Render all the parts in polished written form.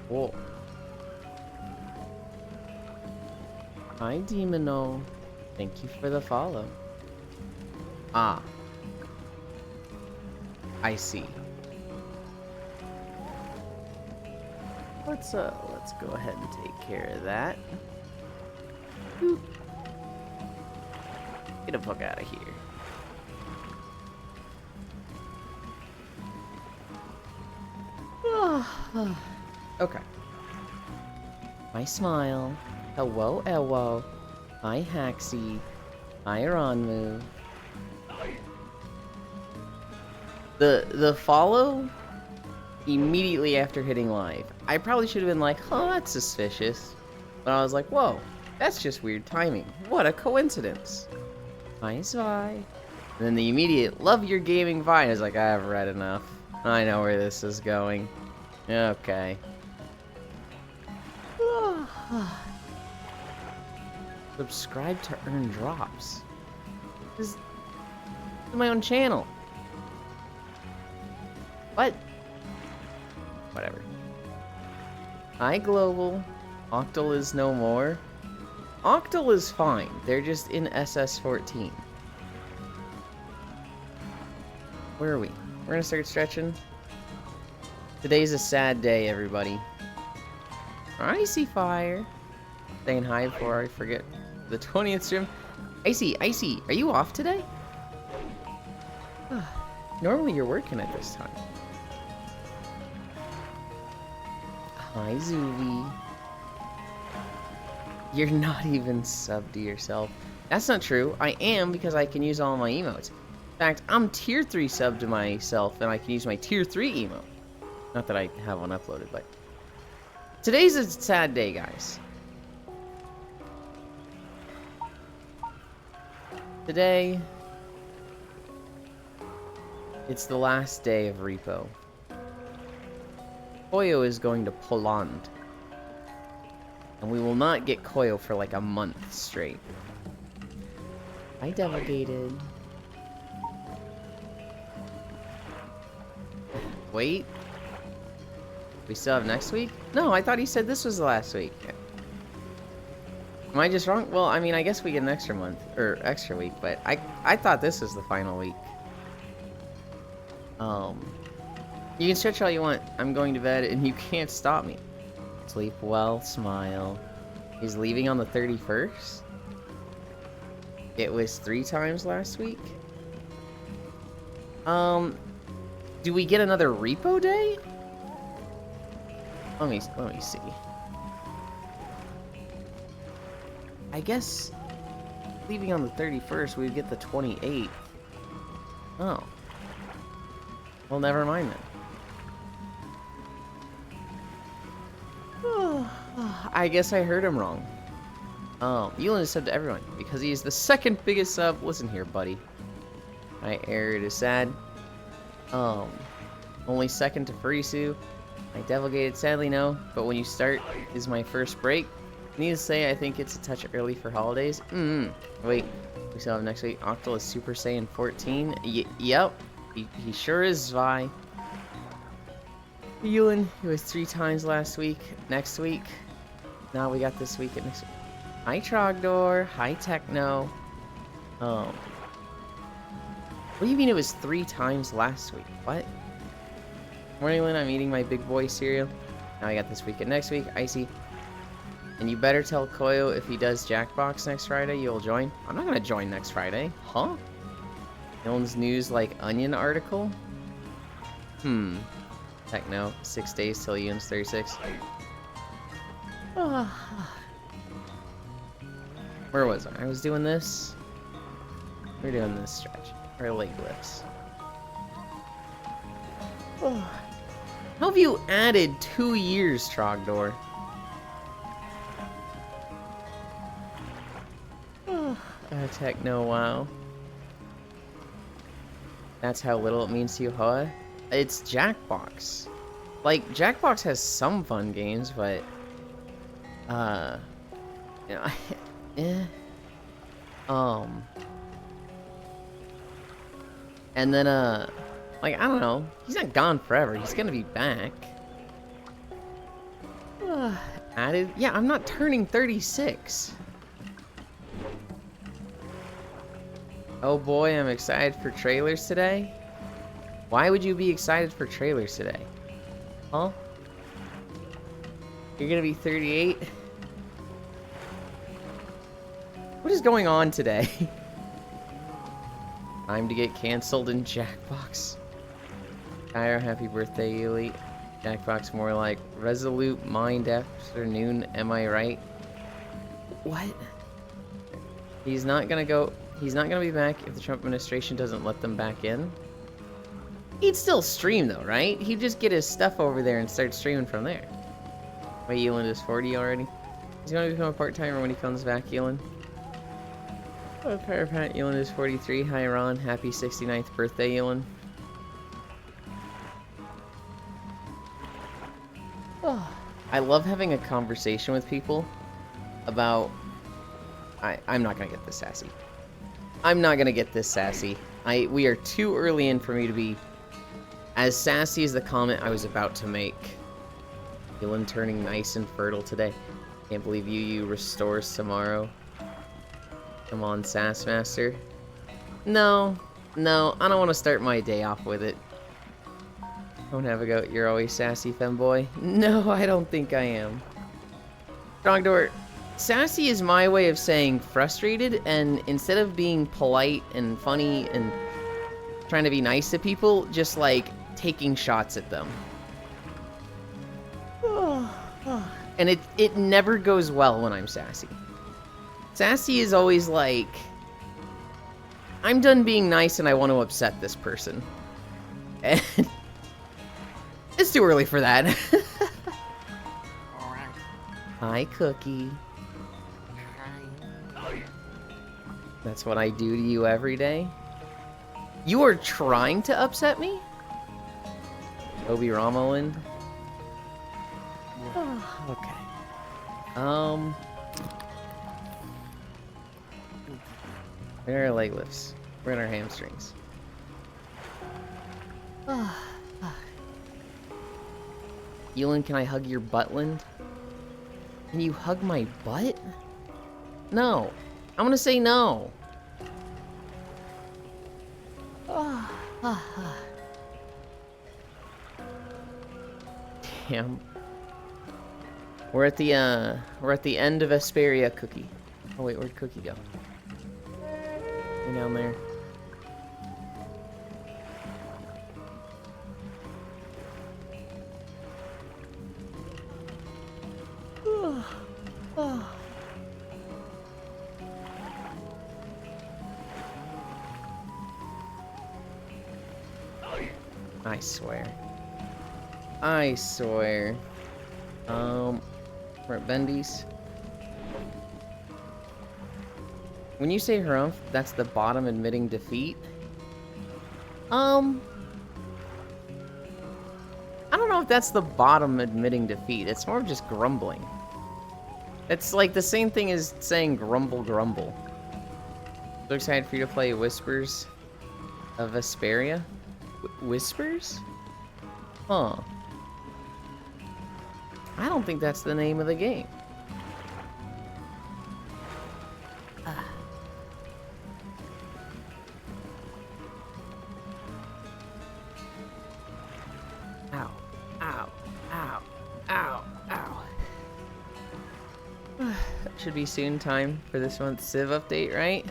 Whoa. Hi, Demino. Thank you for the follow. Ah. I see. Let's go ahead and take care of that. Boop. Get the fuck out of here. Okay. My smile. Hello, Elwo. Hi, Haxie. Hi, Ronmu. The follow immediately after hitting live. I probably should have been like, oh, that's suspicious. But I was like, whoa, that's just weird timing. What a coincidence. Hi, Zvi. And then the immediate, love your gaming Vine is like, I've read enough. I know where this is going. Okay. Subscribe to earn drops. This is my own channel. What? Whatever. Hi, Global. Octal is no more. Octal is fine. They're just in SS14. Where are we? We're gonna start stretching. Today's a sad day, everybody. Icy Fire. Saying hi before I forget the 20th stream. Icy, are you off today? Normally you're working at this time. Hi, Zuvi. You're not even subbed to yourself. That's not true. I am, because I can use all my emotes. In fact, I'm tier 3 subbed to myself, and I can use my tier 3 emote. Not that I have one uploaded, but... Today's a sad day, guys. Today... It's the last day of Repo. Koyo is going to Poland. And we will not get Koyo for like a month straight. I delegated. Wait. We still have next week? No, I thought he said this was the last week. Am I just wrong? Well, I mean, I guess we get an extra month, or extra week, but I thought this was the final week. You can stretch all you want. I'm going to bed, and you can't stop me. Sleep well, smile. He's leaving on the 31st? It was 3 times last week? Do we get another repo day? Let me see. I guess leaving on the 31st, we'd get the 28th. Oh. Well, never mind then. I guess I heard him wrong. Ewan is subbed to everyone because he is the second biggest sub. Listen here, buddy. My error is sad. Only second to Furisu. I delegated, sadly no, but when you start is my first break. Needless to say, I think it's a touch early for holidays. Wait, we still have next week. Octal is Super Saiyan 14. Yep, he sure is, Zvi. Ewan, it was 3 times last week. Next week. Now we got this week and next week. Hi, Trogdor. Hi, Techno. What do you mean it was 3 times last week? What? Morning, Lynn. I'm eating my big boy cereal. Now I got this week and next week. Icy. And you better tell Koyo if he does Jackbox next Friday, you'll join. I'm not gonna join next Friday. Huh? Yuln's news like onion article? Techno. 6 days till Yuln's 36. Where was I? I was doing this. We're doing this stretch. Or leg lifts. How have you added 2 years, Trogdor? Techno, wow. That's how little it means to you, huh? It's Jackbox. Like, Jackbox has some fun games, but... you know, And then, like, I don't know. He's not gone forever. He's gonna be back. added. Yeah, I'm not turning 36. Oh boy, I'm excited for trailers today. Why would you be excited for trailers today? Huh? You're gonna be 38? What is going on today? Time to get canceled in Jackbox. Kyra, happy birthday, Elite. Jackbox more like resolute mind afternoon, am I right? What? He's not gonna be back if the Trump administration doesn't let them back in. He'd still stream though, right? He'd just get his stuff over there and start streaming from there. Wait, Elin is 40 already? He's gonna become a part-timer when he comes back, Elin. Oh, Parapat, Elin is 43. Hi, Ron. Happy 69th birthday, Elin. Oh, I love having a conversation with people about... I'm not gonna get this sassy. I'm not gonna get this sassy. We are too early in for me to be as sassy as the comment I was about to make. Elin turning nice and fertile today. Can't believe you restores tomorrow. Come on, Sassmaster. No, I don't want to start my day off with it. Don't have a goat, you're always sassy, femboy. No, I don't think I am. Strongdoor, sassy is my way of saying frustrated, and instead of being polite and funny and trying to be nice to people, just like taking shots at them. And it never goes well when I'm sassy. Sassy is always like, I'm done being nice and I want to upset this person. And it's too early for that. Hi, Cookie. That's what I do to you every day. You are trying to upset me? Obi Ramoland? Okay. Where are our leg lifts? We're in our hamstrings. Elin, can I hug your buttland? Can you hug my butt? No. I'm gonna say no. Damn. We're at the end of Asperia, Cookie. Oh wait, where'd Cookie go? Way down there. I swear. I swear. We're at Bendy's. When you say harumph, that's the bottom admitting defeat. I don't know if that's the bottom admitting defeat. It's more of just grumbling. It's like the same thing as saying grumble grumble. So excited for you to play Whispers of Asperia? Whispers? Huh. I don't think that's the name of the game. Ow. Ow. Ow. Ow. Ow. Should be soon time for this month's Civ update, right?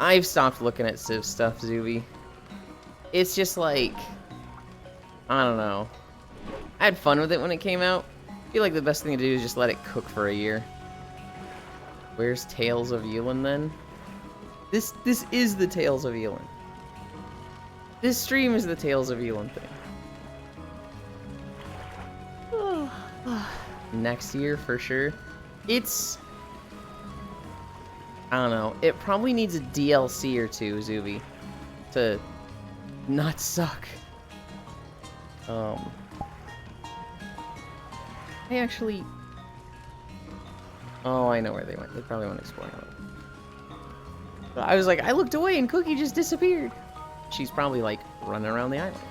I've stopped looking at Civ stuff, Zuby. It's just like... I don't know. I had fun with it when it came out. I feel like the best thing to do is just let it cook for a year. Where's Tales of Elin then? This is the Tales of Elin. This stream is the Tales of Elin thing. Next year for sure. It's... I don't know. It probably needs a DLC or two, Zuby, to not suck. I actually... Oh, I know where they went. They probably went exploring. But I was like, I looked away and Cookie just disappeared. She's probably like running around the island.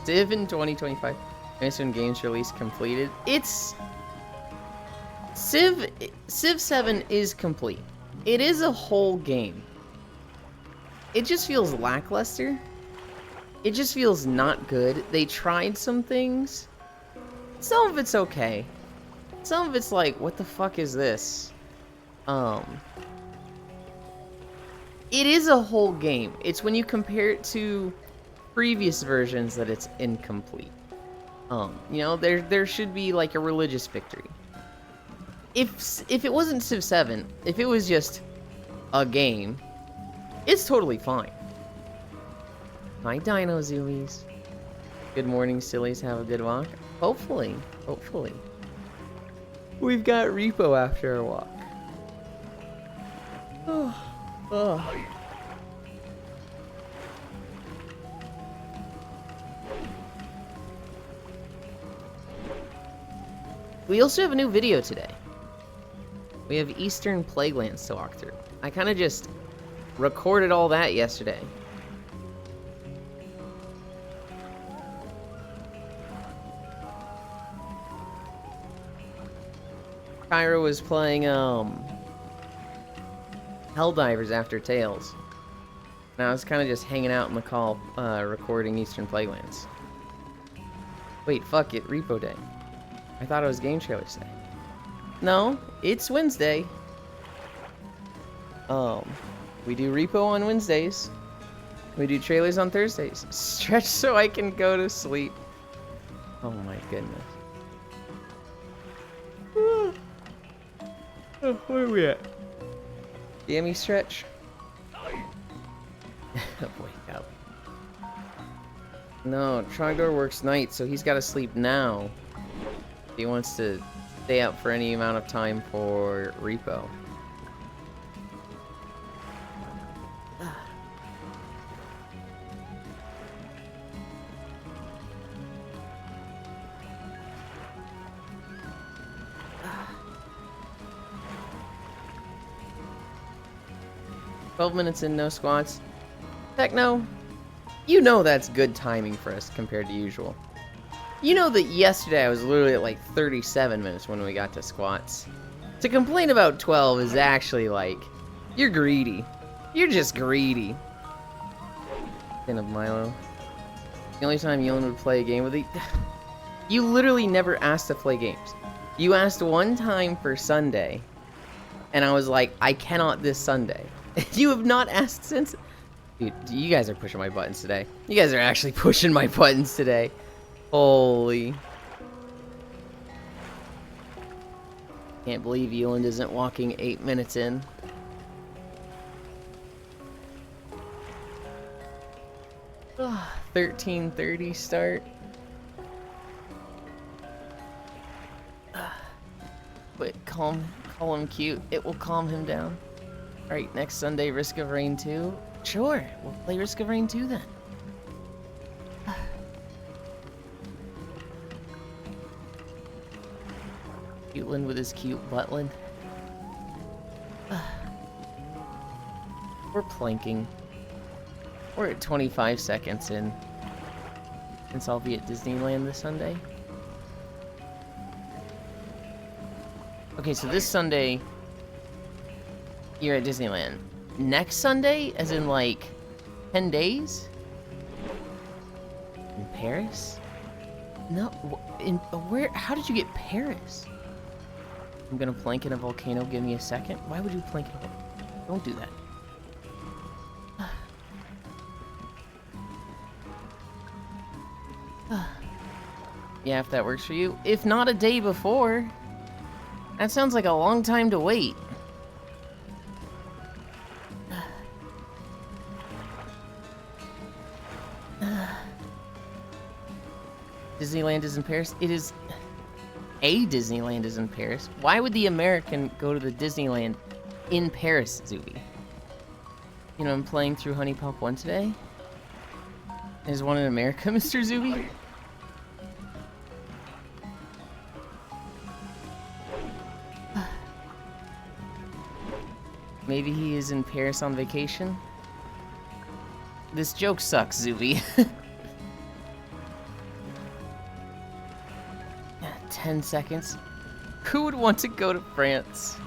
Civ in 2025. I miss when games release completed. It's... Civ 7 is complete. It is a whole game. It just feels lackluster. It just feels not good. They tried some things. Some of it's okay. Some of it's like, what the fuck is this? It is a whole game. It's when you compare it to previous versions that it's incomplete. You know, there should be like a religious victory. If it wasn't Civ 7, if it was just a game, it's totally fine. Hi, Dino Zoomies. Good morning, sillies. Have a good walk. Hopefully. Hopefully. We've got Repo after our walk. Oh. We also have a new video today. We have Eastern Plaguelands to walk through. I kind of just recorded all that yesterday. Kyra was playing Helldivers After Tales. And I was kind of just hanging out in the call, recording Eastern Plaguelands. Wait, fuck it, Repo Day. I thought it was Game Trailers Day. No, it's Wednesday. We do Repo on Wednesdays. We do trailers on Thursdays. Stretch so I can go to sleep. Oh my goodness. Oh, where are we at? Dammy stretch. Wake up. No, Trogdor works night, so he's got to sleep now. He wants to stay up for any amount of time for Repo. 12 minutes in, no squats. Techno, you know that's good timing for us compared to usual. You know that yesterday I was literally at like 37 minutes when we got to squats. To complain about 12 is actually like, you're greedy. You're just greedy. Kin of Milo. The only time Yolan would play a game with you literally never asked to play games. You asked one time for Sunday, and I was like, I cannot this Sunday. You have not asked since. Dude, you guys are pushing my buttons today. You guys are actually pushing my buttons today. Holy. Can't believe Yoland isn't walking 8 minutes in. Oh, 13:30 start. But call him cute. It will calm him down. Alright, next Sunday, Risk of Rain 2. Sure, we'll play Risk of Rain 2 then. Cuteland with his cute buttland. We're planking. We're at 25 seconds in. Since I'll be at Disneyland this Sunday. Okay, so this Sunday, you're at Disneyland. Next Sunday, as in like 10 days? In Paris? No, where? How did you get Paris? I'm gonna plank in a volcano. Give me a second. Why would you plank in a volcano? Don't do that. Yeah, if that works for you. If not a day before. That sounds like a long time to wait. Disneyland is in Paris. It is... A Disneyland is in Paris. Why would the American go to the Disneyland in Paris, Zuby? You know, I'm playing through Honey Pop 1 today. There's one in America, Mr. Zuby? Maybe he is in Paris on vacation? This joke sucks, Zuby. 10 seconds. Who would want to go to France?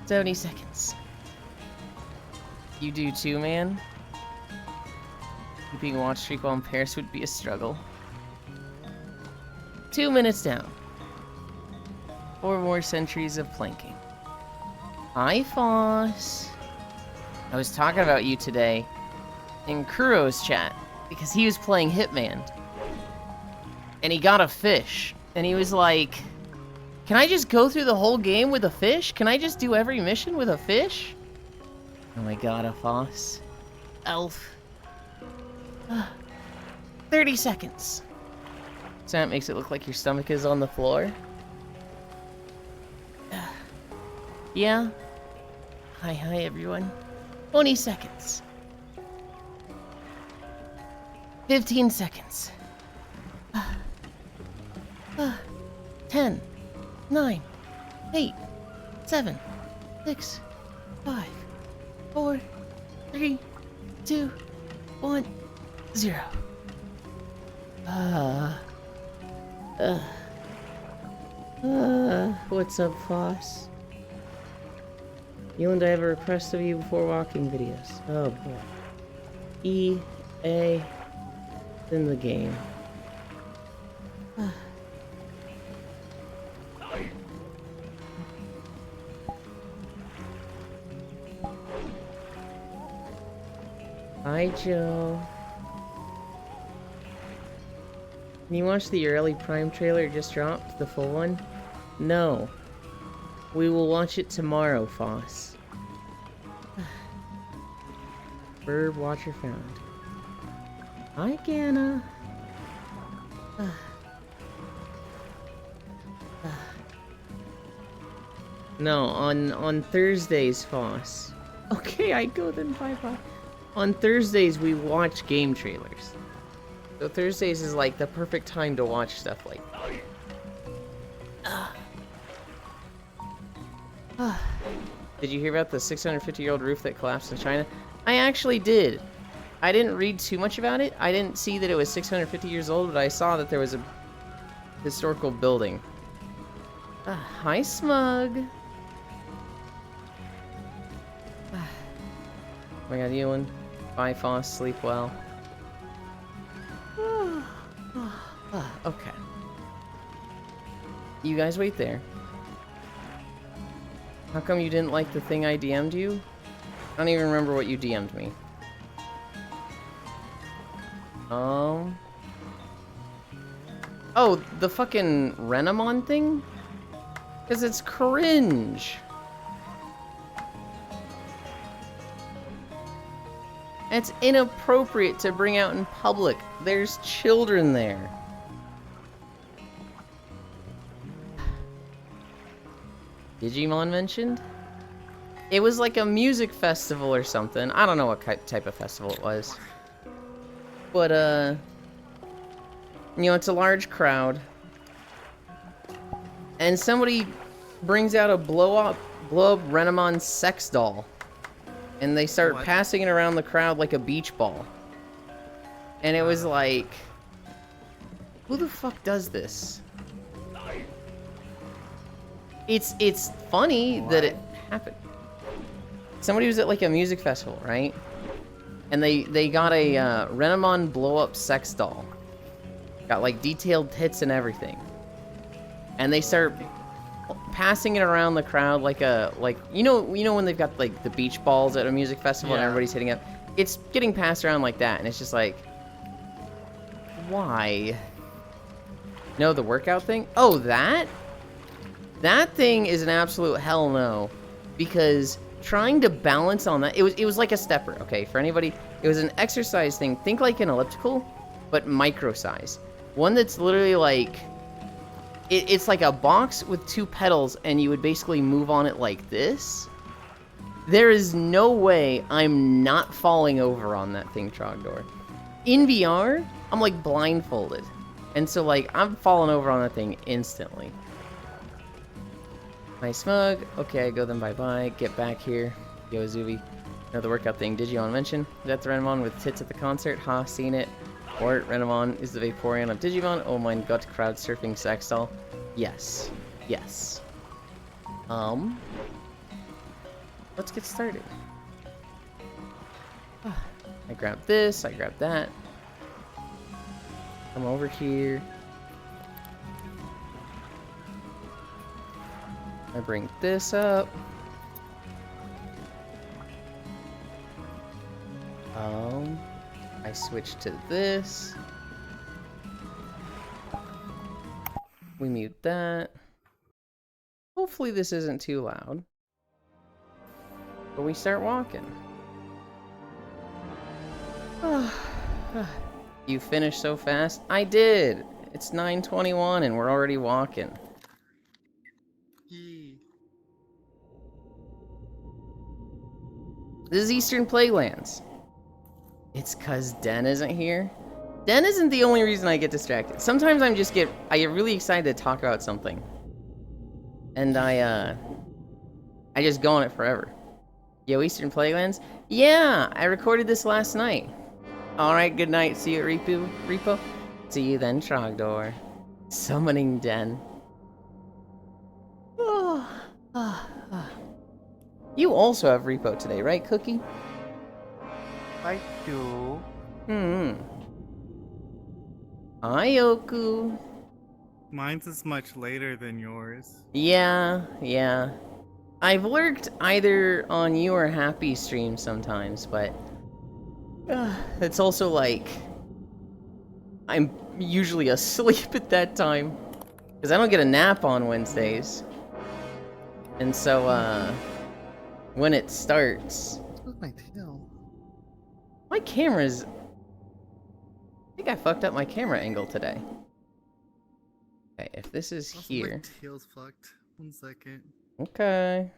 70 seconds. You do too, man. Keeping watch streak while in Paris would be a struggle. 2 minutes down. 4 more centuries of planking. Hi, Foss. I was talking about you today in Kuro's chat because he was playing Hitman. And he got a fish. And he was like, can I just go through the whole game with a fish? Can I just do every mission with a fish? Oh my god, a Foss. Elf. 30 seconds. So that makes it look like your stomach is on the floor. Yeah. Hi everyone. 20 seconds. 15 seconds. 10, 9, 8, 7, 6, 5, 4, 3, 2, 1, 0. What's up, Foss? You and I have a request of you before walking videos. Oh boy. EA in the game. Hi, Joe. Can you watch the early Prime trailer it just dropped? The full one? No. We will watch it tomorrow, Foss. Bird watcher found. Hi, Ganna. No, on Thursdays, Foss. Okay, I go then, bye-bye. On Thursdays, we watch game trailers. So Thursdays is like the perfect time to watch stuff like that. Did you hear about the 650-year-old roof that collapsed in China? I actually did. I didn't read too much about it. I didn't see that it was 650 years old, but I saw that there was a historical building. Hi, Smug. Oh my god, Ewan. Bye, Foss. Sleep well. Okay. You guys wait there. How come you didn't like the thing I DM'd you? I don't even remember what you DM'd me. Oh, the fucking Renamon thing? Because it's cringe. It's inappropriate to bring out in public. There's children there. Digimon mentioned? It was like a music festival or something. I don't know what type of festival it was. But, you know, it's a large crowd. And somebody brings out a blow-up Renamon sex doll. And they start passing it around the crowd like a beach ball. And it was like... who the fuck does this? It's funny that it happened. Somebody was at like a music festival, right? And they got a Renamon blow-up sex doll. Got like detailed tits and everything. And they start passing it around the crowd like a you know when they've got like the beach balls at a music festival and everybody's hitting up. It's getting passed around like that, and it's just like, why? No, the workout thing? Oh, that? That thing is an absolute hell no, because trying to balance on that, it was like a stepper, okay? For anybody, it was an exercise thing. Think like an elliptical, but micro size. One that's literally like, it's like a box with 2 pedals, and you would basically move on it like this. There is no way I'm not falling over on that thing, Trogdor. In VR, I'm like blindfolded. And so like, I'm falling over on that thing instantly. Hi, Smug. Okay, go then bye-bye. Get back here. Yo, Zuby. Another workout thing. Did you want to mention? Is that the Renamon with tits at the concert? Ha, seen it. Or Renamon is the Vaporeon of Digimon. Oh my god, crowd surfing Sextol. Yes. Yes. Let's get started. I grab this, I grab that. Come over here. I bring this up. I switch to this. We mute that. Hopefully this isn't too loud. But we start walking. You finished so fast? I did! It's 9:21 and we're already walking. This is Eastern Playlands. It's cause Den isn't here. Den isn't the only reason I get distracted. Sometimes I get really excited to talk about something. And I just go on it forever. Yo, Eastern Playlands? Yeah, I recorded this last night. Alright, good night. See you at Repo. See you then, Trogdor. Summoning Den. You also have Repo today, right, Cookie? I do. Ioku. Mine's is much later than yours. Yeah. I've lurked either on you or Happy stream sometimes, but it's also like I'm usually asleep at that time because I don't get a nap on Wednesdays, and so when it starts, What's my tail? my camera's. I think I fucked up my camera angle today. Okay, if this is Also, here. my tail's fucked. 1 second. Okay.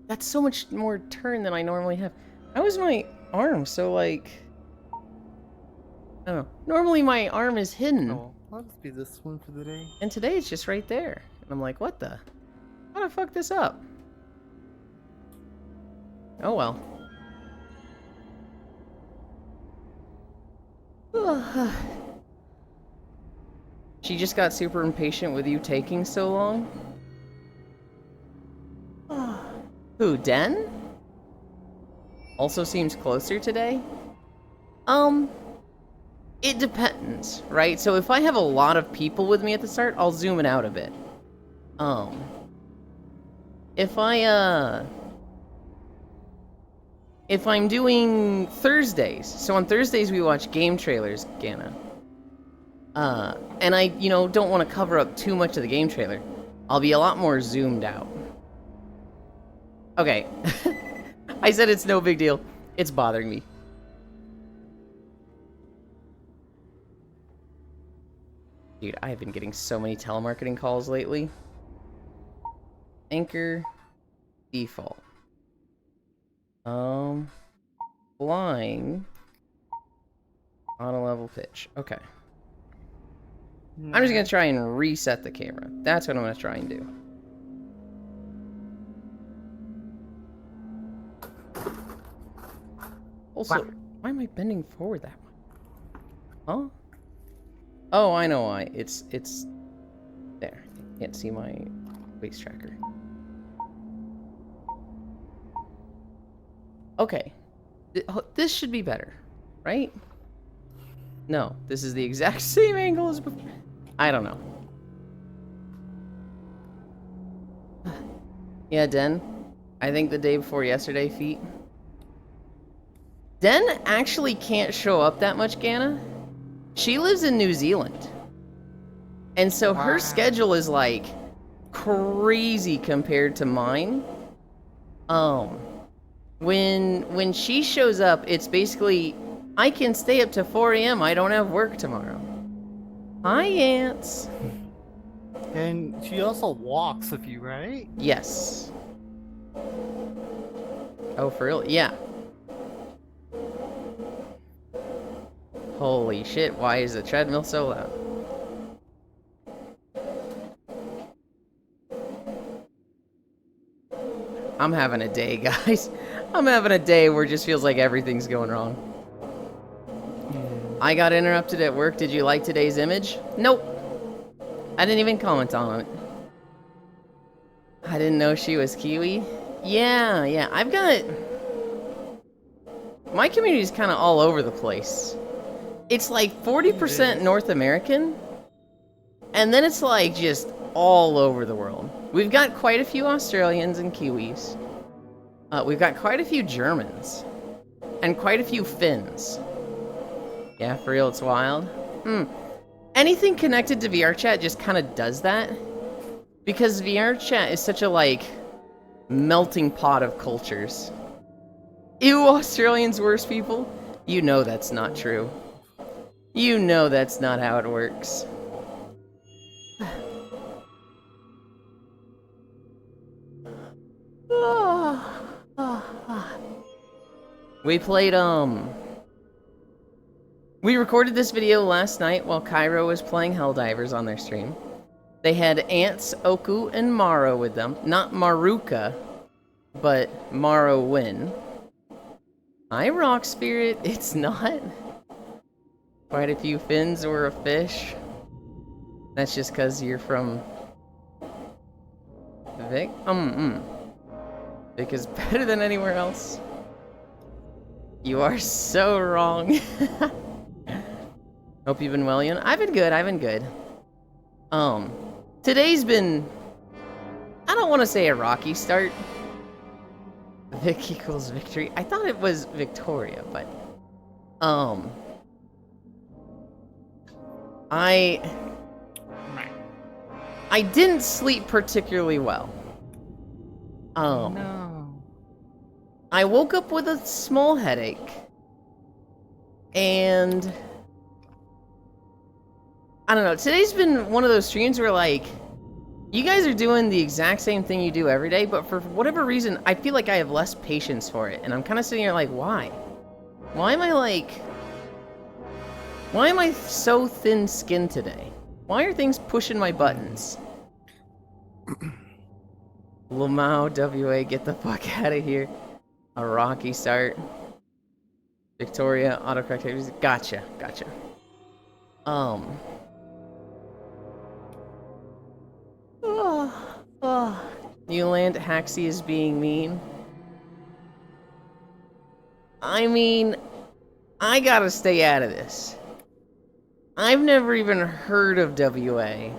That's so much more turn than I normally have. How is my arm so like... I don't know. Normally my arm is hidden. Oh, I'll just be this one for the day. And today it's just right there. And I'm like, what the? How'd I fuck this up? Oh well. She just got super impatient with you taking so long? Who, Den? Also seems closer today? It depends, right? So if I have a lot of people with me at the start, I'll zoom it out a bit. If I'm doing Thursdays, so on Thursdays we watch game trailers, Gana. And I, don't want to cover up too much of the game trailer. I'll be a lot more zoomed out. Okay. I said it's no big deal. It's bothering me. Dude, I've been getting so many telemarketing calls lately. Anchor. Default. Flying. On a level pitch. Okay. I'm just gonna try and reset the camera. That's what I'm gonna try and do. Also, why am I bending forward that much? Huh? Oh, I know why. It's there. You can't see my waist tracker. Okay. This should be better, right? No, this is the exact same angle as before. I don't know. Yeah, Den. I think the day before yesterday, feet. Den actually can't show up that much, Gana. She lives in New Zealand. And so her schedule is like crazy compared to mine. When she shows up, it's basically I can stay up to 4 a.m. I don't have work tomorrow. Hi, Ants. And she also walks with you, right? Yes. Oh, for real? Yeah. Holy shit, why is the treadmill so loud? I'm having a day, guys. I'm having a day where it just feels like everything's going wrong. I got interrupted at work. Did you like today's image? Nope. I didn't even comment on it. I didn't know she was Kiwi. Yeah. I've got... My community's kind of all over the place. It's like 40% North American, and then it's like just all over the world. We've got quite a few Australians and Kiwis. We've got quite a few Germans, and quite a few Finns. Yeah, for real, it's wild. Anything connected to VRChat just kind of does that, because VRChat is such a, like, melting pot of cultures. Ew, Australians worse people? You know that's not true. You know that's not how it works. We played, we recorded this video last night while Cairo was playing Helldivers on their stream. They had Ants, Oku, and Maro with them. Not Maruka, but Morrowind. Hi, Rock Spirit. It's not. Quite a few Finns were a fish. That's just because you're from... Vic? Vic is better than anywhere else. You are so wrong. Hope you've been well, Ian. I've been good. Today's been... I don't want to say a rocky start. Vic equals victory. I thought it was Victoria, but... I didn't sleep particularly well. No. I woke up with a small headache. And... I don't know, today's been one of those streams where, like, you guys are doing the exact same thing you do every day, but for whatever reason, I feel like I have less patience for it. And I'm kind of sitting here like, why? Why am I so thin-skinned today? Why are things pushing my buttons? Lamau, WA, get the fuck out of here. A rocky start. Victoria, autocorrect. Gotcha. Newland, Haxie is being mean. I mean, I gotta stay out of this. I've never even heard of WA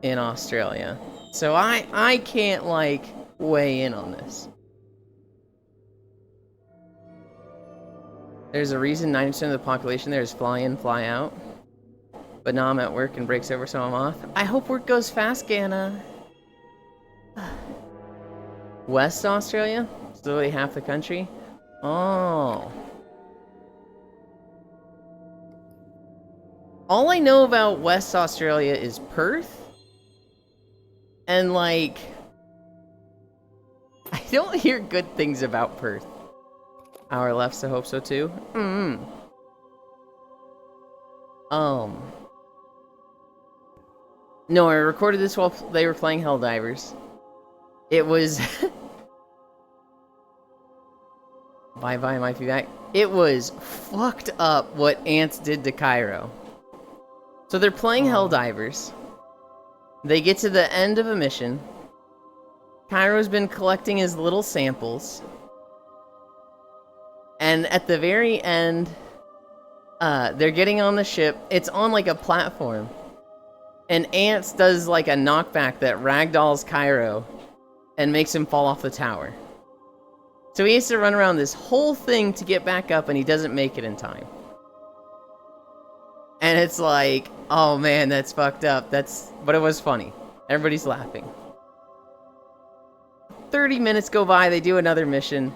in Australia, so I can't, like, weigh in on this. There's a reason 90% of the population there is fly in, fly out. But now I'm at work and breaks over, so I'm off. I hope work goes fast, Ganna. West Australia? It's literally half the country? Oh. All I know about West Australia is Perth. And, like... I don't hear good things about Perth. Hour left, so hope so too. No, I recorded this while they were playing Helldivers. It was... Bye-bye, my feedback. It was fucked up what Ants did to Cairo. So they're playing Helldivers. They get to the end of a mission. Cairo's been collecting his little samples. And at the very end, they're getting on the ship. It's on, like, a platform. And Ants does, like, a knockback that ragdolls Cairo and makes him fall off the tower. So he has to run around this whole thing to get back up, and he doesn't make it in time. And it's like, oh man, that's fucked up. But it was funny. Everybody's laughing. 30 minutes go by, they do another mission.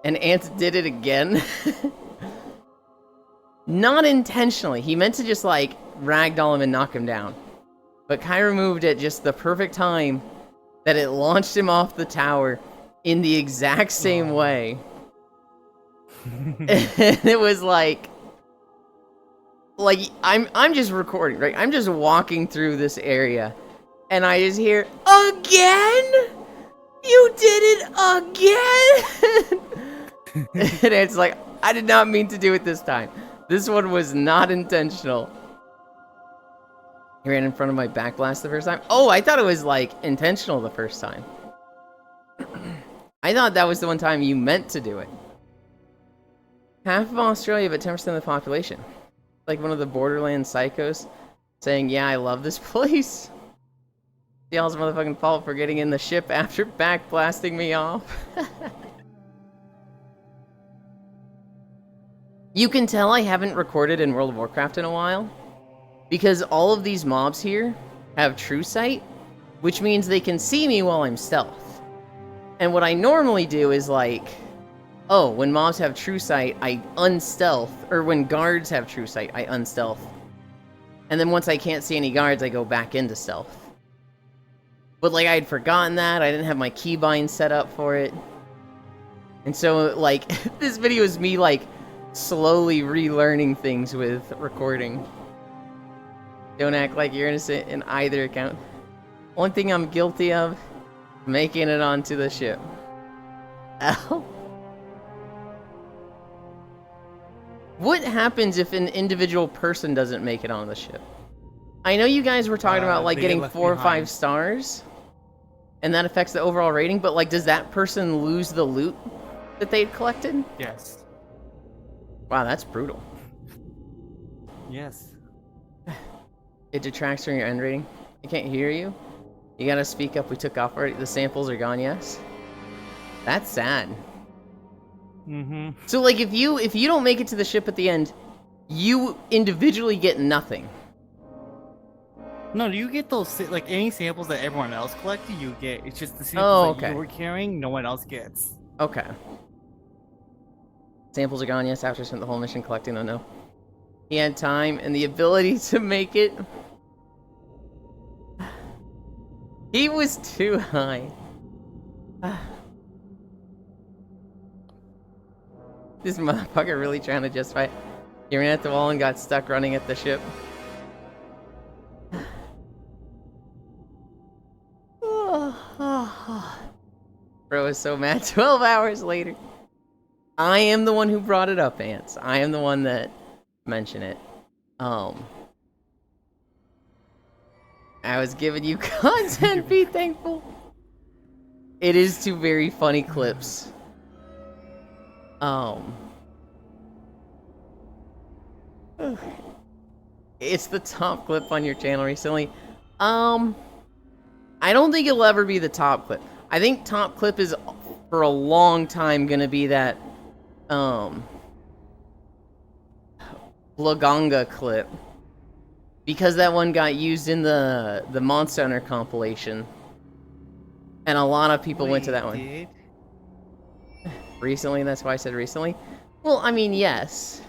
And Ants did it again. Not intentionally. He meant to just, like, ragdoll him and knock him down. But Cairo moved at just the perfect time that it launched him off the tower in the exact same way. And it was like I'm just recording, right? I'm just walking through this area and I just hear, again? You did it again! And it's like, I did not mean to do it this time. This one was not intentional. He ran in front of my back blast the first time. Oh, I thought it was, like, intentional the first time. I thought that was the one time you meant to do it. Half of Australia, but 10% of the population. Like one of the Borderlands psychos saying, yeah, I love this place. Y'all's motherfucking fault for getting in the ship after back blasting me off. You can tell I haven't recorded in World of Warcraft in a while. Because all of these mobs here have true sight, which means they can see me while I'm stealth. And what I normally do is like, oh, when mobs have true sight, I unstealth, or when guards have true sight, I unstealth. And then once I can't see any guards, I go back into stealth. But like, I had forgotten that, I didn't have my keybind set up for it. And so, like, this video is me, like, slowly relearning things with recording. Don't act like you're innocent in either account. One thing I'm guilty of, making it onto the ship. Ow. What happens if an individual person doesn't make it on the ship? I know you guys were talking about, like, getting 4 or 5 stars. And that affects the overall rating, but, like, does that person lose the loot that they'd collected? Yes. Wow, that's brutal. Yes. It detracts from your end rating. I can't hear you. You gotta speak up. We took off already. The samples are gone, yes? That's sad. Mm-hmm. So, like, if you don't make it to the ship at the end, you individually get nothing. No, you get those, like, any samples that everyone else collected, you get. It's just the samples that you were carrying, no one else gets. Okay. Samples are gone, yes, after I spent the whole mission collecting them, no. He had time and the ability to make it. He was too high. This motherfucker really trying to justify it. He ran at the wall and got stuck running at the ship. Bro is so mad. 12 hours later. I am the one who brought it up, Ants. I am the one that mentioned it. I was giving you content, be thankful. It is 2 very funny clips. It's the top clip on your channel recently. I don't think it'll ever be the top clip. I think top clip is for a long time gonna be that Blaganga clip. Because that one got used in the Monster Hunter compilation. And a lot of people went to that one. Recently, that's why I said recently. Well, I mean, yes.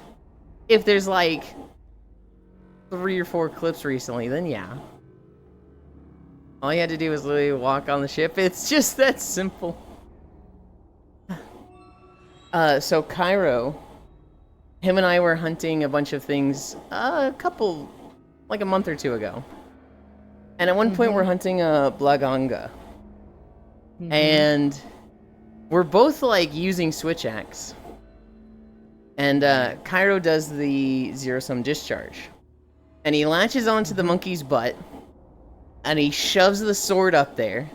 If there's like 3 or 4 clips recently, then yeah. All you had to do was literally walk on the ship. It's just that simple. So Cairo, him and I were hunting a bunch of things like a month or 2 ago. And at one point we're hunting a Blaganga. And we're both like using switch axe. And Cairo does the zero-sum discharge. And he latches onto the monkey's butt. And he shoves the sword up there.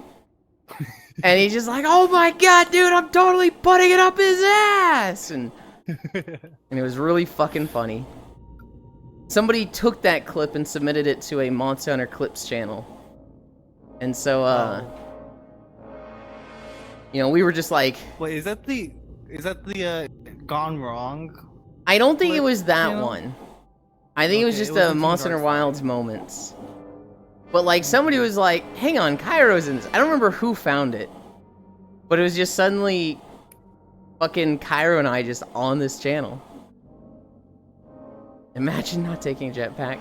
And he's just like, oh my god, dude, I'm totally putting it up his ass! And it was really fucking funny. Somebody took that clip and submitted it to a Monster Hunter Clips channel. And so, you know, we were just like... Wait, is that the Gone Wrong? I don't think it was that one. I think it was just a Monster Hunter Wilds moments. But, like, somebody was like, hang on, Cairo's in this. I don't remember who found it. But it was just suddenly fucking Cairo and I just on this channel. Imagine not taking a jetpack.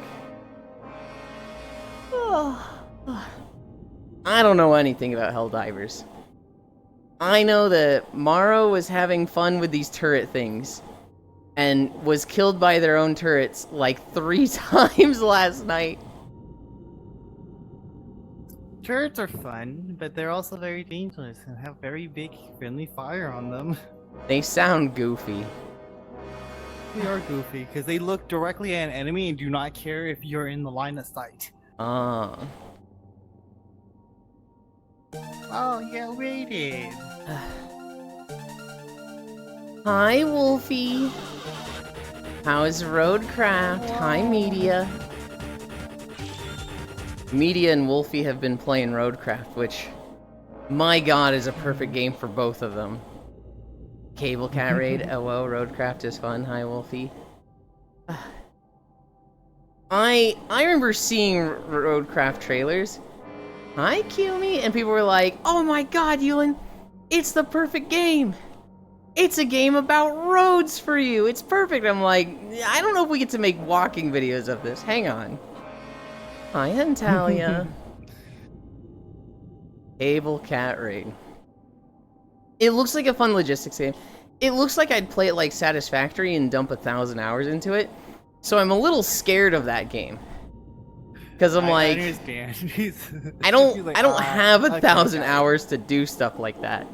I don't know anything about Helldivers. I know that Morrow was having fun with these turret things. And was killed by their own turrets like 3 times last night. Turrets are fun, but they're also very dangerous and have very big friendly fire on them. They sound goofy. They are goofy because they look directly at an enemy and do not care if you're in the line of sight. Ah. Oh, you got raided. Hi, Wolfie. How's Roadcraft? Hi, Media. Media and Wolfie have been playing Roadcraft, which, my god, is a perfect game for both of them. Cable Cat Raid, whoa, Roadcraft is fun. Hi, Wolfie. I remember seeing Roadcraft trailers. Hi, Kiyomi, and people were like, "Oh my god, Yulin, it's the perfect game. It's a game about roads for you. It's perfect." I'm like, I don't know if we get to make walking videos of this. Hang on. Hi, Hentalia. Cable Cat Raid. It looks like a fun logistics game. It looks like I'd play it like Satisfactory and dump 1,000 hours into it. So I'm a little scared of that game. Because I'm like, I understand. I don't Like, have okay, 1,000 got it. hours to do stuff like that.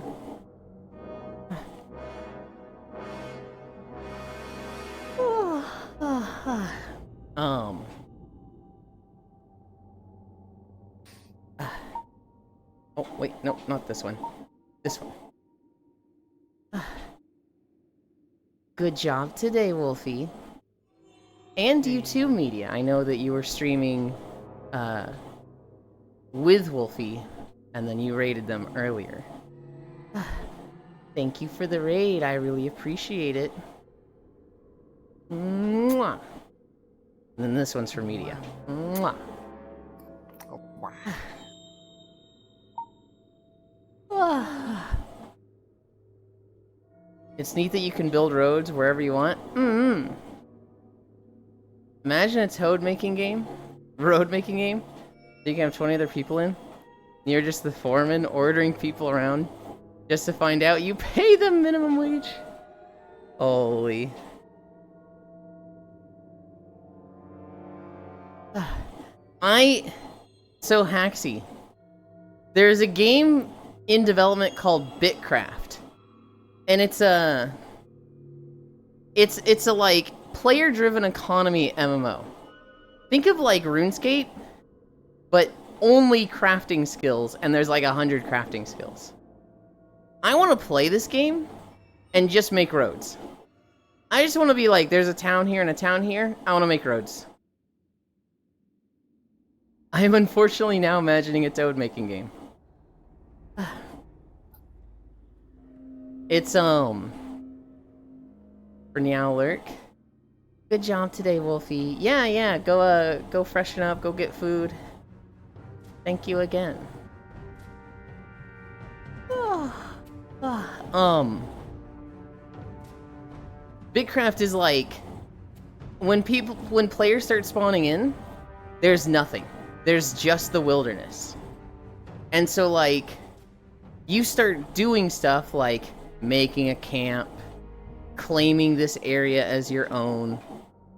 Oh, wait, no, not this one. This one. Good job today, Wolfie. And you too, Media. I know that you were streaming with Wolfie, and then you raided them earlier. Thank you for the raid. I really appreciate it. Mwah. And then this one's for Media. Mwah. Oh, wow. It's neat that you can build roads wherever you want. Imagine a toad making game, road making game. You can have 20 other people in. You're just the foreman ordering people around just to find out you pay them minimum wage. Holy. So Haxie, there's a game in development called Bitcraft, and it's a like player-driven economy MMO. Think of like RuneScape, but only crafting skills, and there's like 100 crafting skills. I want to play this game and just make roads. I just want to be like, there's a town here and a town here. I want to make roads. I am unfortunately now imagining a toad making game. It's for Meow Lurk. Good job today, Wolfie. Yeah, go freshen up, go get food. Thank you again. Bitcraft is like when players start spawning in, there's nothing. There's just the wilderness. And so like you start doing stuff like making a camp, claiming this area as your own,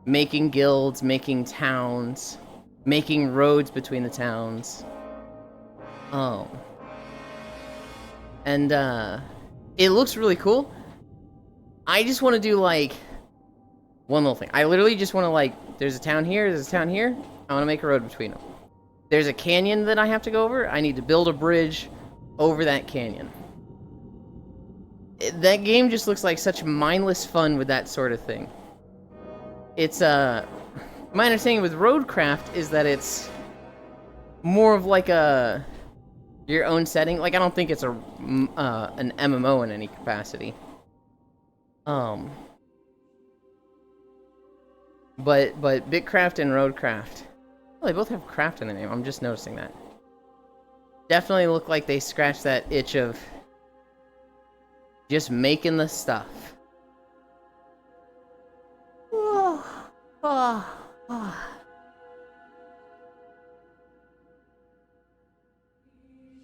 making guilds, making towns, making roads between the towns. And it looks really cool. I just want to do like one little thing. I literally just want to like, there's a town here, there's a town here. I want to make a road between them. There's a canyon that I have to go over. I need to build a bridge over that canyon. That game just looks like such mindless fun with that sort of thing. It's my understanding with Roadcraft is that it's more of like a your own setting. Like I don't think it's an MMO in any capacity. But Bitcraft and Roadcraft, well, they both have craft in the name. I'm just noticing that. Definitely look like they scratched that itch of just making the stuff.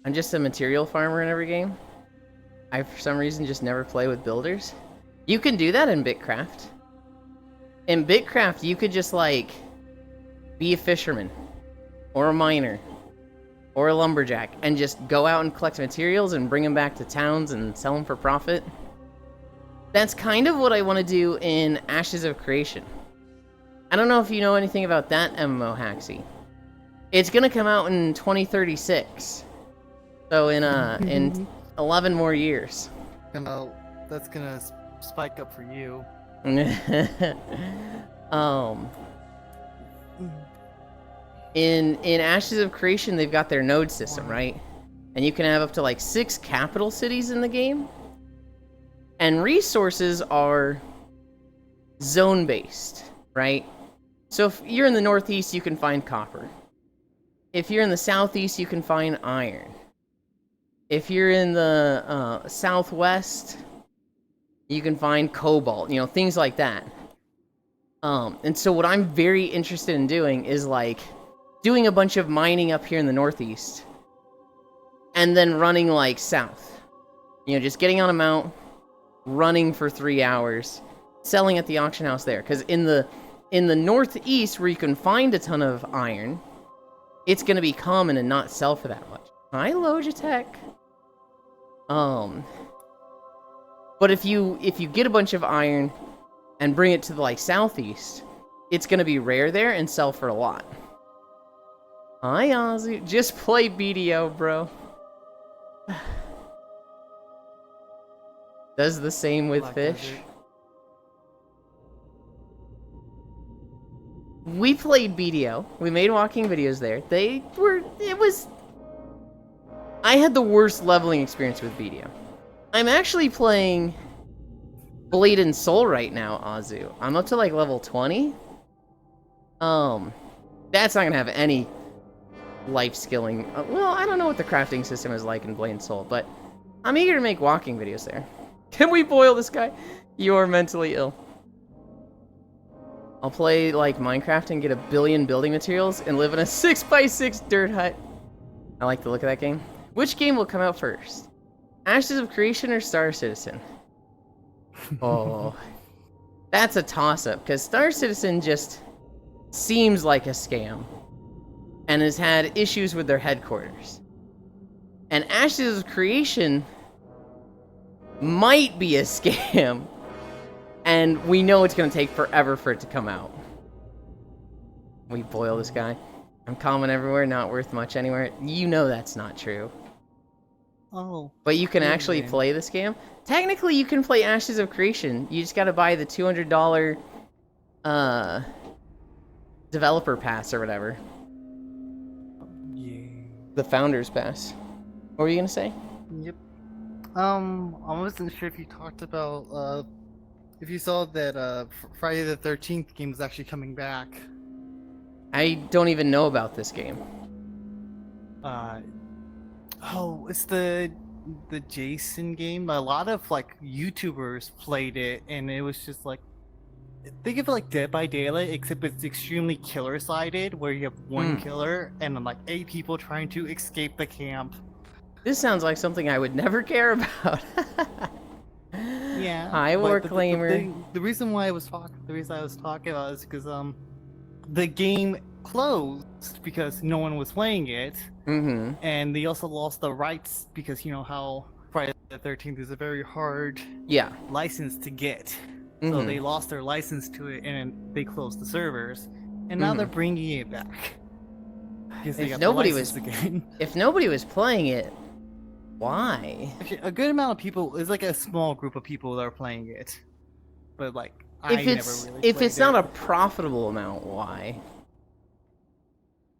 I'm just a material farmer in every game. I, for some reason, just never play with builders. You can do that in Bitcraft. In Bitcraft, you could just, like, be a fisherman. Or a miner. or a lumberjack and just go out and collect materials and bring them back to towns and sell them for profit. That's kind of what I want to do in Ashes of Creation. I don't know if you know anything about that MMO, Haxie. It's gonna come out in 2036. So in 11 more years. That's gonna spike up for you. In Ashes of Creation, they've got their node system, right? And you can have up to like 6 capital cities in the game. And resources are zone-based, right? So if you're in the northeast, you can find copper. If you're in the southeast, you can find iron. If you're in the southwest, you can find cobalt, you know, things like that. And so what I'm very interested in doing is like doing a bunch of mining up here in the northeast and then running like south. You know, just getting on a mount, running for 3 hours, selling at the auction house there. Because in the northeast, where you can find a ton of iron, it's going to be common and not sell for that much. Hi, Logitech. But if you get a bunch of iron and bring it to the like southeast, it's going to be rare there and sell for a lot. Hi, Ozzy. Just play BDO, bro. Does the same with fish. We played BDO. We made walking videos there. I had the worst leveling experience with BDO. I'm actually playing Blade and Soul right now, Azu. I'm up to like level 20. That's not gonna have any life skilling. Well, I don't know what the crafting system is like in Blade and Soul, but I'm eager to make walking videos there. Can we boil this guy? You're mentally ill. I'll play like Minecraft and get 1 billion building materials and live in a 6x6 dirt hut. I like the look of that game. Which game will come out first? Ashes of Creation or Star Citizen? Oh, that's a toss-up, because Star Citizen just seems like a scam and has had issues with their headquarters. And Ashes of Creation might be a scam, and we know it's going to take forever for it to come out. We boil this guy. I'm common everywhere, not worth much anywhere. You know that's not true. Oh. But you can actually play this game. Technically, you can play Ashes of Creation. You just gotta buy the $200 developer pass or whatever. Yeah. The founder's pass. What were you gonna say? Yep. I wasn't sure if you talked about if you saw that Friday the 13th game is actually coming back. I don't even know about this game. Oh, it's the Jason game. A lot of like YouTubers played it, and it was just like, think of it like Dead by Daylight, except it's extremely killer-sided, where you have one killer and like 8 people trying to escape the camp. This sounds like something I would never care about. Yeah. Hi, Warclaimer. The reason I was talking about is because the game closed because no one was playing it. Mm-hmm. And they also lost the rights because you know how Friday the 13th is a very hard license to get. So they lost their license to it and they closed the servers. And now they're bringing it back. If nobody was playing it, why? Actually, a good amount of people, it's like a small group of people that are playing it. But like, if it's not a profitable amount, why?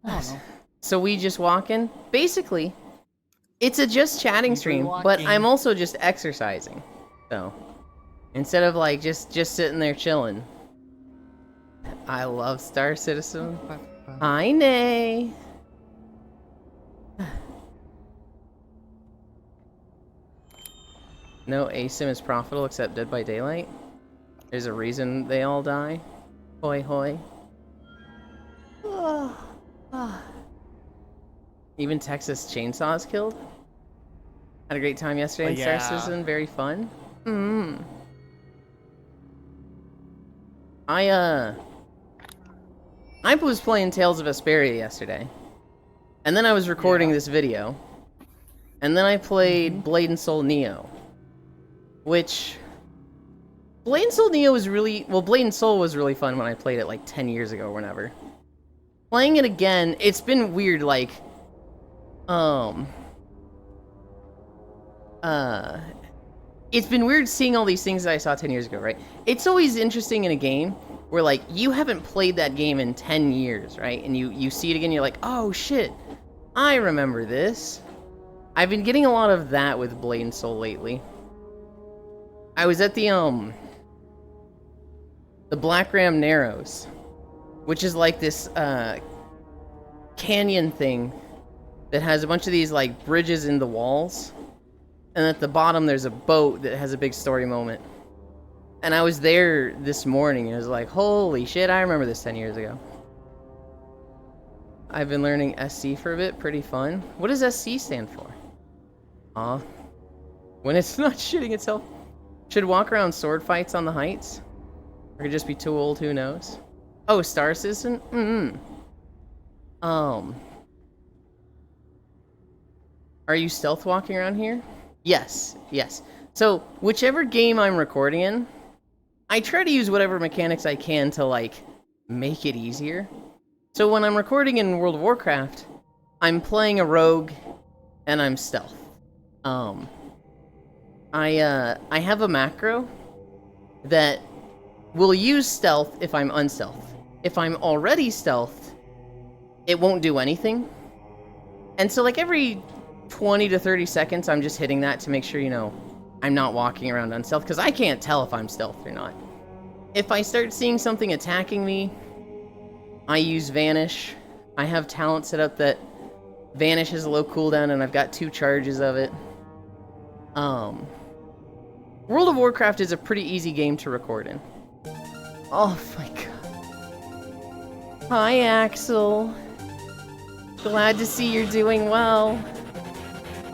I don't know. So we just walk in? Basically, it's a just chatting stream, but I'm also just exercising. So, instead of like just sitting there chilling. I love Star Citizen. Hi, Nay. No ASIM is profitable except Dead by Daylight. There's a reason they all die. Hoi hoi. Even Texas Chainsaw is killed. Had a great time yesterday in Star Citizen. Very fun. I was playing Tales of Vesperia yesterday. And then I was recording Yeah. this video. And then I played Blade and Soul Neo. Which... Blade and Soul Neo was really... Well, Blade and Soul was really fun when I played it like 10 years ago or whenever. Playing it again, it's been weird, like... It's been weird seeing all these things that I saw 10 years ago, right? It's always interesting in a game where, like, you haven't played that game in 10 years, right? And you see it again, you're like, oh, shit, I remember this. I've been getting a lot of that with Blade and Soul lately. I was at the Black Ram Narrows, which is like this, canyon thing that has a bunch of these, like, bridges in the walls. And at the bottom, there's a boat that has a big story moment. And I was there this morning, and it was like, holy shit, I remember this 10 years ago. I've been learning SC for a bit, pretty fun. What does SC stand for? When it's not shitting itself. Should walk around sword fights on the heights? Or could just be too old, who knows? Oh, Star Citizen? Are you stealth walking around here? Yes, yes. So, whichever game I'm recording in, I try to use whatever mechanics I can to, like, make it easier. So when I'm recording in World of Warcraft, I'm playing a rogue, and I'm stealth. I have a macro that will use stealth if I'm unstealth. If I'm already stealth, it won't do anything. And so, like, every 20 to 30 seconds, I'm just hitting that to make sure, you know, I'm not walking around unstealth, because I can't tell if I'm stealth or not. If I start seeing something attacking me, I use Vanish. I have talent set up that Vanish has a low cooldown, and I've got 2 charges of it. World of Warcraft is a pretty easy game to record in. Oh my god. Hi, Axel. Glad to see you're doing well.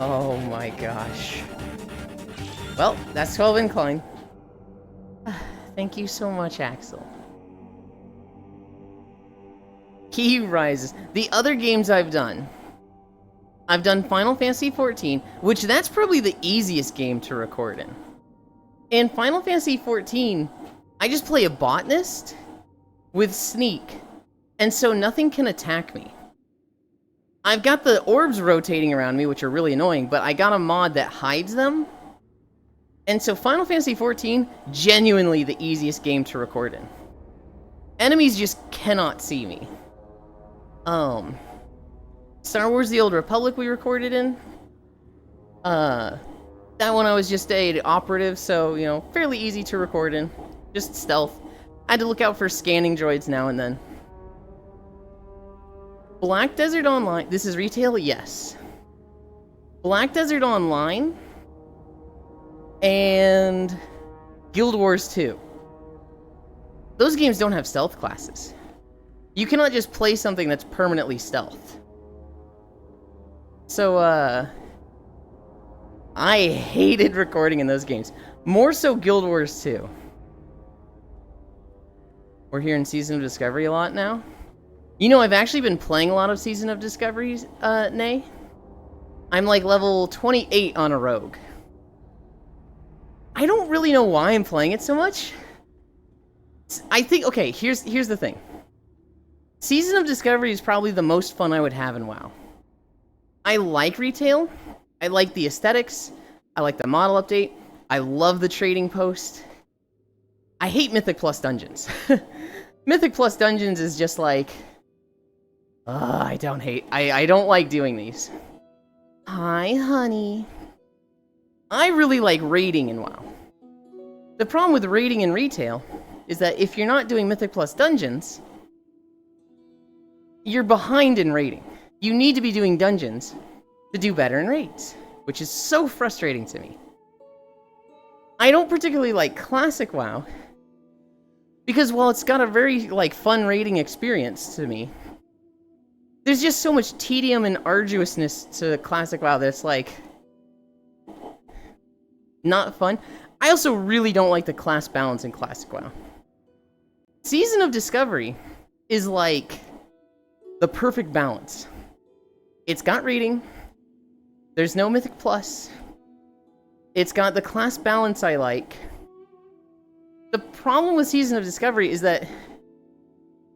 Oh my gosh. Well, that's 12 incline. Thank you so much, Axel. He rises. The other games I've done Final Fantasy XIV, which that's probably the easiest game to record in. In Final Fantasy XIV, I just play a botanist with sneak, and so nothing can attack me. I've got the orbs rotating around me, which are really annoying, but I got a mod that hides them. And so Final Fantasy XIV, genuinely the easiest game to record in. Enemies just cannot see me. Star Wars The Old Republic we recorded in. That one I was just a operative, so, you know, fairly easy to record in. Just stealth. I had to look out for scanning droids now and then. Black Desert Online. This is retail? Yes. Black Desert Online and Guild Wars 2. Those games don't have stealth classes. You cannot just play something that's permanently stealth. So, I hated recording in those games. More so Guild Wars 2. We're here in Season of Discovery a lot now. You know, I've actually been playing a lot of Season of Discoveries, Nay. I'm like level 28 on a rogue. I don't really know why I'm playing it so much. I think, okay, here's the thing. Season of Discovery is probably the most fun I would have in WoW. I like retail. I like the aesthetics. I like the model update. I love the trading post. I hate Mythic Plus Dungeons. Mythic Plus Dungeons is just like... I don't like doing these. Hi, honey. I really like raiding in WoW. The problem with raiding in retail is that if you're not doing Mythic Plus Dungeons, you're behind in raiding. You need to be doing dungeons to do better in raids, which is so frustrating to me. I don't particularly like Classic WoW, because while it's got a very, like, fun raiding experience to me, there's just so much tedium and arduousness to Classic WoW that's, like, not fun. I also really don't like the class balance in Classic WoW. Season of Discovery is, like, the perfect balance. It's got reading. There's no Mythic Plus. It's got the class balance I like. The problem with Season of Discovery is that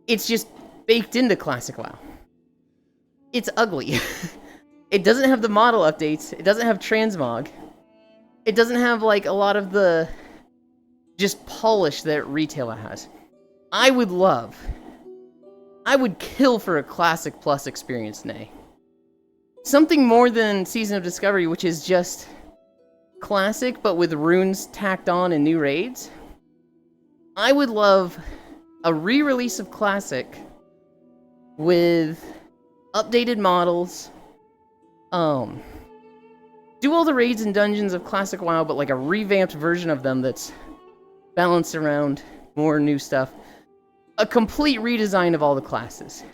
it's just baked into Classic WoW. It's ugly. It doesn't have the model updates. It doesn't have transmog. It doesn't have, like, a lot of the just polish that retail has. I would kill for a Classic Plus experience, Nay. Something more than Season of Discovery, which is just Classic, but with runes tacked on and new raids. I would love a re-release of Classic with updated models. Do all the raids and dungeons of Classic WoW, but like a revamped version of them that's balanced around more new stuff. A complete redesign of all the classes.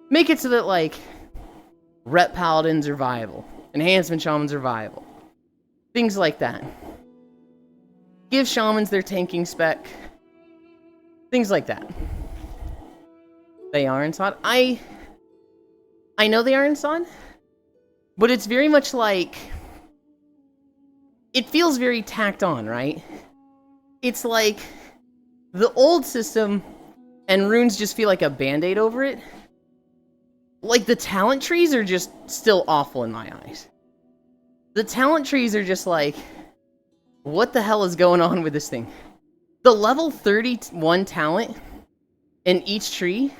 Make it so that, like, Rep Paladins are viable. Enhancement Shamans are viable. Things like that. Give Shamans their tanking spec. Things like that. They are in SOD. I know they are in SOD, but it's very much like... It feels very tacked on, right? It's like the old system and runes just feel like a band-aid over it. Like, the talent trees are just still awful in my eyes. The talent trees are just like, what the hell is going on with this thing? The level 31 talent in each tree,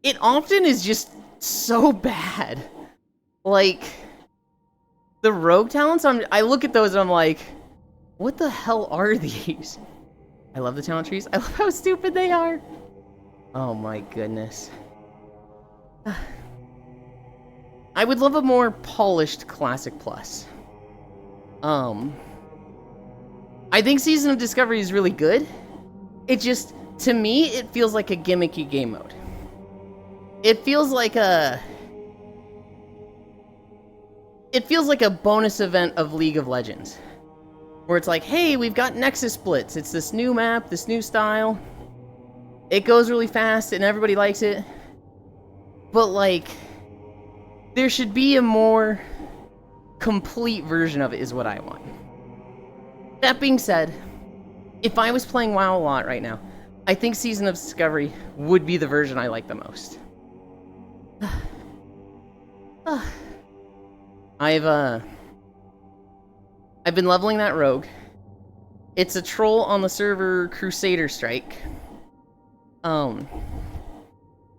it often is just so bad. Like, the rogue talents, I look at those and I'm like, what the hell are these? I love the talent trees. I love how stupid they are. Oh my goodness. I would love a more polished Classic Plus. I think Season of Discovery is really good. It just, to me, it feels like a gimmicky game mode. It feels like a bonus event of League of Legends. Where it's like, hey, we've got Nexus Blitz. It's this new map, this new style. It goes really fast and everybody likes it. But, like, there should be a more complete version of it is what I want. That being said, if I was playing WoW a lot right now, I think Season of Discovery would be the version I like the most. I've been leveling that rogue. It's a troll on the server Crusader Strike.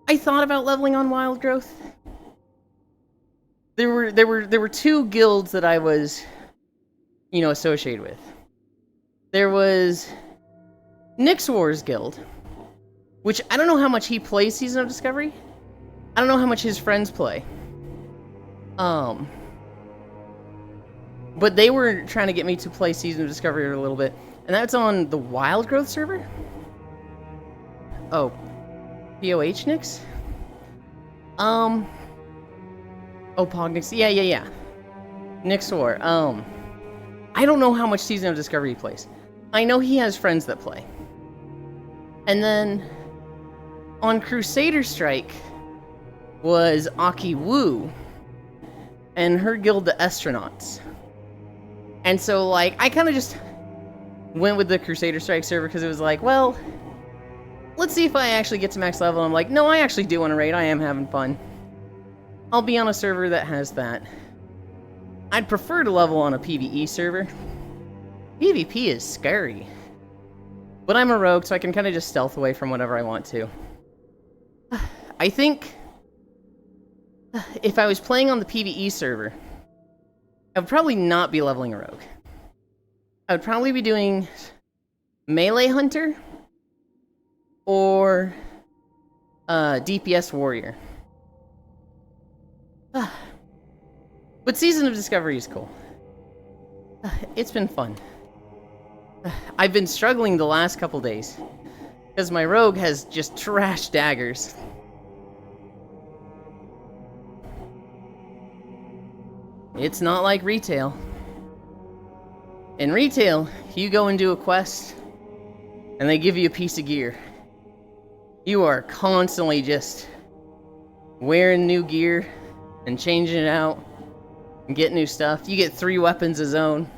I thought about leveling on Wild Growth. There were two guilds that I was, associated with. There was Nyx Wars Guild, which I don't know how much he plays Season of Discovery. I don't know how much his friends play. But they were trying to get me to play Season of Discovery a little bit. And that's on the Wild Growth server? Oh. POH Nyx? Oh, Pognix. Yeah. Nyx War. I don't know how much Season of Discovery he plays. I know he has friends that play. And then on Crusader Strike was Aki Wu and her guild, the Astronauts. And so, like, I kind of just went with the Crusader Strike server because it was like, well, let's see if I actually get to max level. I'm like, no, I actually do want to raid. I am having fun. I'll be on a server that has that. I'd prefer to level on a PvE server. PvP is scary. But I'm a rogue, so I can kind of just stealth away from whatever I want to. I think if I was playing on the PvE server, I would probably not be leveling a rogue. I would probably be doing Melee Hunter or DPS Warrior. But Season of Discovery is cool. It's been fun. I've been struggling the last couple days because my rogue has just trash daggers. It's not like retail. In retail, you go and do a quest, and they give you a piece of gear. You are constantly just wearing new gear, and changing it out and getting new stuff. You get 3 weapons a zone.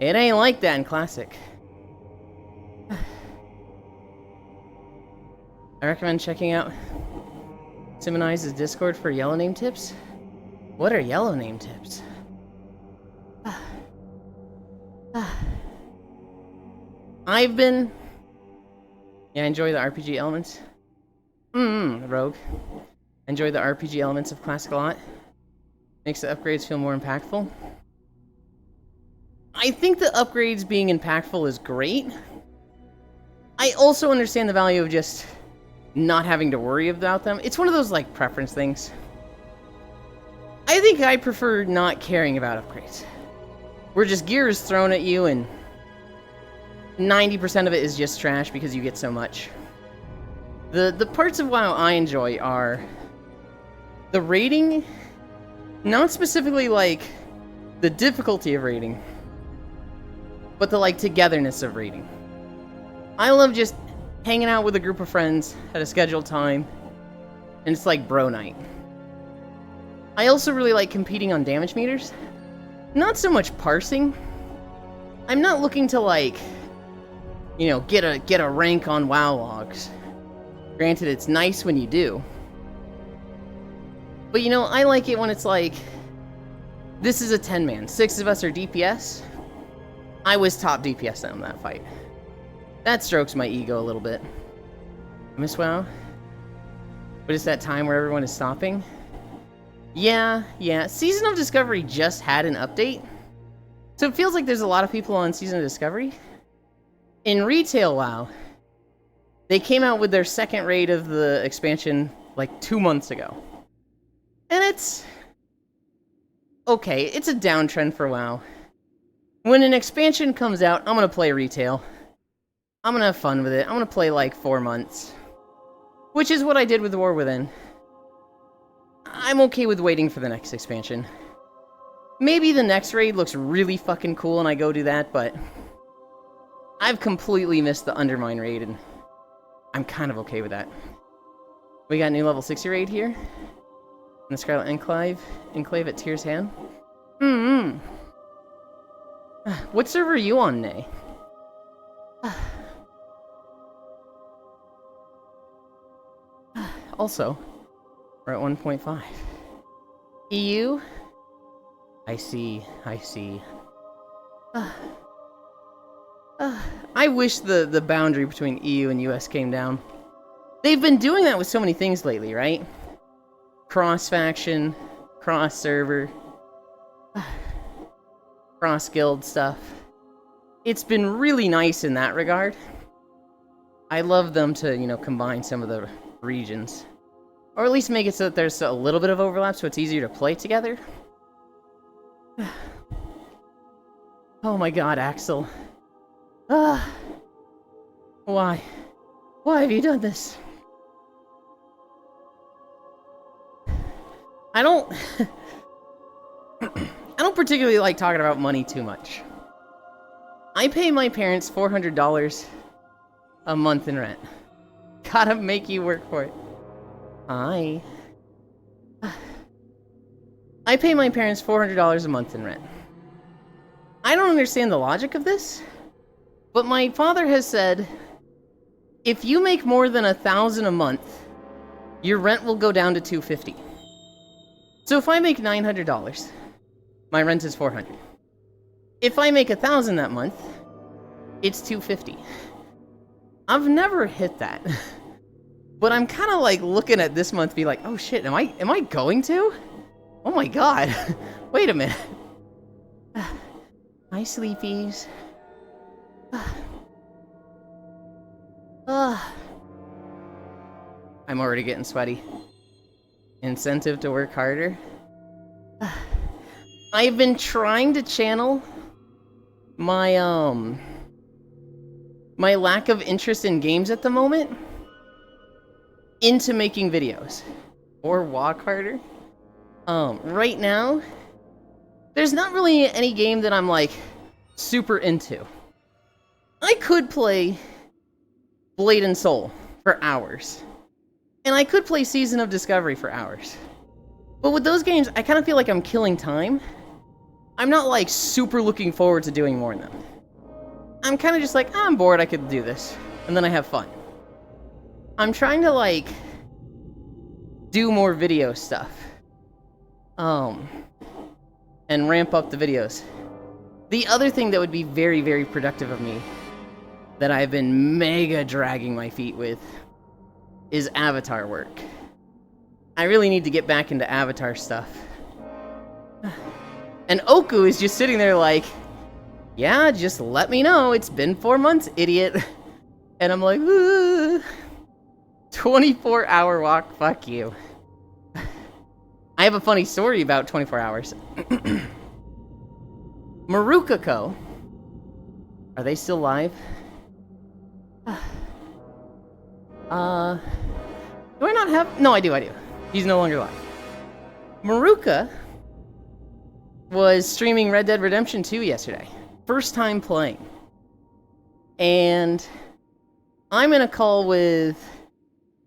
It ain't like that in Classic. I recommend checking out Simonize's Discord for yellow name tips. What are yellow name tips? I've been... Yeah, I enjoy the RPG elements. Rogue. Enjoy the RPG elements of Classic a lot. Makes the upgrades feel more impactful. I think the upgrades being impactful is great. I also understand the value of just not having to worry about them. It's one of those, like, preference things. I think I prefer not caring about upgrades. Where just gear is thrown at you and 90% of it is just trash because you get so much. The parts of WoW I enjoy are the raiding, not specifically like the difficulty of raiding, but the like togetherness of raiding. I love just hanging out with a group of friends at a scheduled time, and it's like bro night. I also really like competing on damage meters. Not so much parsing. I'm not looking to, like, you know, get a rank on WoW logs. Granted, it's nice when you do. But, you know, I like it when it's like, this is a 10-man. 6 of us are DPS. I was top DPS in that fight. That strokes my ego a little bit. I miss WoW. But it's that time where everyone is stopping. Yeah. Season of Discovery just had an update. So it feels like there's a lot of people on Season of Discovery. In retail WoW, they came out with their second raid of the expansion like 2 months ago. And it's... okay, it's a downtrend for WoW. When an expansion comes out, I'm gonna play retail. I'm gonna have fun with it. I'm gonna play like 4 months. Which is what I did with War Within. I'm okay with waiting for the next expansion. Maybe the next raid looks really fucking cool and I go do that, but... I've completely missed the Undermine raid, and I'm kind of okay with that. We got new level 60 raid here. In the Scarlet Enclave at Tyr's Hand. What server are you on, Nay? Also, we're at 1.5. EU? I see. I wish the boundary between EU and US came down. They've been doing that with so many things lately, right? Cross-faction, cross-server, cross-guild stuff. It's been really nice in that regard. I love them to, you know, combine some of the regions. Or at least make it so that there's a little bit of overlap so it's easier to play together. Oh my god, Axel. Why? Why have you done this? I don't particularly like talking about money too much. I pay my parents $400 a month in rent. Gotta make you work for it. I pay my parents $400 a month in rent. I don't understand the logic of this, but my father has said, if you make more than $1,000 a month, your rent will go down to $250. So if I make $900, my rent is $400. If I make $1,000 that month, it's $250. I've never hit that. But I'm kind of like looking at this month, be like, oh shit, am I going to? Oh my god. Wait a minute. Hi, sleepies. I'm already getting sweaty. Incentive to work harder. I've been trying to channel my my lack of interest in games at the moment into making videos or walk harder. Right now, there's not really any game that I'm like super into. I could play Blade and Soul for hours, and I could play Season of Discovery for hours. But with those games, I kind of feel like I'm killing time. I'm not like super looking forward to doing more in them. I'm kind of just like, I'm bored, I could do this. And then I have fun. I'm trying to like do more video stuff. And ramp up the videos. The other thing that would be very, very productive of me that I've been mega dragging my feet with is avatar work. I really need to get back into avatar stuff. And Oku is just sitting there like, yeah, just let me know. It's been 4 months, idiot. And I'm like, 24-hour walk, fuck you. I have a funny story about 24 hours. Maruka Co. Are they still live? Do I not have... No, I do. He's no longer live. Maruka was streaming Red Dead Redemption 2 yesterday. First time playing. And I'm in a call with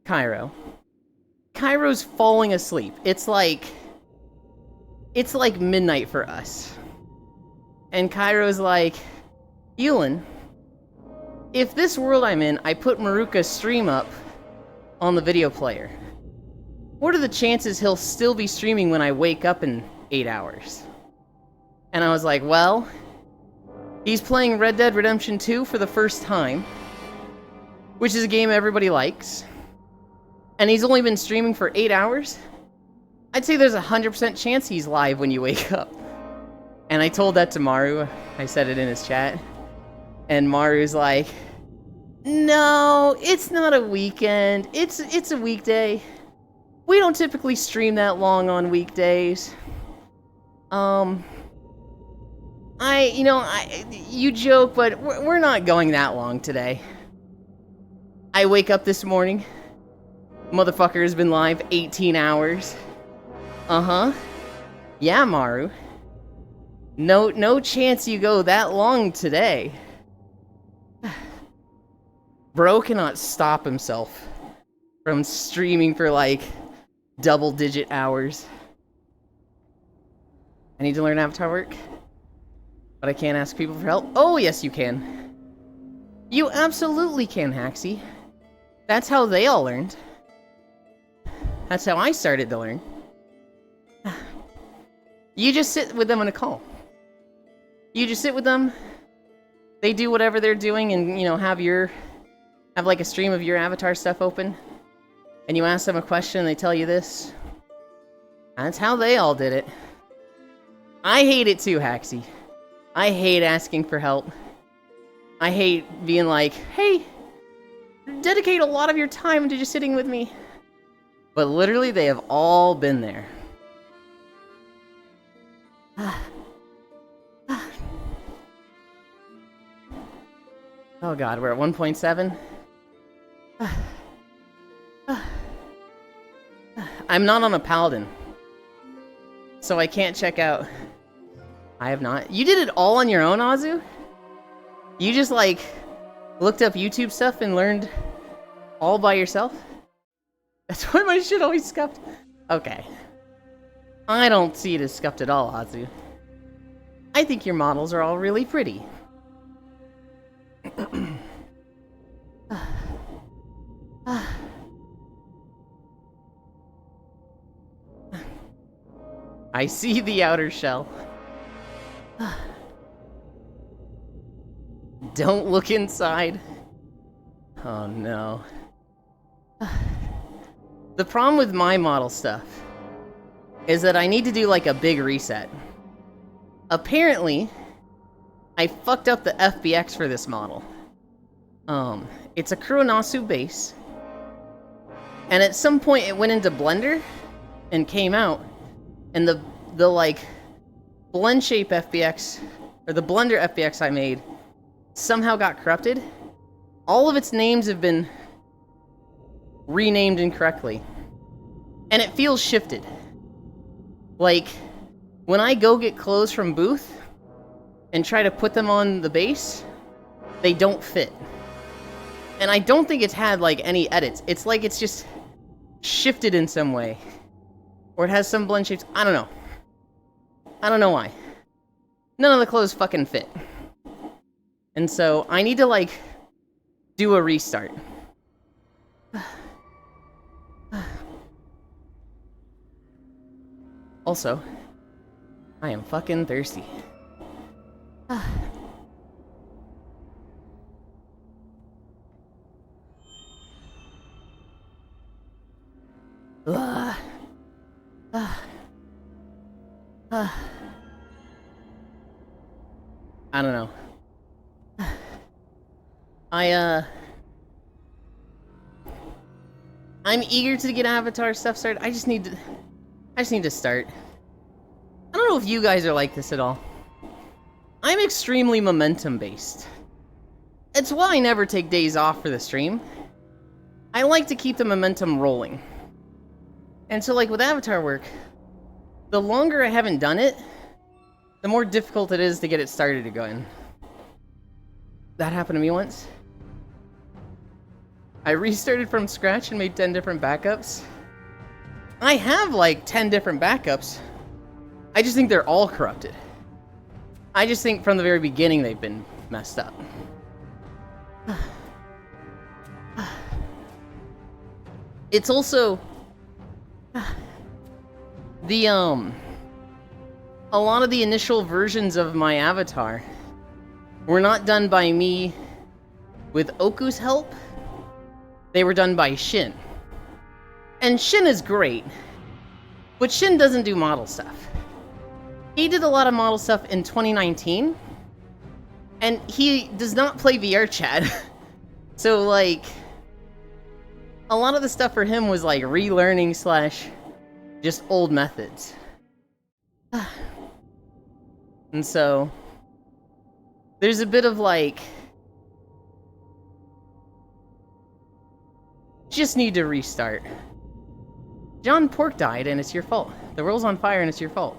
Cairo. Cairo's falling asleep. It's like midnight for us. And Cairo's like, Ewan, if this world I'm in, I put Maruka's stream up on the video player, what are the chances he'll still be streaming when I wake up in 8 hours? And I was like, well, he's playing Red Dead Redemption 2 for the first time, which is a game everybody likes, and he's only been streaming for 8 hours. I'd say there's a 100% chance he's live when you wake up. And I told that to Maru. I said it in his chat. And Maru's like, no, it's not a weekend. It's a weekday. We don't typically stream that long on weekdays. You joke, but we're not going that long today. I wake up this morning. Motherfucker has been live 18 hours. Uh-huh. Yeah, Maru. No chance you go that long today. Bro cannot stop himself from streaming for like double-digit hours. I need to learn avatar work, but I can't ask people for help. Oh, yes, you can. You absolutely can, Haxie. That's how they all learned. That's how I started to learn. You just sit with them in a call. You just sit with them. They do whatever they're doing, and have like a stream of your avatar stuff open. And you ask them a question, and they tell you this. That's how they all did it. I hate it too, Haxie. I hate asking for help. I hate being like, hey, dedicate a lot of your time to just sitting with me. But literally, they have all been there. Oh god, we're at 1.7. I'm not on a paladin, so I can't check out. I have not. You did it all on your own, Azu? You just like looked up YouTube stuff and learned all by yourself? That's why my shit always scuffed. Okay. I don't see it as scuffed at all, Azu. I think your models are all really pretty. I see the outer shell. Don't look inside. Oh no. The problem with my model stuff is that I need to do like a big reset. Apparently, I fucked up the FBX for this model. It's a Kuronasu base. And at some point it went into Blender and came out. And the like blend shape FBX, or the Blender FBX I made, somehow got corrupted. All of its names have been renamed incorrectly. And it feels shifted. Like, when I go get clothes from Booth and try to put them on the base, they don't fit. And I don't think it's had like any edits. It's like it's just shifted in some way. Or it has some blend shapes. I don't know. I don't know why. None of the clothes fucking fit. And so I need to, like, do a restart. Also, I am fucking thirsty. I don't know. I'm eager to get Avatar stuff started. I just need to start. I don't know if you guys are like this at all. I'm extremely momentum based. It's why I never take days off for the stream. I like to keep the momentum rolling. And so, like, with Avatar work, the longer I haven't done it, the more difficult it is to get it started again. That happened to me once. I restarted from scratch and made 10 different backups. I have, like, 10 different backups. I just think they're all corrupted. I just think from the very beginning they've been messed up. It's also... a lot of the initial versions of my avatar were not done by me with Oku's help. They were done by Shin. And Shin is great, but Shin doesn't do model stuff. He did a lot of model stuff in 2019, and he does not play VR chat. So, like, a lot of the stuff for him was like relearning / just old methods. And so, there's a bit of like, just need to restart. John Pork died and it's your fault. The world's on fire and it's your fault.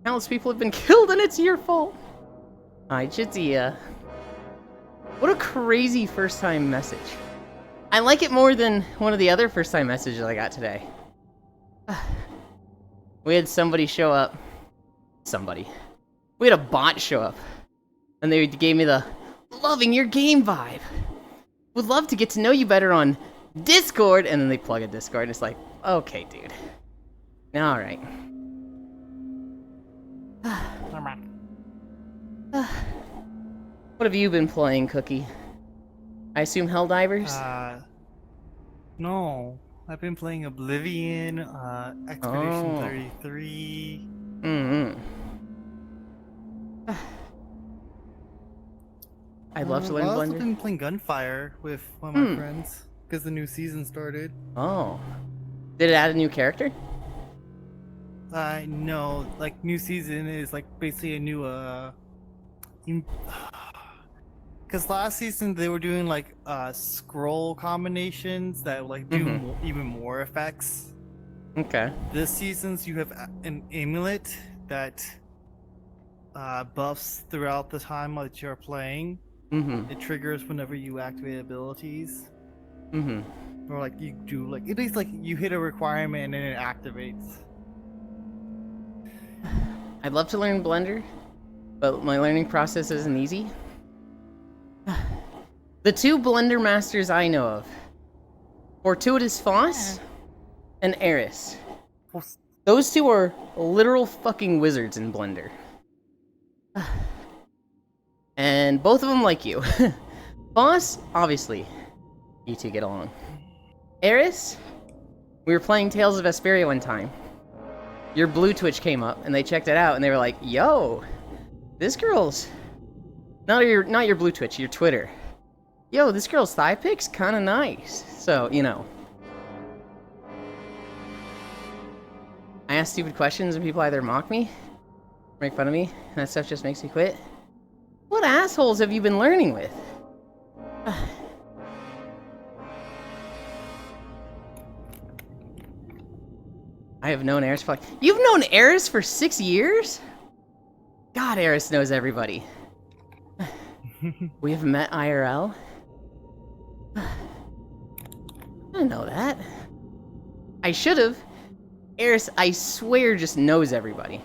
Countless people have been killed and it's your fault. Hi, Chitia. What a crazy first time message. I like it more than one of the other first time messages I got today. We had somebody show up. We had a bot show up. And they gave me the loving your game vibe. Would love to get to know you better on Discord. And then they plug a Discord and it's like, okay, dude. Alright. What have you been playing, Cookie? I assume Helldivers? No. I've been playing Oblivion, Expedition 33. I'd love to learn I've also Blender. been playing Gunfire with one of my friends, because the new season started. Oh. Did it add a new character? No, like, new season is, like, basically a new, because last season they were doing, like, scroll combinations that, like, do even more effects. Okay. This season's you have an amulet that buffs throughout the time that you're playing. It triggers whenever you activate abilities. Or, like, you do, like, it is like you hit a requirement and then it activates. I'd love to learn Blender, but my learning process isn't easy. The two Blender masters I know of, Fortuitous Foss and Eris. Those two are literal fucking wizards in Blender. And both of them like you. Foss, obviously, you two get along. Eris, we were playing Tales of Vesperia one time. Your Blue Twitch came up, and they checked it out, and they were like, yo, this girl's... Not your Blue Twitch, your Twitter. Yo, this girl's thigh pic's kinda nice. So, you know. I ask stupid questions, and people either mock me, or make fun of me, and that stuff just makes me quit. What assholes have you been learning with? I have known Eris for like... You've known Eris for 6 years? God, Eris knows everybody. We have met IRL? I didn't know that. I should have. Eris, I swear, just knows everybody.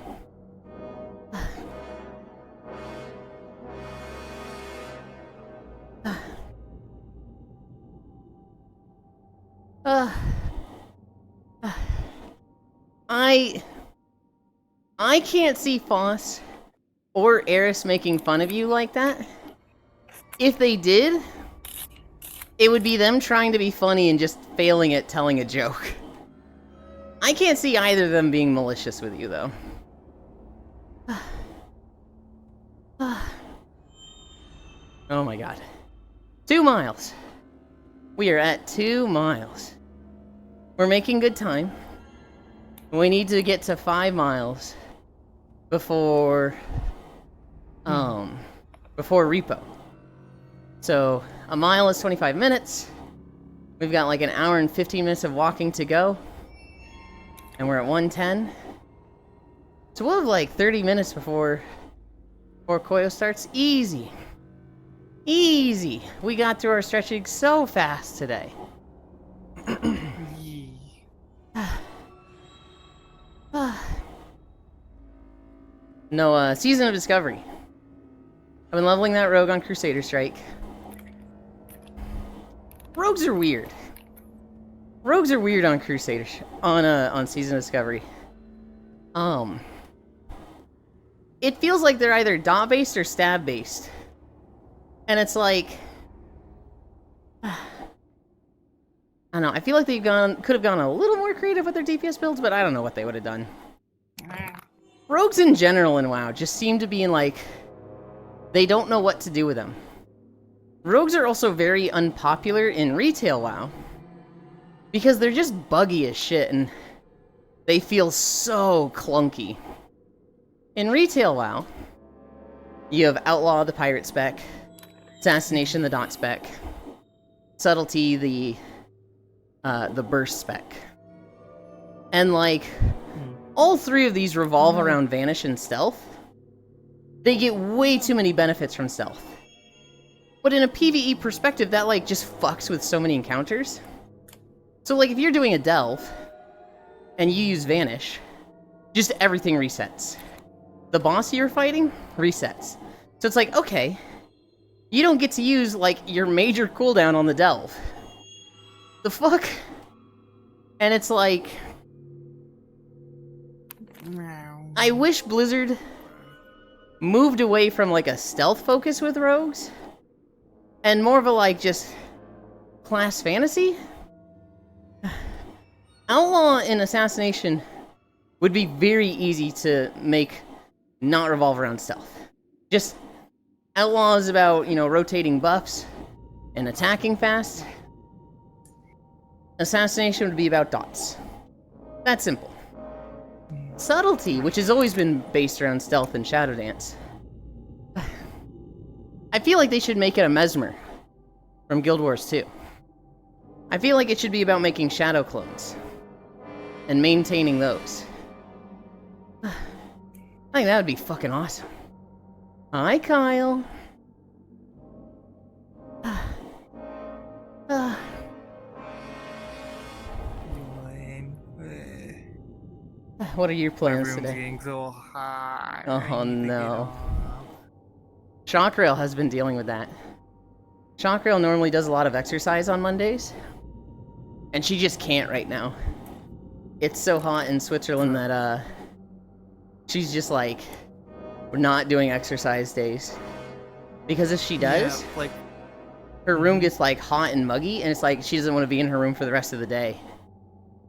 I can't see Foss or Eris making fun of you like that. If they did, it would be them trying to be funny and just failing at telling a joke. I can't see either of them being malicious with you, though. Oh my god. 2 miles. We are at 2 miles. We're making good time. We need to get to 5 miles before repo. So, a mile is 25 minutes. We've got like an hour and 15 minutes of walking to go. And we're at 110. So we'll have like 30 minutes before Koyo starts. Easy. Easy. We got through our stretching so fast today. No, Season of Discovery. I've been leveling that rogue on Crusader Strike. Rogues are weird. Rogues are weird on Crusader on Season of Discovery. It feels like they're either dot based or stab based, and it's like I don't know. I feel like could have gone a little more creative with their DPS builds, but I don't know what they would have done. Rogues in general in WoW just seem to be in like they don't know what to do with them. Rogues are also very unpopular in retail WoW because they're just buggy as shit and they feel so clunky. In retail WoW, you have Outlaw, the pirate spec, Assassination, the dot spec, Subtlety, the burst spec. And like, all 3 of these revolve around Vanish and Stealth. They get way too many benefits from Stealth. But in a PvE perspective, that like just fucks with so many encounters. So like if you're doing a Delve, and you use Vanish, just everything resets. The boss you're fighting resets. So it's like, okay, you don't get to use like your major cooldown on the Delve. The fuck? And it's like, I wish Blizzard moved away from like a stealth focus with rogues and more of a like just class fantasy. Outlaw and Assassination would be very easy to make not revolve around stealth. Just Outlaw is about, you know, rotating buffs and attacking fast. Assassination would be about dots. That's simple. Subtlety, which has always been based around stealth and Shadow Dance. I feel like they should make it a Mesmer from Guild Wars 2. I feel like it should be about making shadow clones and maintaining those. I think that would be fucking awesome. Hi, Kyle. What are your plans today? So high. Oh no. Shockrail has been dealing with that. Shockrail normally does a lot of exercise on Mondays, and she just can't right now. It's so hot in Switzerland that she's just like, we're not doing exercise days. Because if she does, yeah, like her room gets like hot and muggy, and it's like she doesn't want to be in her room for the rest of the day.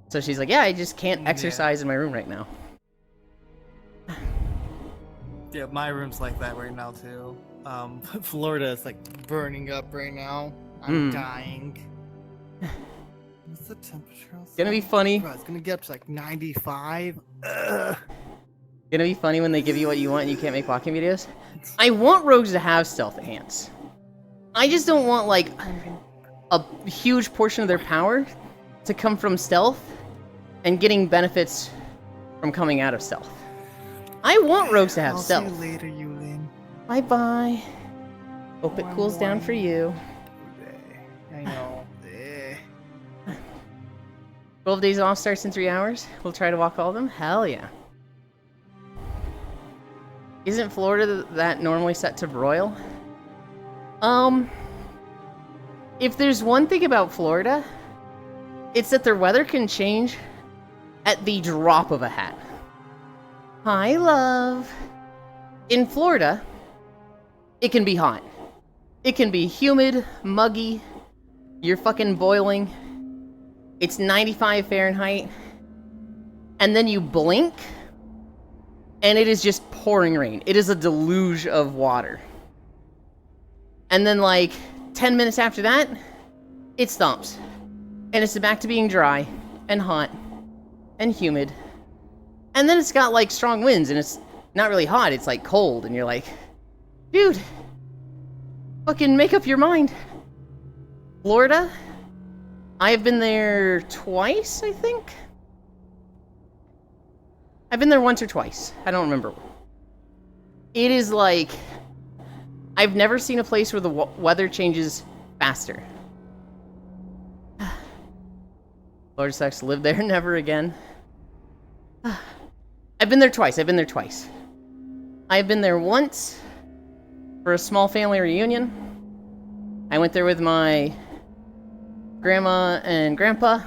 So she's like, yeah, I just can't exercise in my room right now. Yeah, my room's like that right now too. Florida is like burning up right now. I'm dying. What's the temperature outside? It's gonna be funny. Bro, it's gonna get up to like 95. Gonna be funny when they give you what you want and you can't make walking videos. I want rogues to have stealth enhance. I just don't want like a huge portion of their power to come from stealth and getting benefits from coming out of stealth. I want rogues to have stealth. See you later, Yulin. Bye bye. Hope it cools down for you. I know. 12 days off starts in 3 hours. We'll try to walk all of them. Hell yeah. Isn't Florida that normally set to broil? If there's one thing about Florida, it's that their weather can change at the drop of a hat. Hi, love. In Florida, it can be hot. It can be humid, muggy, you're fucking boiling. It's 95 Fahrenheit. And then you blink, and it is just pouring rain. It is a deluge of water. And then, like, 10 minutes after that, it stops. And it's back to being dry, and hot, and humid. And then it's got, like, strong winds, and it's not really hot, it's, like, cold. And you're like, dude, fucking make up your mind. Florida, I have been there twice, I think? I've been there once or twice. I don't remember. It is like... I've never seen a place where the weather changes faster. Florida sucks. Live there, never again. I've been there twice. I've been there once for a small family reunion. I went there with my grandma and grandpa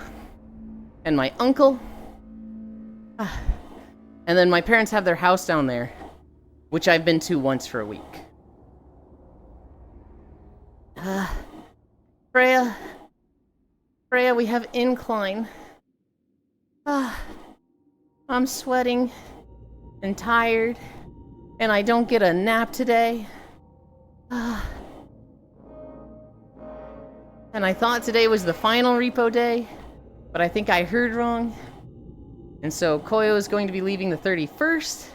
and my uncle. And then my parents have their house down there, which I've been to once for a week. Freya, we have incline. I'm sweating and tired, and I don't get a nap today. And I thought today was the final repo day, but I think I heard wrong. And so Koyo is going to be leaving the 31st,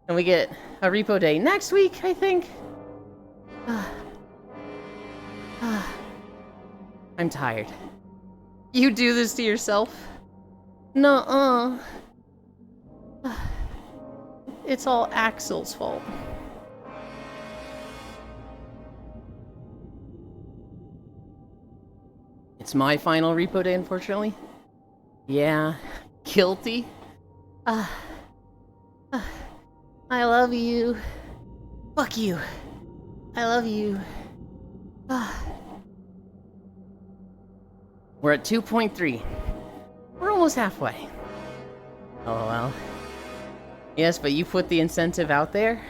and we get a repo day next week, I think. I'm tired. You do this to yourself? Nuh-uh. It's all Axel's fault. It's my final repo day, unfortunately. Yeah, guilty. I love you. Fuck you. I love you. We're at 2.3. We're almost halfway. LOL. Yes, but you put the incentive out there?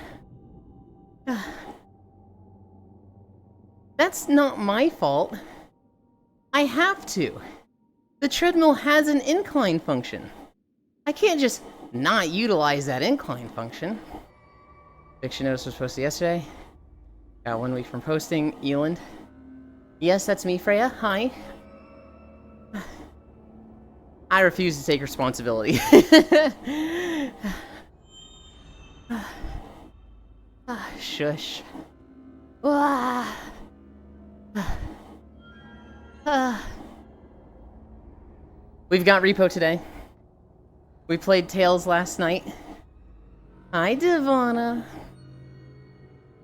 That's not my fault. I have to. The treadmill has an incline function. I can't just not utilize that incline function. Fiction notice was posted yesterday. Got 1 week from posting. Eland. Yes, that's me, Freya. Hi. I refuse to take responsibility. Shush. We've got repo today. We played Tales last night. Hi, Divana.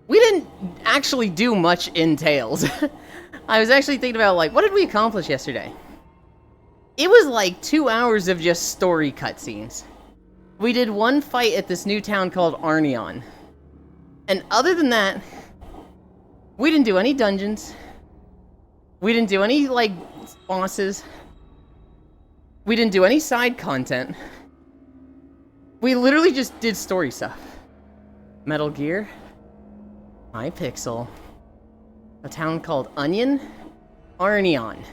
We didn't actually do much in Tales. I was actually thinking about, like, what did we accomplish yesterday? It was like 2 hours of just story cutscenes. We did one fight at this new town called Arnion. And other than that, we didn't do any dungeons. We didn't do any, like, bosses. We didn't do any side content. We literally just did story stuff. Metal Gear. Hypixel. A town called Onion. Arnion.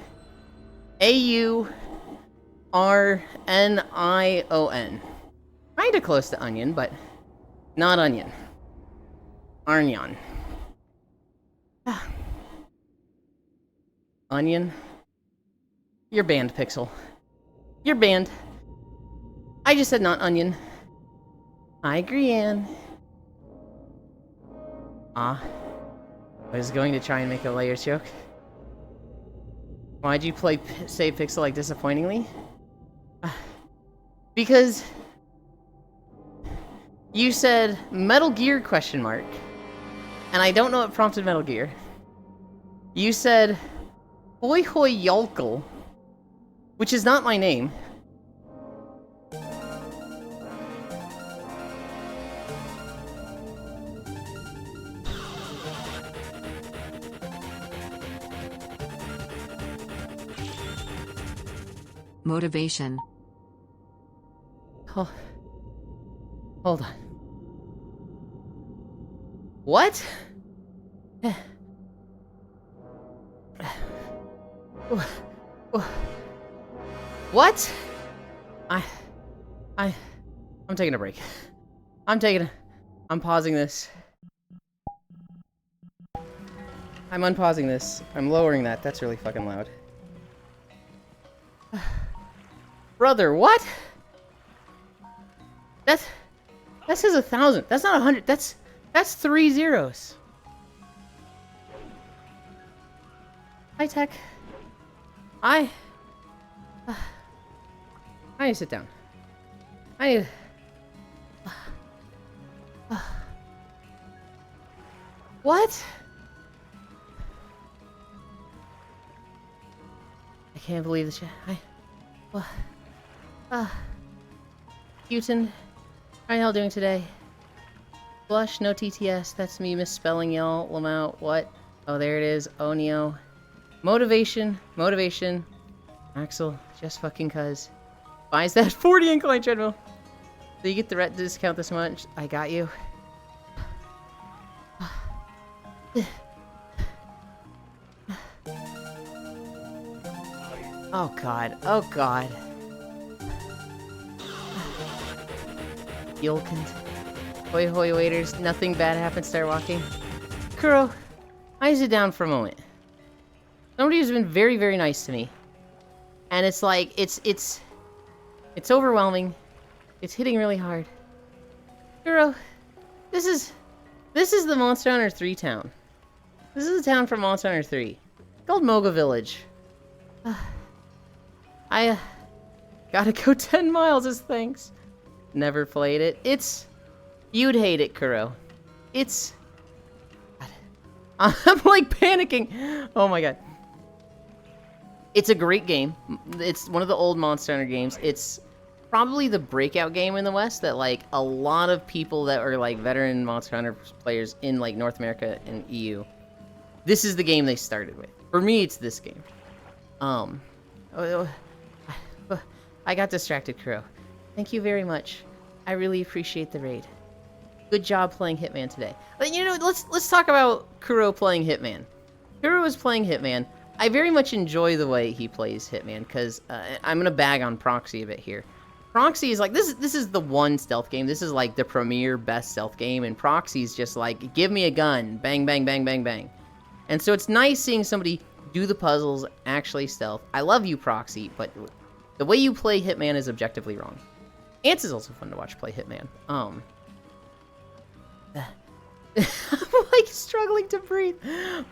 A-U-R-N-I-O-N. Kinda close to Onion, but not Onion. Arnion. Onion. You're banned, Pixel. You're banned. I just said not Onion. Hi, Grianne. I was going to try and make a layer joke. Why'd you play Save Pixel like disappointingly? Because you said Metal Gear ? And I don't know what prompted Metal Gear. You said Hoy Hoy Yolkel, which is not my name. Motivation. Oh, hold on. What? What? I'm taking a break. I'm pausing this. I'm unpausing this. I'm lowering that. That's really fucking loud. Brother, what? That says 1,000. That's not 100. That's 3 zeros. Hi, Tech. I need to sit down. I need. What? I can't believe this. Houghton, how are y'all doing today? Blush, no TTS. That's me misspelling y'all. Lamau, what? Oh, there it is. Onio. Motivation. Axel, just fucking cuz. Buys that 40 incline treadmill. So you get the ret discount this much. I got you. Oh god. Oh god. Yulkins. Hoi hoi waiters. Nothing bad happens. Start walking. Kuro, I sit down for a moment. Somebody who's been very, very nice to me. And it's like, it's overwhelming. It's hitting really hard. Kuro, this is the Monster Hunter 3 town. This is a town from Monster Hunter 3. Called Moga Village. I gotta go 10 miles as thanks. Never played it. You'd hate it, Kuro. I'm like panicking. Oh my god. It's a great game. It's one of the old Monster Hunter games. It's probably the breakout game in the West that like a lot of people that are like veteran Monster Hunter players in like North America and EU. This is the game they started with. For me, it's this game. I got distracted, Kuro. Thank you very much. I really appreciate the raid. Good job playing Hitman today. But you know, let's talk about Kuro playing Hitman. Kuro is playing Hitman. I very much enjoy the way he plays Hitman because I'm gonna bag on Proxy a bit here. Proxy is like this is the one stealth game. This is like the premier best stealth game, and Proxy's just like give me a gun, bang bang bang bang bang. And so it's nice seeing somebody do the puzzles, actually stealth. I love you, Proxy, but the way you play Hitman is objectively wrong. Ants is also fun to watch play Hitman. I'm like struggling to breathe.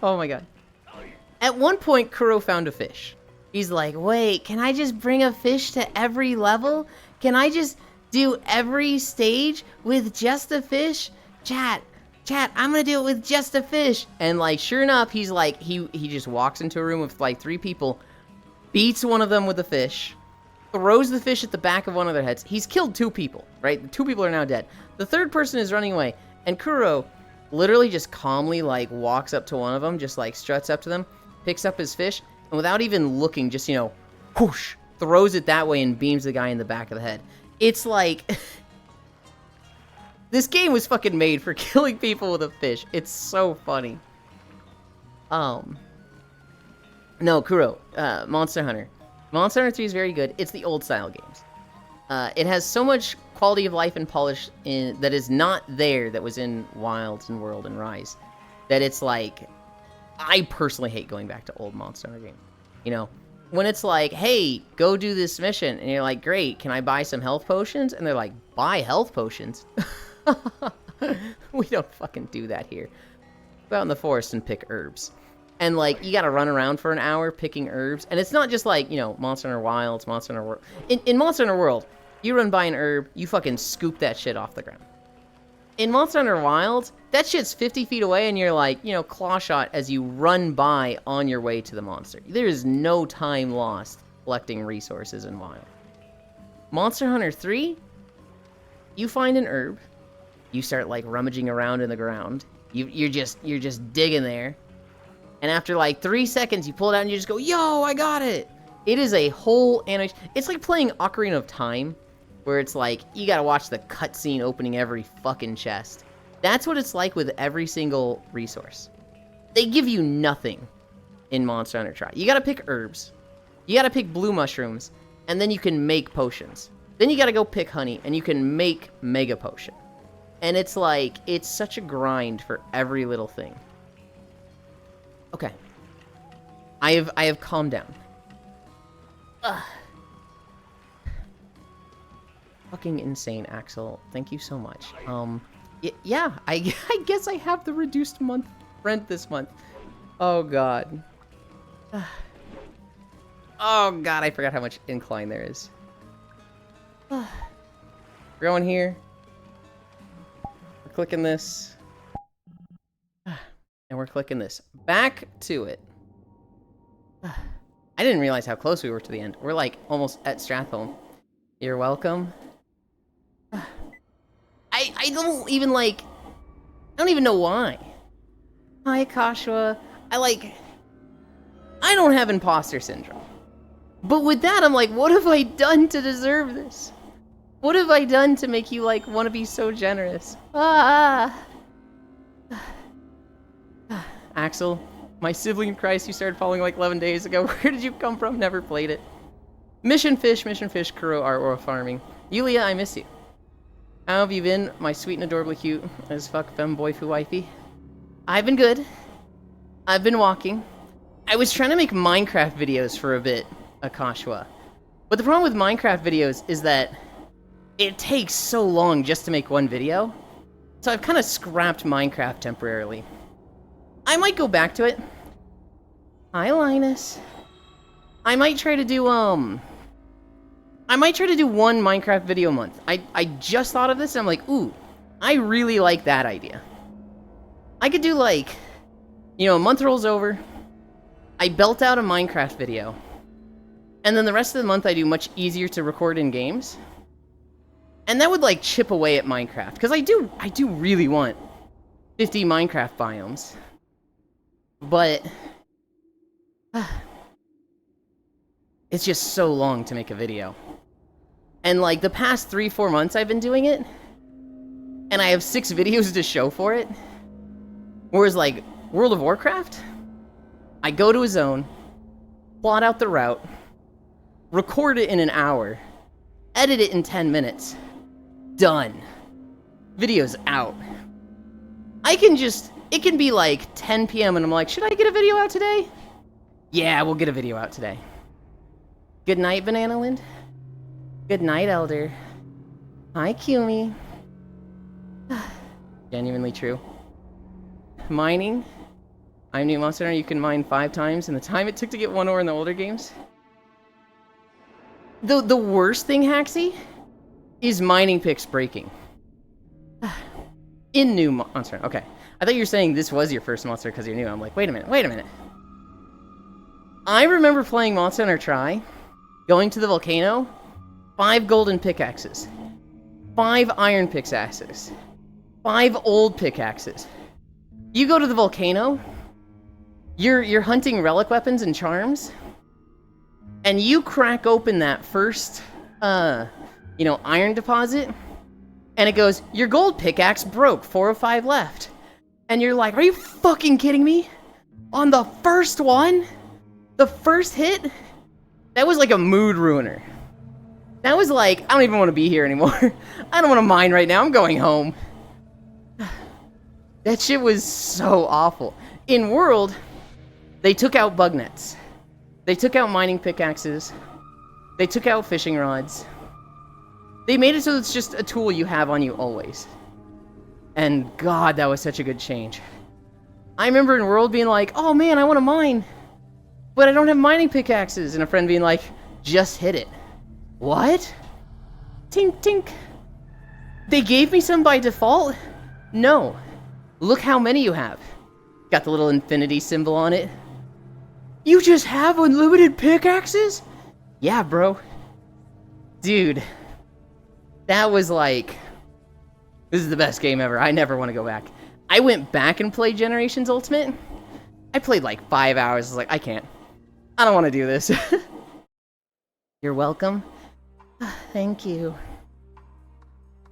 Oh my god. At one point, Kuro found a fish. He's like, wait, can I just bring a fish to every level? Can I just do every stage with just a fish? Chat, I'm gonna do it with just a fish. And like, sure enough, he's like, he just walks into a room with like 3 people, beats one of them with a fish, throws the fish at the back of one of their heads. He's killed 2 people, right? The 2 people are now dead. The 3rd person is running away, and Kuro literally just calmly like walks up to one of them, just like struts up to them, picks up his fish, and without even looking, just, you know, whoosh, throws it that way and beams the guy in the back of the head. It's like... This game was fucking made for killing people with a fish. It's so funny. No, Kuro, Monster Hunter. Monster Hunter 3 is very good. It's the old style games. It has so much quality of life and polish that is not there that was in Wilds and World and Rise. That it's like... I personally hate going back to old Monster Hunter games. You know, when it's like, hey, go do this mission, and you're like, great, can I buy some health potions? And they're like, buy health potions? We don't fucking do that here. Go out in the forest and pick herbs. And like, you gotta run around for an hour picking herbs. And it's not just like, you know, Monster Hunter Wilds, Monster Hunter World. In Monster Hunter World, you run by an herb, you fucking scoop that shit off the ground. In Monster Hunter Wilds, that shit's 50 feet away and you're like, you know, claw shot as you run by on your way to the monster. There is no time lost collecting resources in Wild. Monster Hunter 3, you find an herb, you start like rummaging around in the ground, you're just digging there, and after like 3 seconds you pull it out and you just go, yo, I got it! It is a whole animation. It's like playing Ocarina of Time, where it's like, you gotta watch the cutscene opening every fucking chest. That's what it's like with every single resource. They give you nothing in Monster Hunter Tri. You gotta pick herbs. You gotta pick blue mushrooms, and then you can make potions. Then you gotta go pick honey, and you can make Mega Potion. And it's like, it's such a grind for every little thing. Okay. I have calmed down. Ugh. Fucking insane, Axel. Thank you so much. Yeah, I guess I have the reduced month rent this month. Oh god. Oh god, I forgot how much incline there is. We're going here. We're clicking this. And we're clicking this. Back to it. I didn't realize how close we were to the end. We're like almost at Stratholme. You're welcome. I don't even like... I don't even know why. Hi, Kashua. I don't have imposter syndrome. But with that, I'm like, what have I done to deserve this? What have I done to make you, like, want to be so generous? Axel, my sibling in Christ you started following like 11 days ago. Where did you come from? Never played it. Mission Fish, Kuro, Aurora Farming. Yulia, I miss you. How have you been, my sweet and adorably cute as fuck femboy fu wifey? I've been good. I've been walking. I was trying to make Minecraft videos for a bit, Akashwa. But the problem with Minecraft videos is that it takes so long just to make one video. So I've kind of scrapped Minecraft temporarily. I might go back to it. Hi, Linus. I might try to do, I might try to do one Minecraft video a month. I just thought of this and I'm like, ooh, I really like that idea. I could do like, you know, a month rolls over, I belt out a Minecraft video, and then the rest of the month I do much easier to record in games. And that would like chip away at Minecraft, because I do really want 50 Minecraft biomes. But it's just so long to make a video. And like the past 3-4 months I've been doing it, and I have 6 videos to show for it. Whereas like World of Warcraft, I go to a zone, plot out the route, record it in an hour, edit it in 10 minutes, done. Video's out. I can just, it can be like 10 p.m. and I'm like, should I get a video out today? Yeah, we'll get a video out today. Good night, Banana Land. Good night, Elder. Hi, Kumi. Genuinely true. Mining. I'm New Monster Hunter. You can mine 5 times in the time it took to get 1 ore in the older games. The worst thing, Haxie, is mining picks breaking. In New Monster Hunter. Okay. I thought you were saying this was your first monster because you're new. I'm like, wait a minute. I remember playing Monster Hunter Tri, going to the volcano, 5 golden pickaxes, 5 iron pickaxes, 5 old pickaxes. You go to the volcano, you're hunting relic weapons and charms, and you crack open that first, iron deposit, and it goes, your gold pickaxe broke, 4 of 5 left. And you're like, are you fucking kidding me? On the first one? The first hit? That was like a mood ruiner. That was like, I don't even want to be here anymore. I don't want to mine right now, I'm going home. That shit was so awful. In World, they took out bug nets. They took out mining pickaxes. They took out fishing rods. They made it so it's just a tool you have on you always. And god, that was such a good change. I remember in World being like, oh man, I want to mine, but I don't have mining pickaxes. And a friend being like, just hit it. What? Tink, tink. They gave me some by default? No. Look how many you have. Got the little infinity symbol on it. You just have unlimited pickaxes? Yeah, bro. Dude. That was like... This is the best game ever. I never want to go back. I went back and played Generations Ultimate. I played like 5 hours. I was like, I can't. I don't want to do this. You're welcome. Thank you.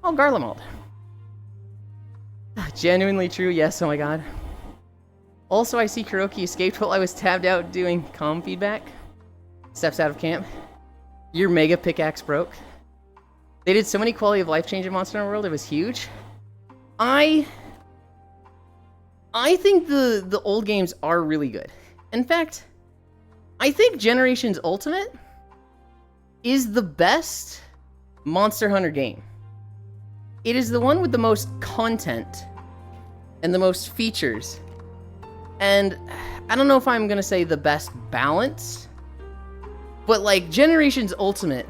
Oh, Garlemald. Genuinely true, yes, oh my god. Also, I see Kuroki escaped while I was tabbed out doing comm feedback. Steps out of camp. Your mega pickaxe broke. They did so many quality of life change in Monster Hunter World, it was huge. I think the old games are really good. In fact, I think Generations Ultimate is the best Monster Hunter game. It is the one with the most content and the most features. And I don't know if I'm gonna say the best balance, but like Generations Ultimate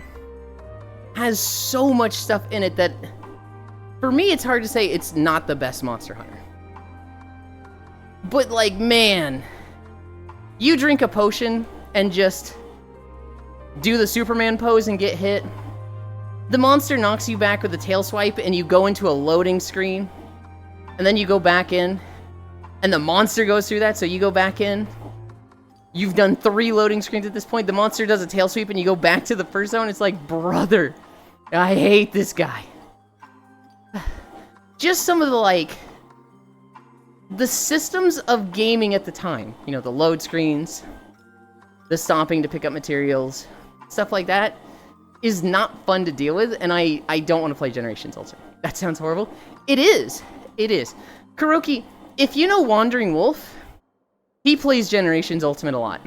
has so much stuff in it that for me it's hard to say it's not the best Monster Hunter. But like, man, you drink a potion and just do the Superman pose and get hit. The monster knocks you back with a tail swipe and you go into a loading screen. And then you go back in. And the monster goes through that, so you go back in. You've done 3 loading screens at this point. The monster does a tail sweep and you go back to the first zone. It's like, brother, I hate this guy. Just some of the, like, the systems of gaming at the time. You know, the load screens, the stopping to pick up materials, stuff like that is not fun to deal with, and I don't want to play Generations Ultimate. That sounds horrible. It is. It is. Kuroki, if you know Wandering Wolf, he plays Generations Ultimate a lot.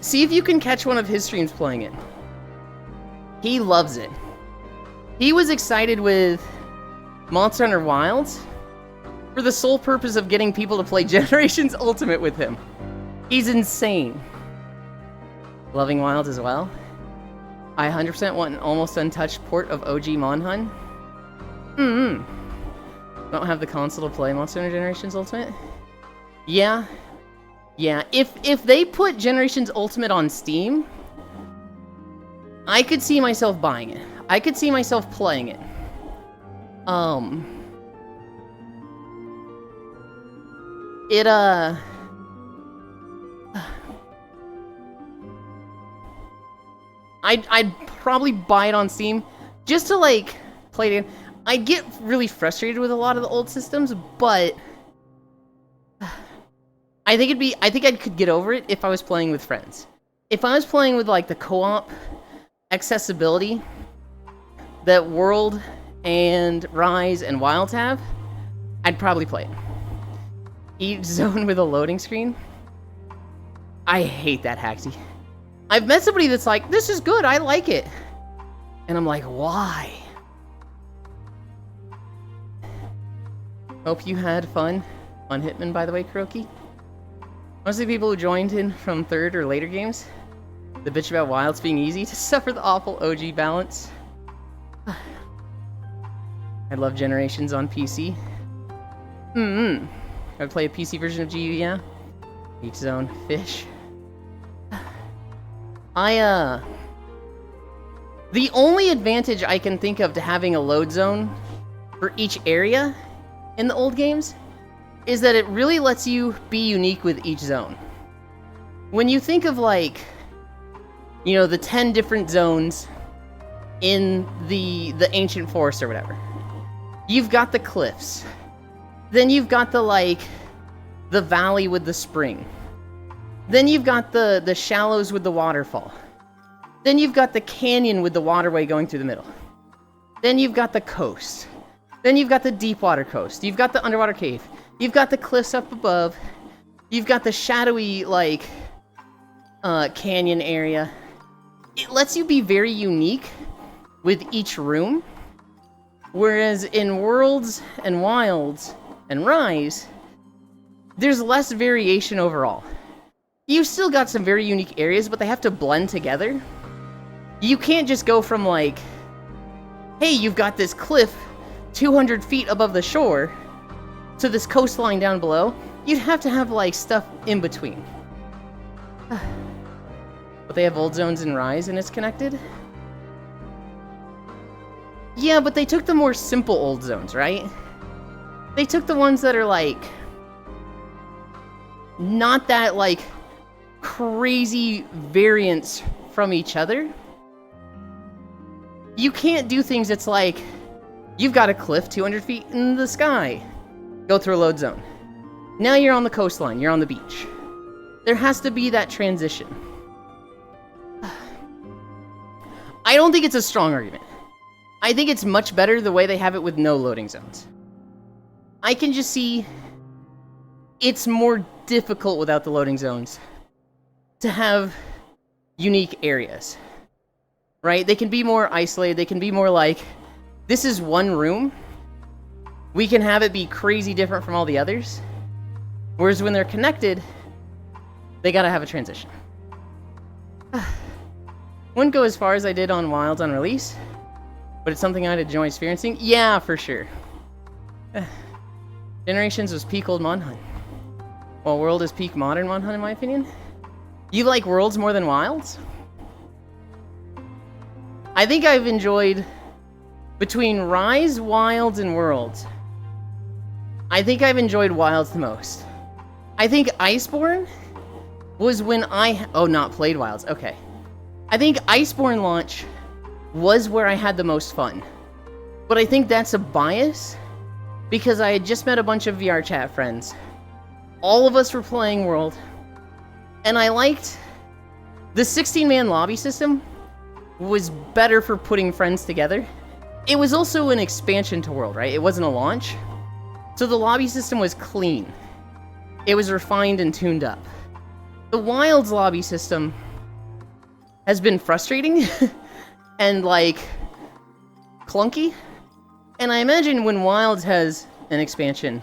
See if you can catch one of his streams playing it. He loves it. He was excited with Monster Hunter Wilds for the sole purpose of getting people to play Generations Ultimate with him. He's insane. Loving Wilds as well. I 100% want an almost untouched port of OG Monhun. Don't have the console to play Monster Hunter Generations Ultimate? Yeah. Yeah, if they put Generations Ultimate on Steam, I could see myself buying it. I could see myself playing it. I'd probably buy it on Steam just to like play it in. I get really frustrated with a lot of the old systems, but I think I could get over it if I was playing with friends. If I was playing with like the co-op accessibility that World and Rise and Wilds have, I'd probably play it. Each zone with a loading screen? I hate that, Haxie. I've met somebody that's like, this is good, I like it. And I'm like, why? Hope you had fun on Hitman, by the way, Kuroki. Mostly people who joined in from 3rd or later games. The bitch about Wilds being easy to suffer the awful OG balance. I love Generations on PC. I'd play a PC version of GU, yeah. Each zone, fish. The only advantage I can think of to having a load zone for each area in the old games is that it really lets you be unique with each zone. When you think of like, you know, the 10 different zones in the ancient forest or whatever, you've got the cliffs. Then you've got the valley with the spring. Then you've got the shallows with the waterfall. Then you've got the canyon with the waterway going through the middle. Then you've got the coast. Then you've got the deep water coast. You've got the underwater cave. You've got the cliffs up above. You've got the shadowy, canyon area. It lets you be very unique with each room. Whereas in Worlds and Wilds and Rise, there's less variation overall. You've still got some very unique areas, but they have to blend together. You can't just go from hey, you've got this cliff 200 feet above the shore to this coastline down below. You'd have to have stuff in between. But they have old zones in Rise and it's connected? Yeah, but they took the more simple old zones, right? They took the ones that are not that crazy variance from each other, you can't do things that's like, you've got a cliff 200 feet in the sky. Go through a load zone. Now you're on the coastline, you're on the beach. There has to be that transition. I don't think it's a strong argument. I think it's much better the way they have it with no loading zones. I can just see it's more difficult without the loading zones to have unique areas, right? They can be more isolated. They can be more like, this is one room. We can have it be crazy different from all the others. Whereas when they're connected, they gotta have a transition. Wouldn't go as far as I did on Wilds on release, but it's something I'd enjoy experiencing. Yeah, for sure. Generations was peak old Mon Hunt, while World is peak modern Mon Hunt, in my opinion. You like Worlds more than Wilds? I think I've enjoyed, between Rise, Wilds, and Worlds, I think I've enjoyed Wilds the most. I think Iceborne was when not played Wilds, okay. I think Iceborne launch was where I had the most fun. But I think that's a bias, because I had just met a bunch of VR chat friends. All of us were playing World, and I liked the 16-man lobby system was better for putting friends together. It was also an expansion to World, right? It wasn't a launch. So the lobby system was clean. It was refined and tuned up. The Wilds lobby system has been frustrating and like clunky. And I imagine when Wilds has an expansion,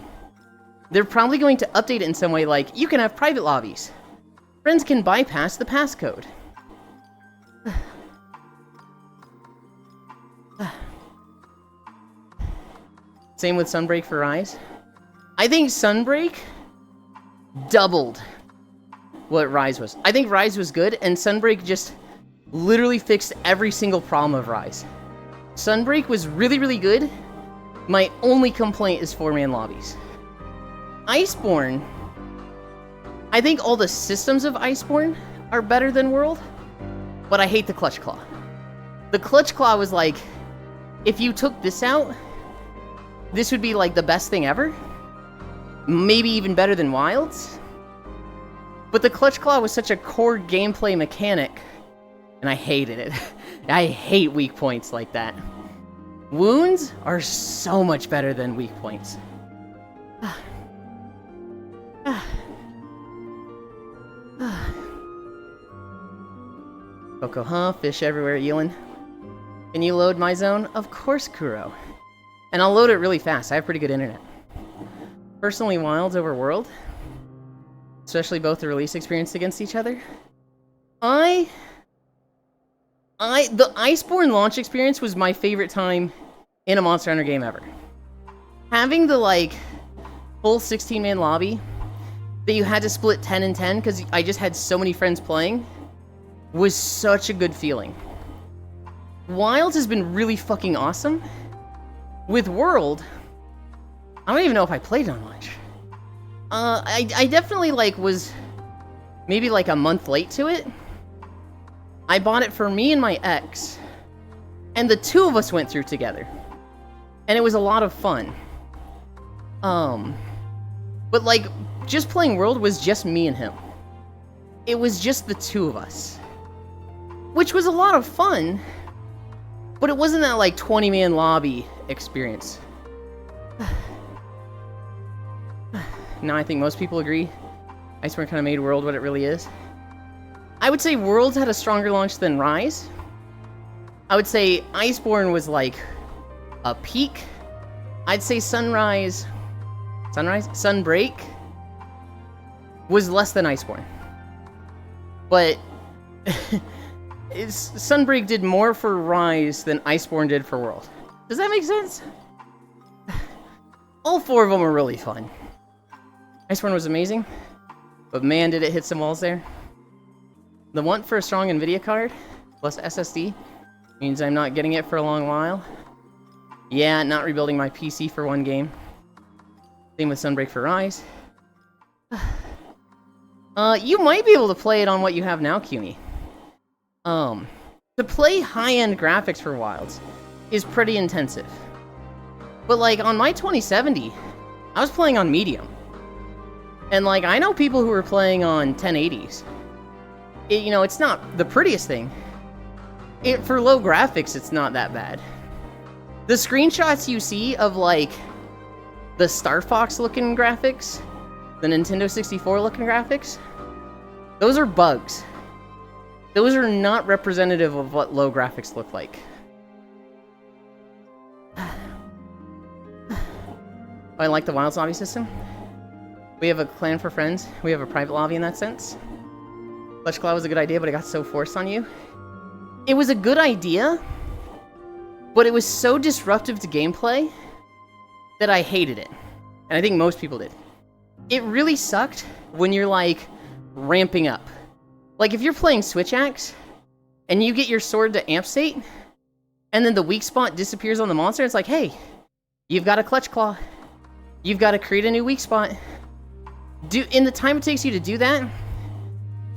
they're probably going to update it in some way, like you can have private lobbies. Friends can bypass the passcode. Same with Sunbreak for Rise. I think Sunbreak doubled what Rise was. I think Rise was good, and Sunbreak just literally fixed every single problem of Rise. Sunbreak was really, really good. My only complaint is 4-man lobbies. Iceborne, I think all the systems of Iceborne are better than World, but I hate the Clutch Claw. The Clutch Claw was like, if you took this out, this would be like the best thing ever. Maybe even better than Wilds. But the Clutch Claw was such a core gameplay mechanic, and I hated it. I hate weak points like that. Wounds are so much better than weak points. Coco, huh? Fish everywhere, Ewan. Can you load my zone? Of course, Kuro. And I'll load it really fast. I have pretty good internet. Personally, Wilds over World. Especially both the release experience against each other. The Iceborne launch experience was my favorite time in a Monster Hunter game ever. Having the, like, full 16-man lobby that you had to split 10 and 10 because I just had so many friends playing was such a good feeling. Wilds has been really fucking awesome. With World, I don't even know if I played on much. I definitely, like, was maybe, like, a month late to it. I bought it for me and my ex, and the two of us went through together. And it was a lot of fun. But, like, just playing World was just me and him. It was just the two of us. Which was a lot of fun, but it wasn't that, like, 20-man lobby experience. Now I think most people agree Iceborne kind of made World what it really is. I would say Worlds had a stronger launch than Rise. I would say Iceborne was like a peak. I'd say Sunbreak was less than Iceborne. But Sunbreak did more for Rise than Iceborne did for World. Does that make sense? All four of them were really fun. Iceborne was amazing, but man, did it hit some walls there. The want for a strong NVIDIA card plus SSD means I'm not getting it for a long while. Yeah, not rebuilding my PC for one game. Same with Sunbreak for Rise. You might be able to play it on what you have now, CUNY. To play high-end graphics for Wilds is pretty intensive. But like on my 2070, I was playing on medium. And like I know people who are playing on 1080s. You know, it's not the prettiest thing. For low graphics, it's not that bad. The screenshots you see of like the Star Fox looking graphics, the Nintendo 64 looking graphics, those are bugs. Those are not representative of what low graphics look like. I like the Wilds lobby system. We have a clan for friends. We have a private lobby in that sense. Flesh Cloud was a good idea, but it got so forced on you. It was a good idea, but it was so disruptive to gameplay that I hated it. And I think most people did. It really sucked when you're like ramping up. Like if you're playing Switch Axe and you get your sword to amp state and then the weak spot disappears on the monster, it's like, hey, you've got a Clutch Claw. You've got to create a new weak spot. In the time it takes you to do that,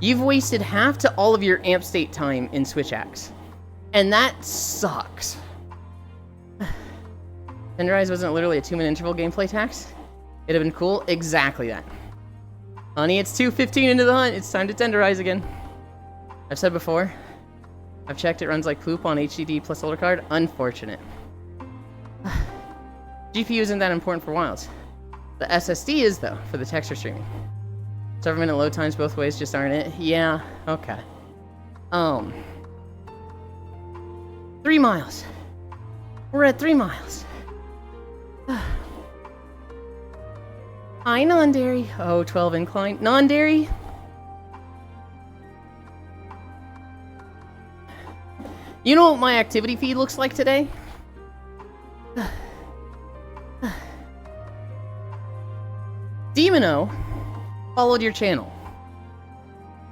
you've wasted half to all of your amp state time in Switch Axe. And that sucks. Tenderize wasn't literally a 2-minute interval gameplay tax. It'd have been cool. Exactly that. Honey, it's 2:15 into the hunt. It's time to tenderize again. I've said before, I've checked, it runs like poop on HDD plus older card. Unfortunate. GPU isn't that important for Wilds. The SSD is, though, for the texture streaming. 7-minute load times both ways just aren't it. Yeah, okay. 3 miles. We're at 3 miles. Hi, non-dairy. Oh, 12 incline. Non-dairy? You know what my activity feed looks like today? Demono followed your channel.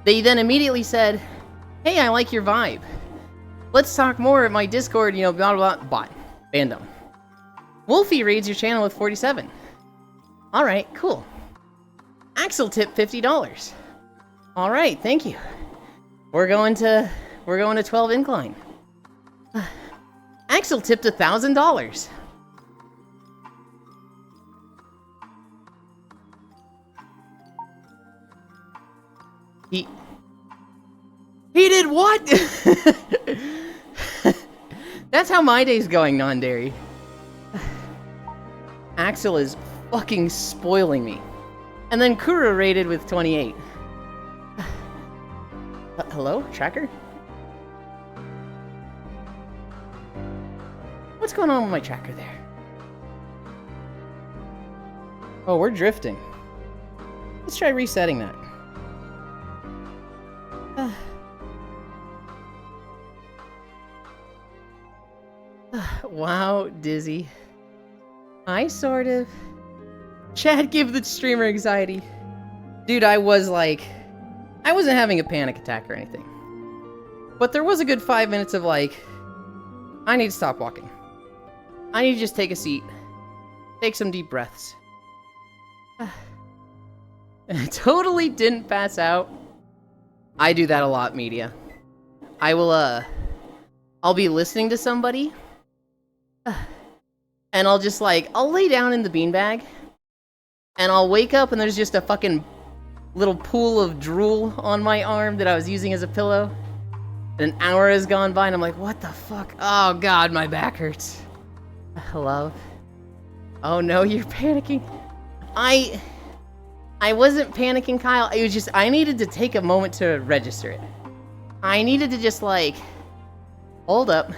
They then immediately said, hey, I like your vibe. Let's talk more at my Discord, you know, blah, blah, blah. Bot. Banned them. Wolfie raids your channel with 47. Alright, cool. Axel tipped $50. Alright, thank you. We're going to 12 incline. Axel tipped $1,000. He did what? That's how my day's going, non-dairy. Axel is fucking spoiling me. And then Kura rated with 28. Hello, tracker? What's going on with my tracker there? Oh, we're drifting. Let's try resetting that. Wow, Dizzy. I sort of. Chad, give the streamer anxiety. Dude, I wasn't having a panic attack or anything. But there was a good 5 minutes of like, I need to stop walking. I need to just take a seat. Take some deep breaths. Totally didn't pass out. I do that a lot, media. I will, I'll be listening to somebody. And I'll just like, I'll lay down in the beanbag. And I'll wake up and there's just a fucking little pool of drool on my arm that I was using as a pillow. And an hour has gone by and I'm like, what the fuck? Oh god, my back hurts. Hello? Oh no, you're panicking. I wasn't panicking, Kyle. It was just, I needed to take a moment to register it. I needed to just like, hold up.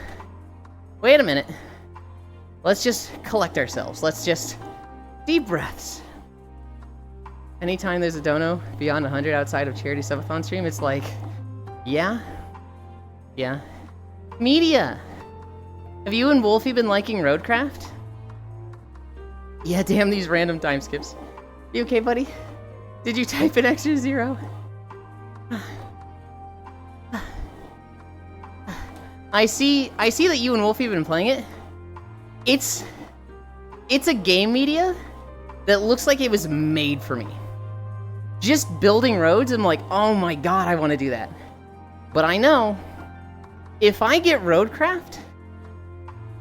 Wait a minute. Let's just collect ourselves. Let's just, deep breaths. Anytime there's a dono beyond 100 outside of charity subathon stream, it's like, yeah. Media! Have you and Wolfie been liking Roadcraft? Yeah, damn these random time skips. You okay, buddy? Did you type an extra 0? I see that you and Wolfie have been playing it. It's a game media that looks like it was made for me. Just building roads, I'm like, oh my god, I want to do that. But I know if I get Roadcraft,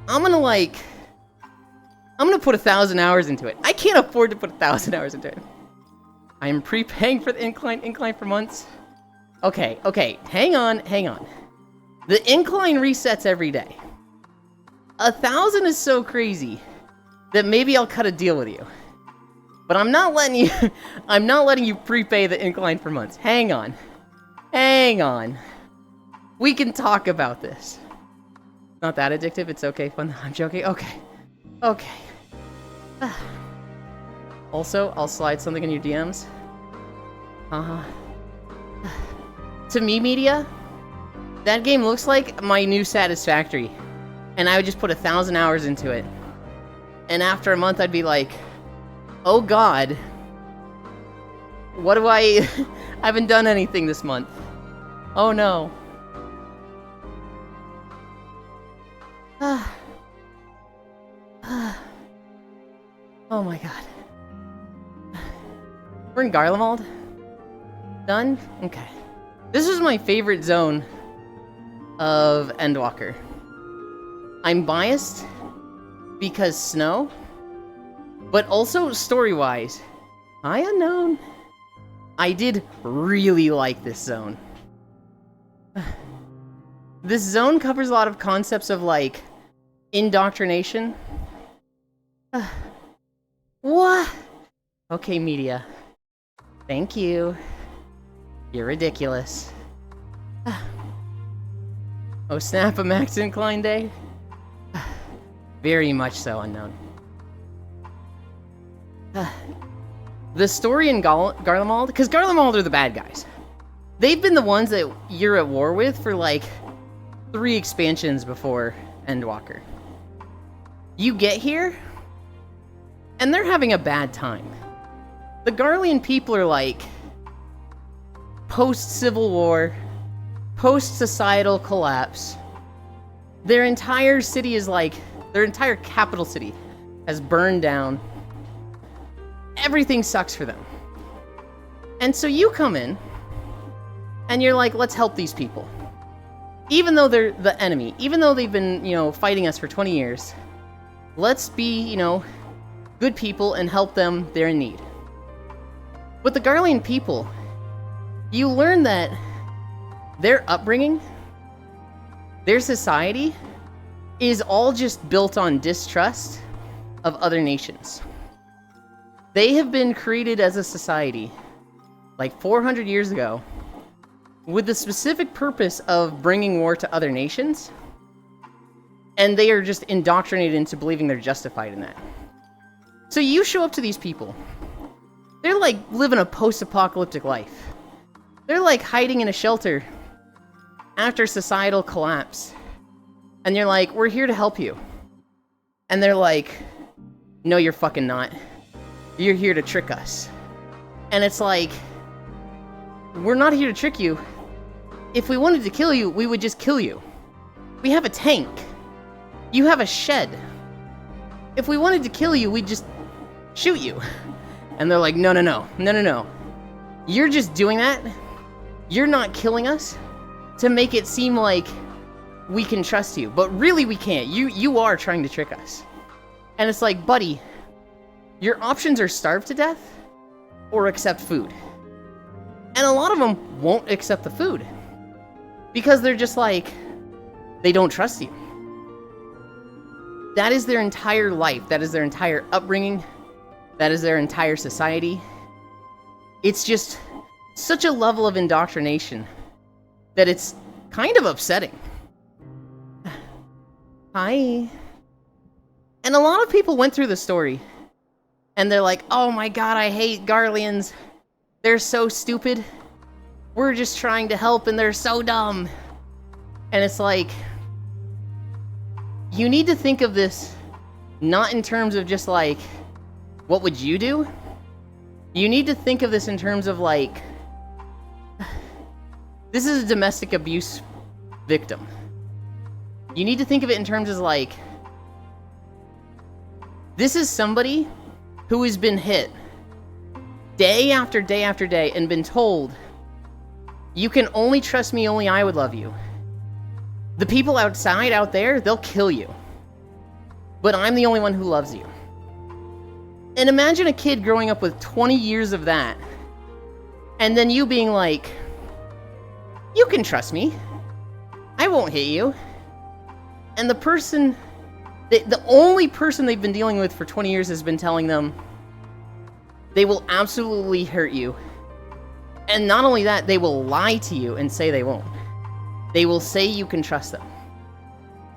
I'm gonna put 1,000 hours into it. I can't afford to put 1,000 hours into it. I am prepaying for the incline for months. Okay, hang on. The incline resets every day. 1,000 is so crazy that maybe I'll cut a deal with you. But I'm not letting you prepay the incline for months. Hang on. We can talk about this. Not that addictive, it's okay, fun. I'm joking. Okay. Also, I'll slide something in your DMs. To me, Media, that game looks like my new Satisfactory. And I would just put 1,000 hours into it. And after a month, I'd be like, oh god, what do I haven't done anything this month. Oh no. Oh my god. We're in Garlemald? Done? Okay. This is my favorite zone of Endwalker. I'm biased because snow, but also story-wise. Hi, Unknown. I did really like this zone. This zone covers a lot of concepts of, like, indoctrination. What? Okay, Media. Thank you. You're ridiculous. Oh snap, a max incline day? Very much so, Unknown. The story in Garlemald, because Garlemald are the bad guys. They've been the ones that you're at war with for like 3 expansions before Endwalker. You get here, and they're having a bad time. The Garlean people are like post-Civil War, post-societal collapse. Their entire city is like, their entire capital city has burned down. Everything sucks for them. And so you come in, and you're like, let's help these people. Even though they're the enemy, even though they've been, fighting us for 20 years, let's be, good people and help them, they're in need. With the Garlean people, you learn that their upbringing, their society, is all just built on distrust of other nations. They have been created as a society, like 400 years ago, with the specific purpose of bringing war to other nations, and they are just indoctrinated into believing they're justified in that. So you show up to these people. They're like living a post-apocalyptic life. They're like hiding in a shelter after societal collapse. And you're like, we're here to help you. And they're like, no, you're fucking not. You're here to trick us. And it's like, we're not here to trick you. If we wanted to kill you, we would just kill you. We have a tank. You have a shed. If we wanted to kill you, we'd just shoot you. And they're like, no. You're just doing that. You're not killing us to make it seem like we can trust you. But really we can't. You are trying to trick us. And it's like, buddy, your options are starve to death or accept food. And a lot of them won't accept the food. Because they're just like, they don't trust you. That is their entire life. That is their entire upbringing. That is their entire society. It's just such a level of indoctrination that it's kind of upsetting. Hi. And a lot of people went through the story. And they're like, oh my god, I hate Garleans. They're so stupid. We're just trying to help and they're so dumb. And it's like, you need to think of this not in terms of just like, what would you do? You need to think of this in terms of like, this is a domestic abuse victim. You need to think of it in terms of like, this is somebody who has been hit day after day after day and been told, you can only trust me, only I would love you. The people outside out there, they'll kill you. But I'm the only one who loves you. And imagine a kid growing up with 20 years of that. And then you being like, you can trust me. I won't hit you. And the person, the only person they've been dealing with for 20 years has been telling them they will absolutely hurt you. And not only that, they will lie to you and say they won't. They will say you can trust them.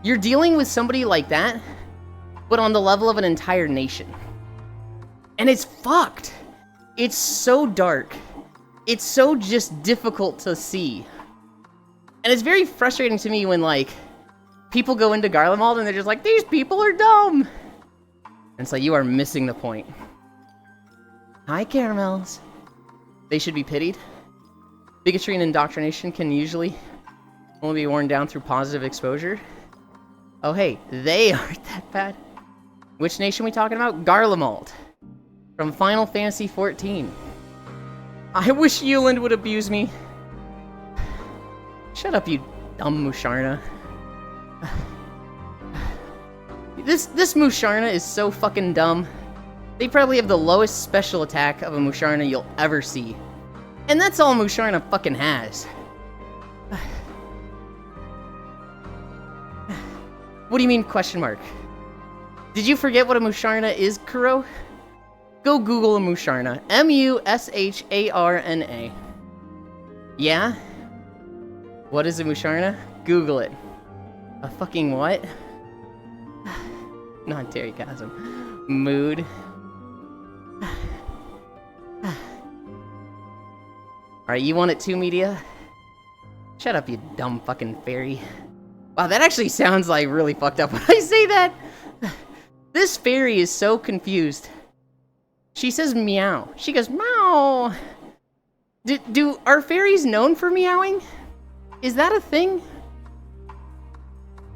You're dealing with somebody like that, but on the level of an entire nation. And it's fucked. It's so dark. It's so just difficult to see. And it's very frustrating to me when, like, people go into Garlemald and they're just like, these people are dumb. And it's like, you are missing the point. Hi, caramels. They should be pitied. Bigotry and indoctrination can usually only be worn down through positive exposure. Oh, hey, they aren't that bad. Which nation we talking about? Garlemald. From Final Fantasy XIV. I wish Yuland would abuse me. Shut up, you dumb Musharna. This Musharna is so fucking dumb. They probably have the lowest special attack of a Musharna you'll ever see. And that's all Musharna fucking has. What do you mean, question mark? Did you forget what a Musharna is, Kuro? Go Google a Musharna. M-U-S-H-A-R-N-A. Yeah? What is a Musharna? Google it. A fucking what? Not Terrygasm. Mood. Alright, you want it too, media? Shut up, you dumb fucking fairy. Wow, that actually sounds like really fucked up when I say that. This fairy is so confused. She says meow. She goes meow. Are fairies known for meowing? Is that a thing?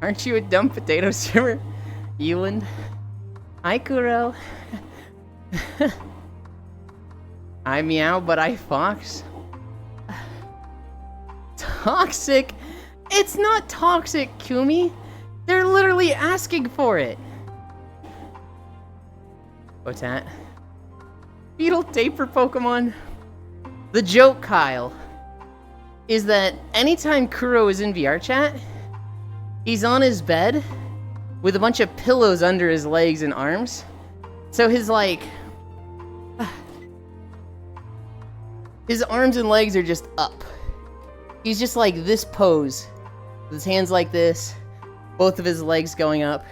Aren't you a dumb potato simmer, Yuland? Hi, Kuro. I meow, but I fox. Toxic? It's not toxic, Kumi. They're literally asking for it. What's that? Beetle Taper Pokemon. The joke, Kyle, is that anytime Kuro is in VR chat, he's on his bed with a bunch of pillows under his legs and arms. So his, like, his arms and legs are just up. He's just like this pose. With his hands like this, both of his legs going up.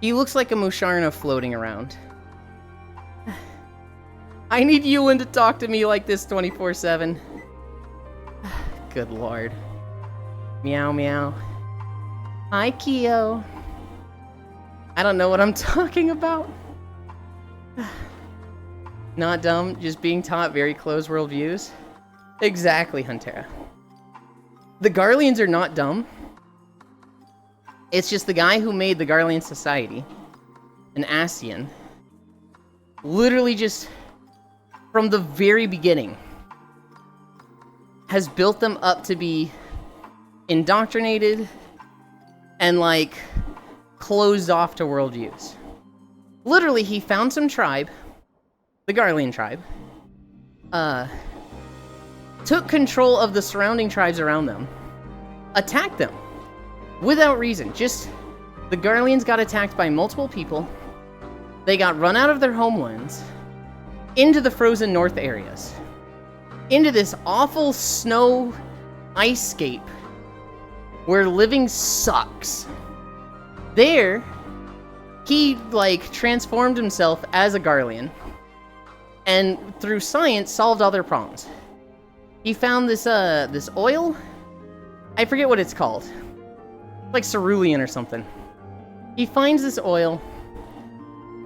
He looks like a Musharna floating around. I need Yuland to talk to me like this 24/7. Good lord. Meow meow. Hi, Kyo. I don't know what I'm talking about. Not dumb, just being taught very closed world views. Exactly, Huntera. The Garleans are not dumb. It's just the guy who made the Garlean Society, an Ascian, literally just, from the very beginning, has built them up to be indoctrinated and, like, closed off to worldviews. Literally, he found some tribe, the Garlean tribe, took control of the surrounding tribes around them, attacked them, without reason. Just, the Garleans got attacked by multiple people, they got run out of their homelands, into the frozen north areas, into this awful snow ice-scape, where living sucks. There, he, like, transformed himself as a Garlean, and through science solved all their problems. He found this oil? I forget what it's called. Like cerulean or something. He finds this oil,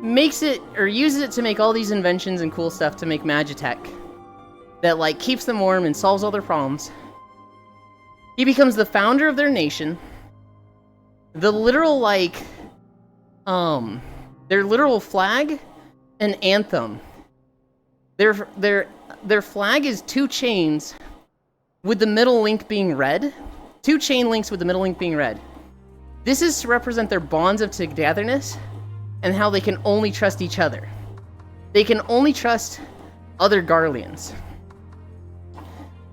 makes it, or uses it to make all these inventions and cool stuff to make Magitech that, like, keeps them warm and solves all their problems. He becomes the founder of their nation. The literal, like, their literal flag and anthem. Their flag is 2 chains with the middle link being red. 2 chain links with the middle link being red. This is to represent their bonds of togetherness and how they can only trust each other. They can only trust other Garleans.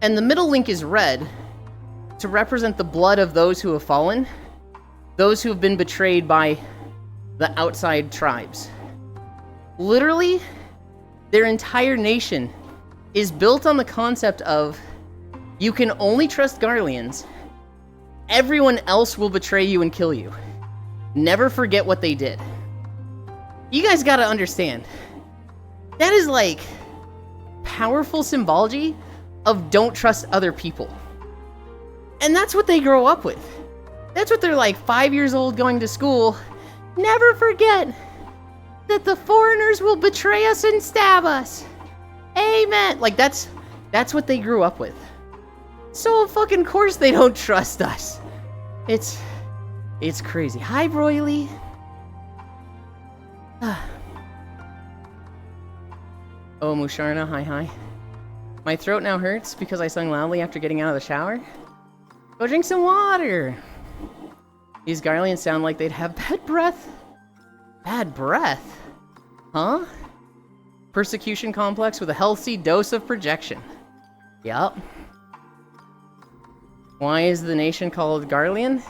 And the middle link is red to represent the blood of those who have fallen, those who have been betrayed by the outside tribes. Literally, their entire nation is built on the concept of you can only trust Garleans. Everyone else will betray you and kill you. Never forget what they did. You guys gotta understand. That is like powerful symbology of don't trust other people. And that's what they grow up with. That's what they're like 5 years old going to school. Never forget that the foreigners will betray us and stab us. Amen. Like that's what they grew up with. So fucking course they don't trust us. It's crazy. Hi, Broily. Oh, Musharna, hi. My throat now hurts because I sung loudly after getting out of the shower. Go drink some water. These Garleans sound like they'd have bad breath. Bad breath? Huh? Persecution complex with a healthy dose of projection. Yup. Why is the nation called Garlean?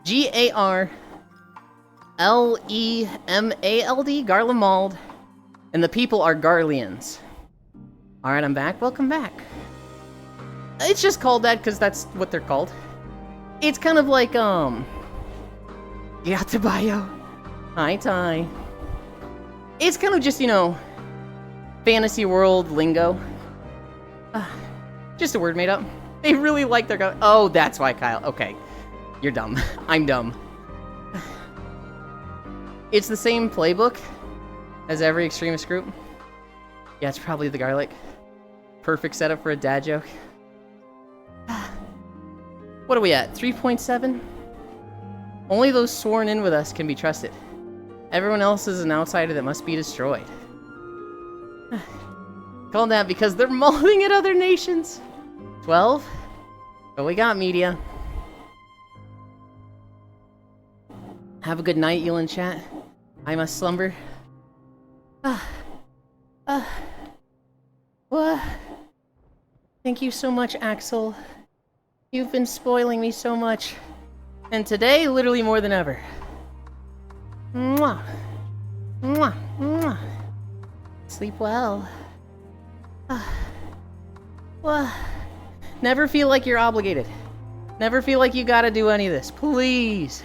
Garlemald, Garlemald. And the people are Garleans. Alright, I'm back. Welcome back. It's just called that because that's what they're called. It's kind of like, Yatabayo. Hi, Ty. It's kind of just, you know, fantasy world lingo. Just a word made up. They really like their guy. Oh, that's why, Kyle. Okay. You're dumb. I'm dumb. It's the same playbook as every extremist group. Yeah, it's probably the garlic. Perfect setup for a dad joke. What are we at? 3.7? Only those sworn in with us can be trusted. Everyone else is an outsider that must be destroyed. Call that because they're mauling at other nations. 12? What we got, media? Have a good night, Yulin chat. I must slumber. What? Thank you so much, Axel. You've been spoiling me so much. And today, literally more than ever. Mwah. Mwah. Mwah. Sleep well. Well, never feel like you're obligated. Never feel like you gotta do any of this. Please.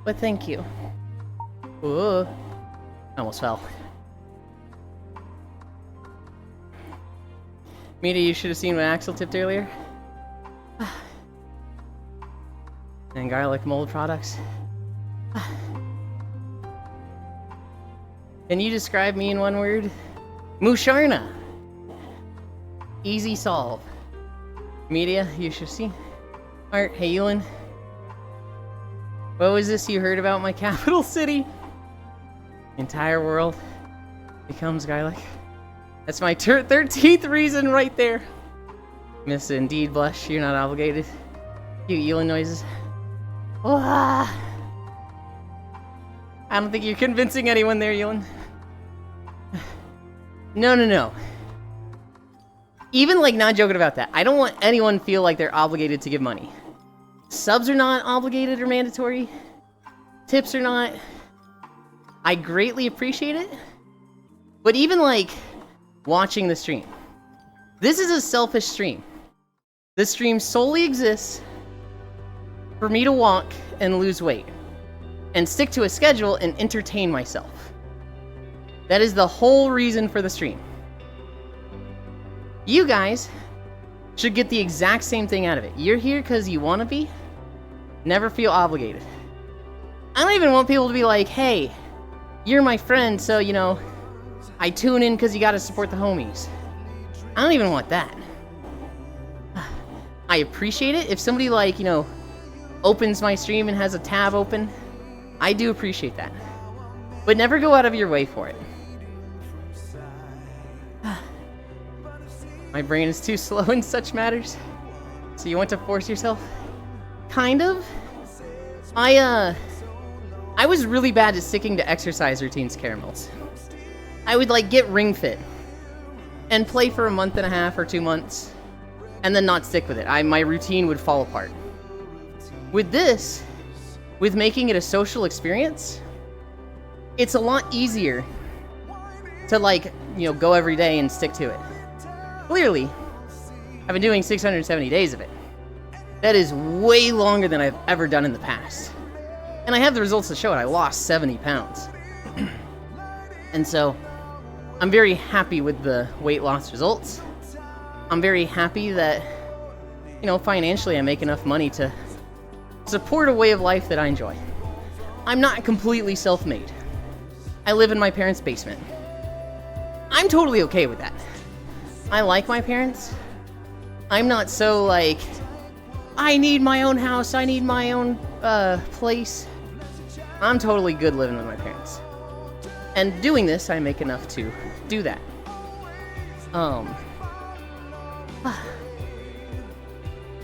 But thank you. Ooh. Almost fell. Media, you should have seen what Axel tipped earlier. And garlic mold products. Can you describe me in one word? Musharna. Easy solve. Media, you should see. Art, hey Yulin. What was this you heard about my capital city? Entire world becomes garlic. That's my 13th reason right there. Miss Indeed Blush, you're not obligated. Cute Yulin noises. I don't think you're convincing anyone there, Yulin. No. Even, like, not joking about that. I don't want anyone to feel like they're obligated to give money. Subs are not obligated or mandatory. Tips are not. I greatly appreciate it. But even, like, watching the stream. This is a selfish stream. This stream solely exists for me to walk and lose weight. And stick to a schedule and entertain myself. That is the whole reason for the stream. You guys should get the exact same thing out of it. You're here because you want to be. Never feel obligated. I don't even want people to be like, hey, you're my friend, so, you know, I tune in because you got to support the homies. I don't even want that. I appreciate it. If somebody, like, you know, opens my stream and has a tab open, I do appreciate that. But never go out of your way for it. My brain is too slow in such matters. So you want to force yourself? Kind of. I was really bad at sticking to exercise routines, Caramels. I would, like, get Ring Fit and play for a month and a half or 2 months and then not stick with it. My routine would fall apart. With this, with making it a social experience, it's a lot easier to, like, you know, go every day and stick to it. Clearly, I've been doing 670 days of it. That is way longer than I've ever done in the past. And I have the results to show it. I lost 70 pounds. And so, I'm very happy with the weight loss results. I'm very happy that, you know, financially I make enough money to support a way of life that I enjoy. I'm not completely self-made. I live in my parents' basement. I'm totally okay with that. I like my parents. I'm not so, like, I need my own house, I need my own place. I'm totally good living with my parents. And doing this, I make enough to do that.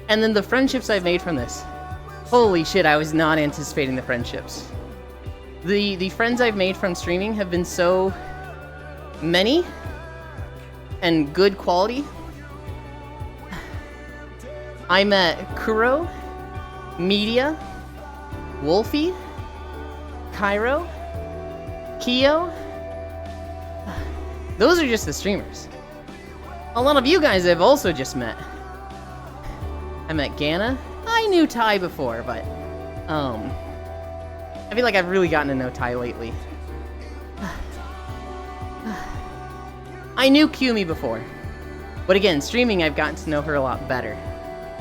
And then the friendships I've made from this. Holy shit, I was not anticipating the friendships. The friends I've made from streaming have been so many and good quality. I met Kuro, Media, Wolfie, Cairo, Keo. Those are just the streamers. A lot of you guys I've also just met. I met Gana. I knew Ty before, but I feel like I've really gotten to know Ty lately. I knew Kumi before, but again, streaming I've gotten to know her a lot better.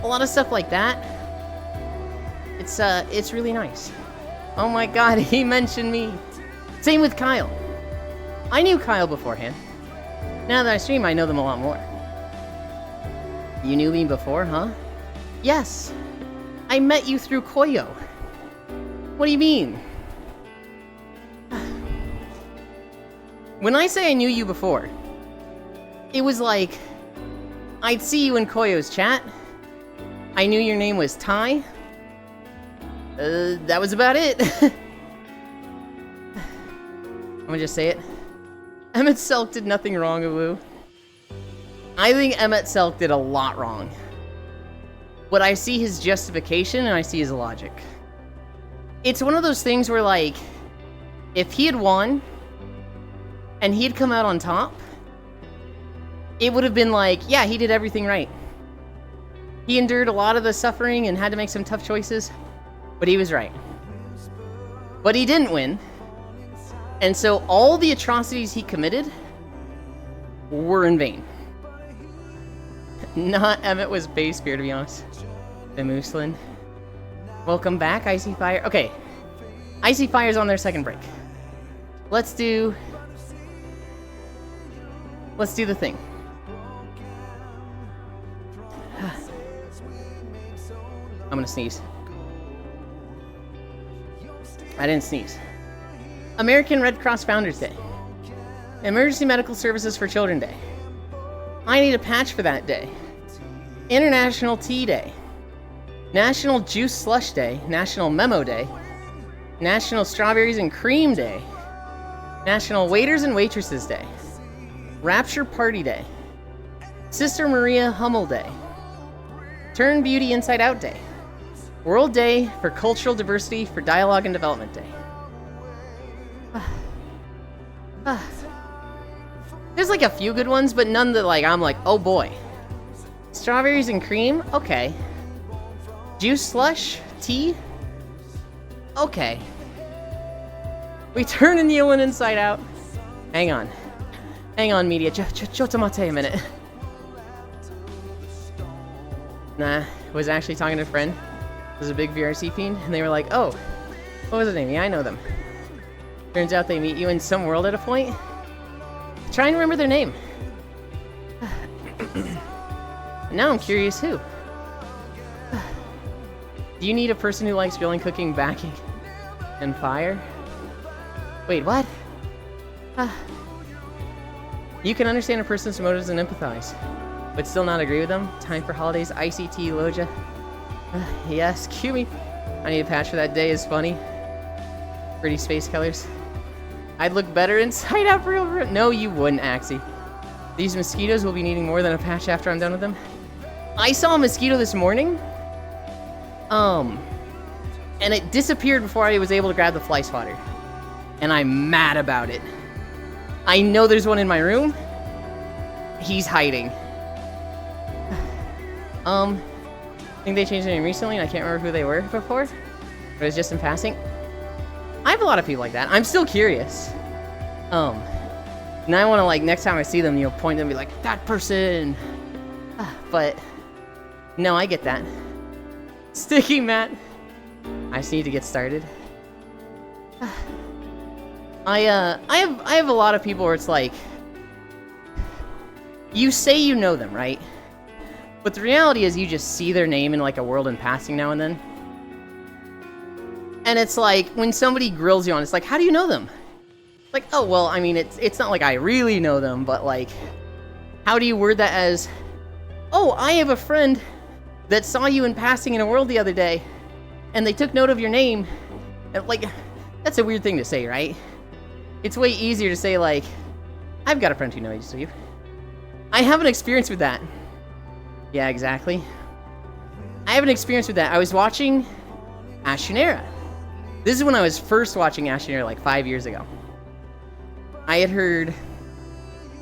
A lot of stuff like that. It's really nice. Oh my god, he mentioned me. Same with Kyle. I knew Kyle beforehand. Now that I stream, I know them a lot more. You knew me before, huh? Yes. I met you through Koyo. What do you mean? When I say I knew you before, it was like, I'd see you in Koyo's chat. I knew your name was Ty. That was about it. I'm gonna just say it. Emmett Selk did nothing wrong, Ulu. I think Emmett Selk did a lot wrong. But I see his justification and I see his logic. It's one of those things where, like, if he had won and he had come out on top, it would have been like, yeah, he did everything right. He endured a lot of the suffering and had to make some tough choices, but he was right. But he didn't win. And so all the atrocities he committed were in vain. Not Emmett was base beer, to be honest. The Mooseland. Welcome back, Icy Fire. Okay. Icy Fire's on their second break. Let's do the thing. I'm gonna sneeze. I didn't sneeze. American Red Cross Founders Day. Emergency Medical Services for Children Day. I need a patch for that day. International Tea Day. National Juice Slush Day. National Memo Day. National Strawberries and Cream Day. National Waiters and Waitresses Day. Rapture Party Day. Sister Maria Hummel Day. Turn Beauty Inside Out Day. World Day for Cultural Diversity for Dialogue and Development Day. There's like a few good ones, but none that like I'm like, oh boy. Strawberries and cream? Okay. Juice slush? Tea? Okay. We turn Neilin inside out. Hang on. Hang on, media. Chotomate a minute. Nah, was actually talking to a friend. Was a big VRC fiend, and they were like, oh, what was his name? Yeah, I know them. Turns out they meet you in some world at a point. Try and remember their name. Now I'm curious who. Do you need a person who likes grilling, cooking, baking, and fire? Wait, what? You can understand a person's motives and empathize, but still not agree with them? Time for holidays, ICT, Loja. Yes, cue me. I need a patch for that day is funny. Pretty space colors. I'd look better inside out for real. No, you wouldn't, Axie. These mosquitoes will be needing more than a patch after I'm done with them. I saw a mosquito this morning. And it disappeared before I was able to grab the fly swatter. And I'm mad about it. I know there's one in my room. He's hiding. I think they changed their name recently, and I can't remember who they were before. But it was just in passing. I have a lot of people like that. I'm still curious. And I want to, like, next time I see them, point them and be like, that person. But, no, I get that. Sticky Matt. I just need to get started. I have a lot of people where it's like, you say you know them, right? But the reality is you just see their name in like a world in passing now and then. And it's like, when somebody grills you on, it's like, how do you know them? Like, oh, well, I mean, it's not like I really know them, but like, how do you word that as, oh, I have a friend that saw you in passing in a world the other day, and they took note of your name. And like, that's a weird thing to say, right? It's way easier to say like, I've got a friend who knows you. I have an experience with that. Yeah, exactly. I have an experience with that. I was watching Ashnera. This is when I was first watching Ashnera like 5 years ago. I had heard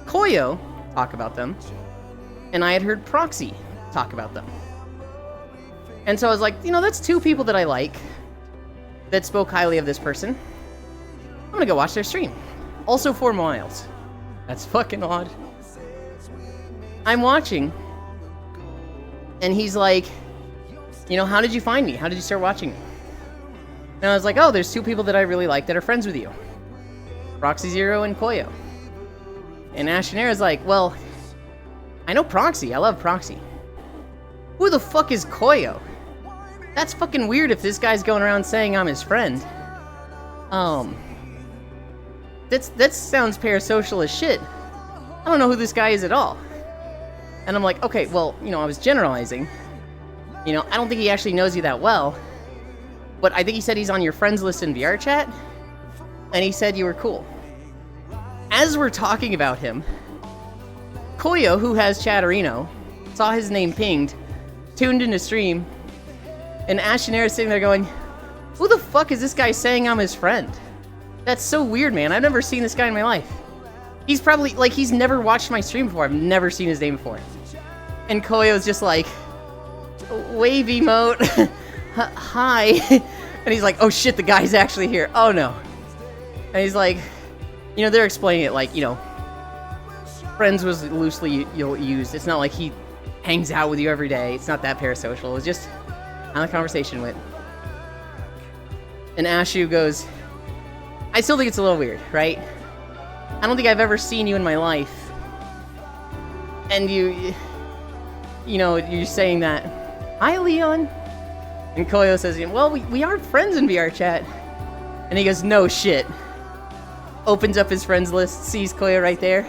Koyo talk about them, and I had heard Proxy talk about them. And so I was like, that's two people that I like that spoke highly of this person. I'm gonna go watch their stream. Also 4 miles. That's fucking odd. I'm watching, and he's like, how did you find me? How did you start watching me? And I was like, oh, there's 2 people that I really like that are friends with you. Proxy Zero and Koyo. And Ashnera's like, well, I know Proxy. I love Proxy. Who the fuck is Koyo? That's fucking weird if this guy's going around saying I'm his friend. That sounds parasocial as shit. I don't know who this guy is at all. And I'm like, okay, well, I was generalizing. I don't think he actually knows you that well. But I think he said he's on your friends list in VR chat. And he said you were cool. As we're talking about him, Koyo, who has Chatterino, saw his name pinged, tuned into stream, and Ashnera's sitting there going, who the fuck is this guy saying I'm his friend? That's so weird, man. I've never seen this guy in my life. He's probably, like, he's never watched my stream before. I've never seen his name before. And Koyo's just like, wave emote, hi. And he's like, oh shit, the guy's actually here. Oh no. And he's like, they're explaining it like, friends was loosely used. It's not like he hangs out with you every day. It's not that parasocial. It's just on a conversation with. And Ashu goes, I still think it's a little weird, right? I don't think I've ever seen you in my life. And you're saying that, hi, Leon. And Koyo says, well, we are friends in VR chat. And he goes, no shit. Opens up his friends list, sees Koyo right there.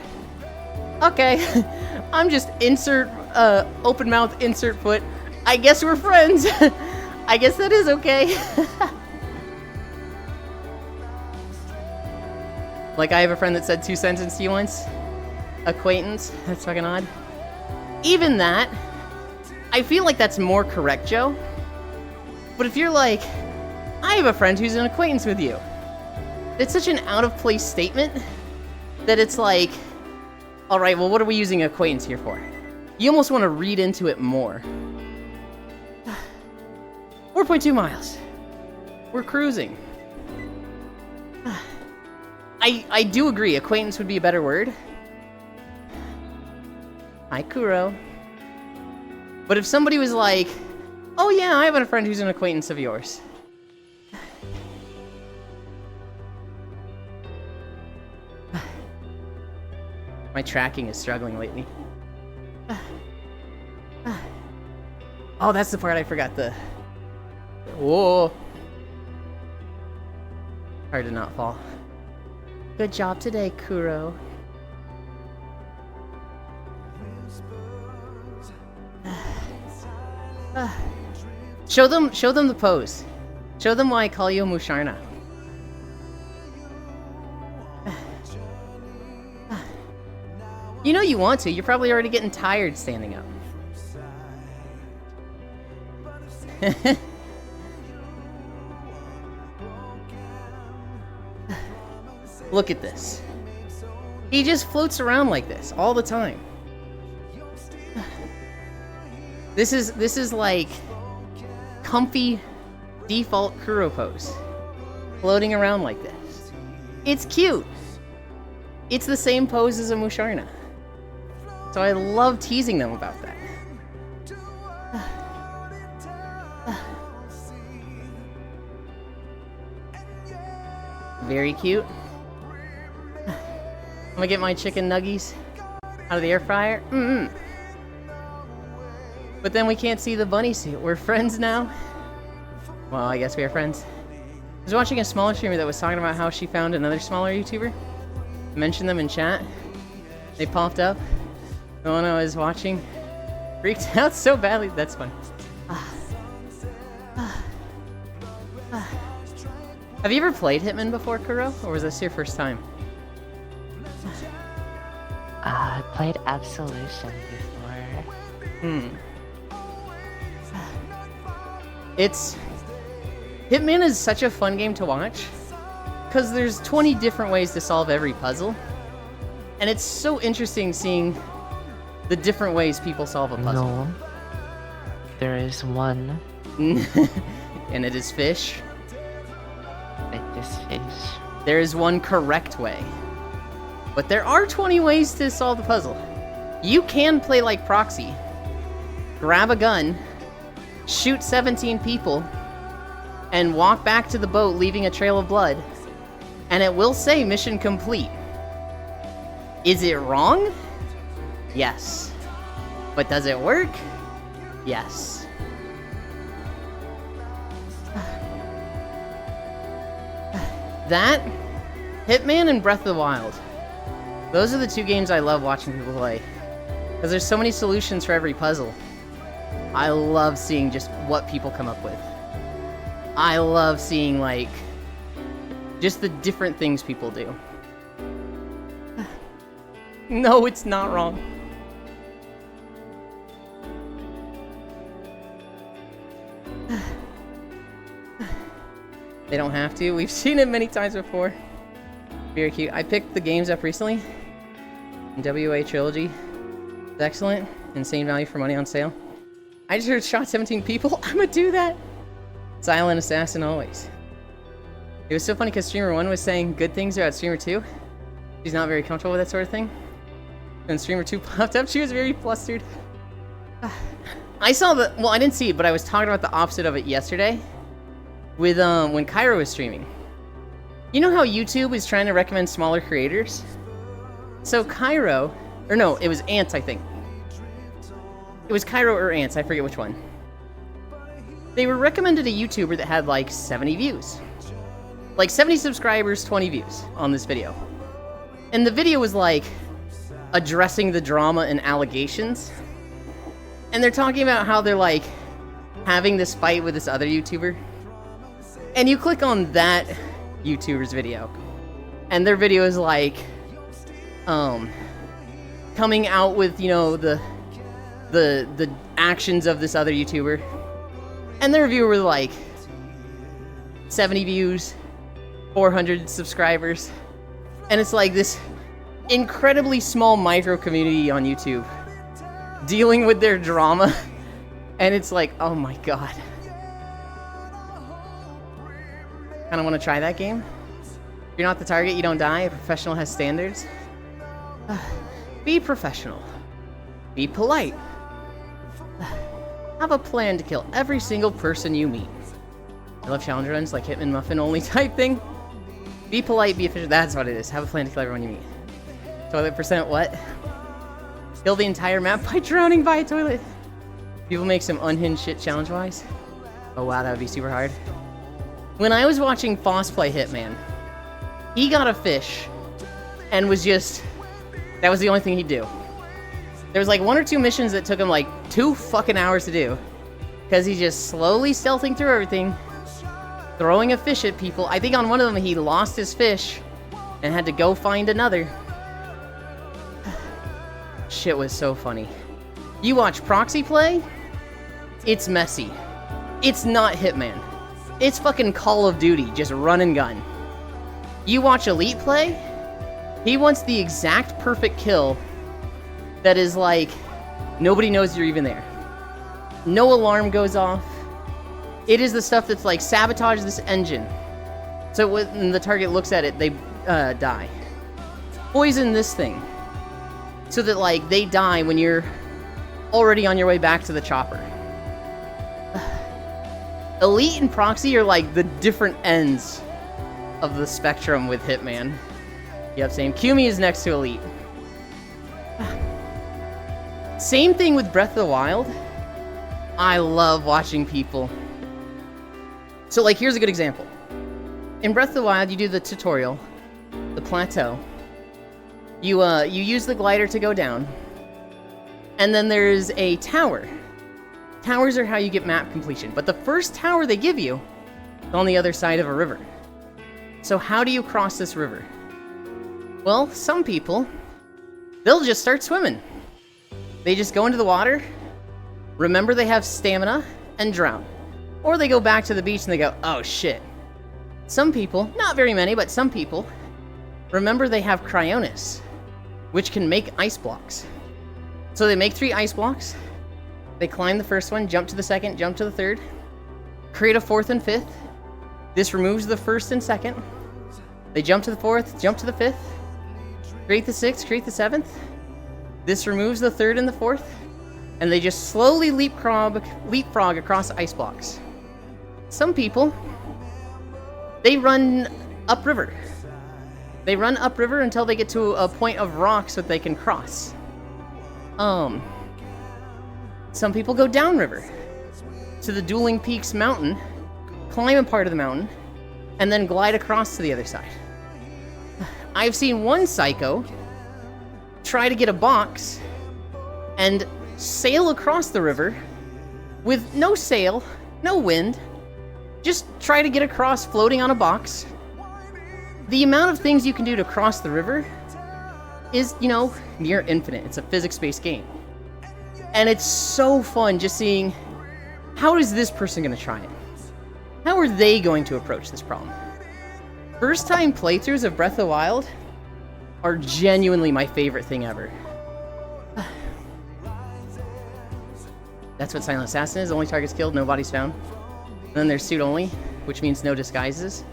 Okay, I'm just open mouth, insert foot. I guess we're friends. I guess that is okay. Like, I have a friend that said 2 sentences to you once. Acquaintance. That's fucking odd. Even that, I feel like that's more correct, Joe. But if you're like, I have a friend who's an acquaintance with you. It's such an out-of-place statement that it's like, alright, well, what are we using acquaintance here for? You almost want to read into it more. 4.2 miles. We're cruising. I do agree, acquaintance would be a better word. Hi, Kuro. But if somebody was like, oh yeah, I have a friend who's an acquaintance of yours. My tracking is struggling lately. Oh, that's the part I forgot the... Whoa. Hard to not fall. Good job today, Kuro. Show them the pose. Show them why I call you Musharna. You know you want to. You're probably already getting tired standing up. Look at this. He just floats around like this all the time. This is like comfy default Kuro pose. Floating around like this. It's cute. It's the same pose as a Musharna. So I love teasing them about that. Very cute. I'm gonna get my chicken nuggies out of the air fryer. But then we can't see the bunny suit. We're friends now. Well, I guess we are friends. I was watching a smaller streamer that was talking about how she found another smaller YouTuber. Mentioned them in chat. They popped up. The one I was watching freaked out so badly. That's funny. Have you ever played Hitman before, Kuro? Or was this your first time? I played Absolution before. Hitman is such a fun game to watch. Because there's 20 different ways to solve every puzzle. And it's so interesting seeing the different ways people solve a puzzle. No. There is one. And it is fish. It is fish. There is one correct way. But there are 20 ways to solve the puzzle. You can play like Proxy. Grab a gun, shoot 17 people, and walk back to the boat leaving a trail of blood. And it will say mission complete. Is it wrong? Yes. But does it work? Yes. That, Hitman and Breath of the Wild. Those are the two games I love watching people play. Because there's so many solutions for every puzzle. I love seeing just what people come up with. I love seeing, like, just the different things people do. No, it's not wrong. They don't have to. We've seen it many times before. Very cute. I picked the games up recently. WA Trilogy. It's excellent. Insane value for money on sale. I just heard shot 17 people. I'm gonna do that. Silent assassin always. It was so funny because streamer 1 was saying good things about streamer 2. She's not very comfortable with that sort of thing. When streamer 2 popped up, she was very flustered. I saw the... Well, I didn't see it, but I was talking about the opposite of it yesterday. With, when Cairo was streaming. You know how YouTube is trying to recommend smaller creators? So Cairo... Or no, it was Ants, I think. It was Cairo or Ants, I forget which one. They were recommended a YouTuber that had like 70 views. Like 70 subscribers, 20 views on this video. And the video was like addressing the drama and allegations. And they're talking about how they're like having this fight with this other YouTuber. And you click on that YouTuber's video. And their video is like coming out with, you know, the actions of this other YouTuber. And the reviewer was like 70 views, 400 subscribers. And it's like this incredibly small micro community on YouTube dealing with their drama. And it's like, oh my god. Kind of want to try that game. If you're not the target, you don't die. A professional has standards. Be professional. Be polite. Have a plan to kill every single person you meet. I love challenge runs like Hitman Muffin only type thing. Be polite, be efficient. That's what it is. Have a plan to kill everyone you meet. Toilet percent what? Kill the entire map by drowning by a toilet. People make some unhinged shit challenge-wise. Oh wow, that would be super hard. When I was watching Foss play Hitman, he got a fish and was just... That was the only thing he'd do. There was like 1 or 2 missions that took him like 2 fucking hours to do. Because he's just slowly stealthing through everything, throwing a fish at people. I think on one of them he lost his fish and had to go find another. Shit was so funny. You watch Proxy play, it's messy. It's not Hitman. It's fucking Call of Duty, just run and gun. You watch Elite play, he wants the exact perfect kill that is like, nobody knows you're even there. No alarm goes off. It is the stuff that's like, sabotage this engine. So when the target looks at it, they die. Poison this thing. So that like, they die when you're already on your way back to the chopper. Elite and Proxy are like the different ends of the spectrum with Hitman. Yep, same. Kumi is next to Elite. Same thing with Breath of the Wild. I love watching people. So like, here's a good example. In Breath of the Wild, you do the tutorial, the plateau. You use the glider to go down. And then there's a tower. Towers are how you get map completion. But the first tower they give you is on the other side of a river. So how do you cross this river? Well, some people, they'll just start swimming. They just go into the water, remember they have stamina, and drown. Or they go back to the beach and they go, oh shit. Some people, not very many, but some people, remember they have Cryonis, which can make ice blocks. So they make 3 ice blocks, they climb the first one, jump to the second, jump to the third, create a 4th and 5th. This removes the 1st and 2nd. They jump to the 4th, jump to the 5th, create the 6th, create the 7th. This removes the 3rd and the 4th. And they just slowly leapfrog across ice blocks. Some people, they run upriver. They run upriver until they get to a point of rocks that they can cross. Some people go downriver to the Dueling Peaks mountain, climb a part of the mountain, and then glide across to the other side. I've seen one psycho try to get a box and sail across the river with no sail, no wind, just try to get across floating on a box. The amount of things you can do to cross the river is, you know, near infinite. It's a physics-based game. And it's so fun just seeing, how is this person going to try it? How are they going to approach this problem? First-time playthroughs of Breath of the Wild are genuinely my favorite thing ever. That's what Silent Assassin is. Only targets killed, no bodies found. And then there's suit only, which means no disguises.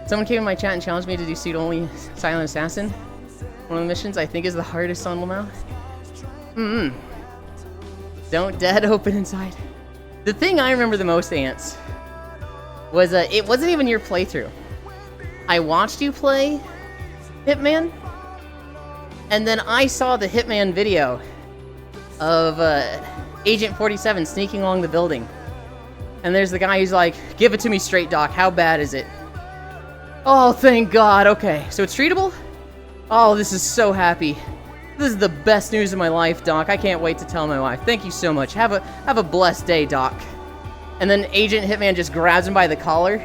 Someone came in my chat and challenged me to do suit only Silent Assassin. One of the missions I think is the hardest on Lamau. Don't dead open inside. The thing I remember the most, Ants, was it wasn't even your playthrough. I watched you play Hitman, and then I saw the Hitman video of Agent 47 sneaking along the building. And there's the guy who's like, give it to me straight, Doc. How bad is it? Oh, thank God. Okay, so it's treatable? Oh, this is so happy. This is the best news of my life, Doc. I can't wait to tell my wife. Thank you so much. Have a blessed day, Doc. And then Agent Hitman just grabs him by the collar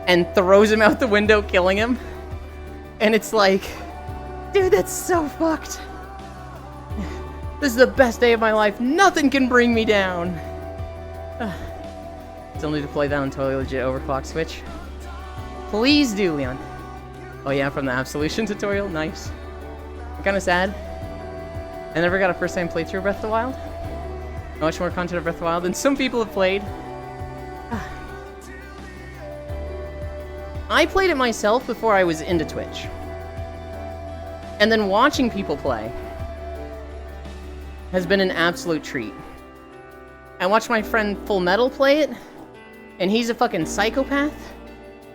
and throws him out the window, killing him. And it's like, dude, that's so fucked. This is the best day of my life. Nothing can bring me down. Still need to play that on totally legit overclock Switch. Please do, Leon. Oh yeah, from the Absolution tutorial. Nice. I'm kind of sad. I never got a first-time playthrough of Breath of the Wild. Much more content of Breath of the Wild than some people have played. I played it myself before I was into Twitch. And then watching people play has been an absolute treat. I watched my friend Full Metal play it, and he's a fucking psychopath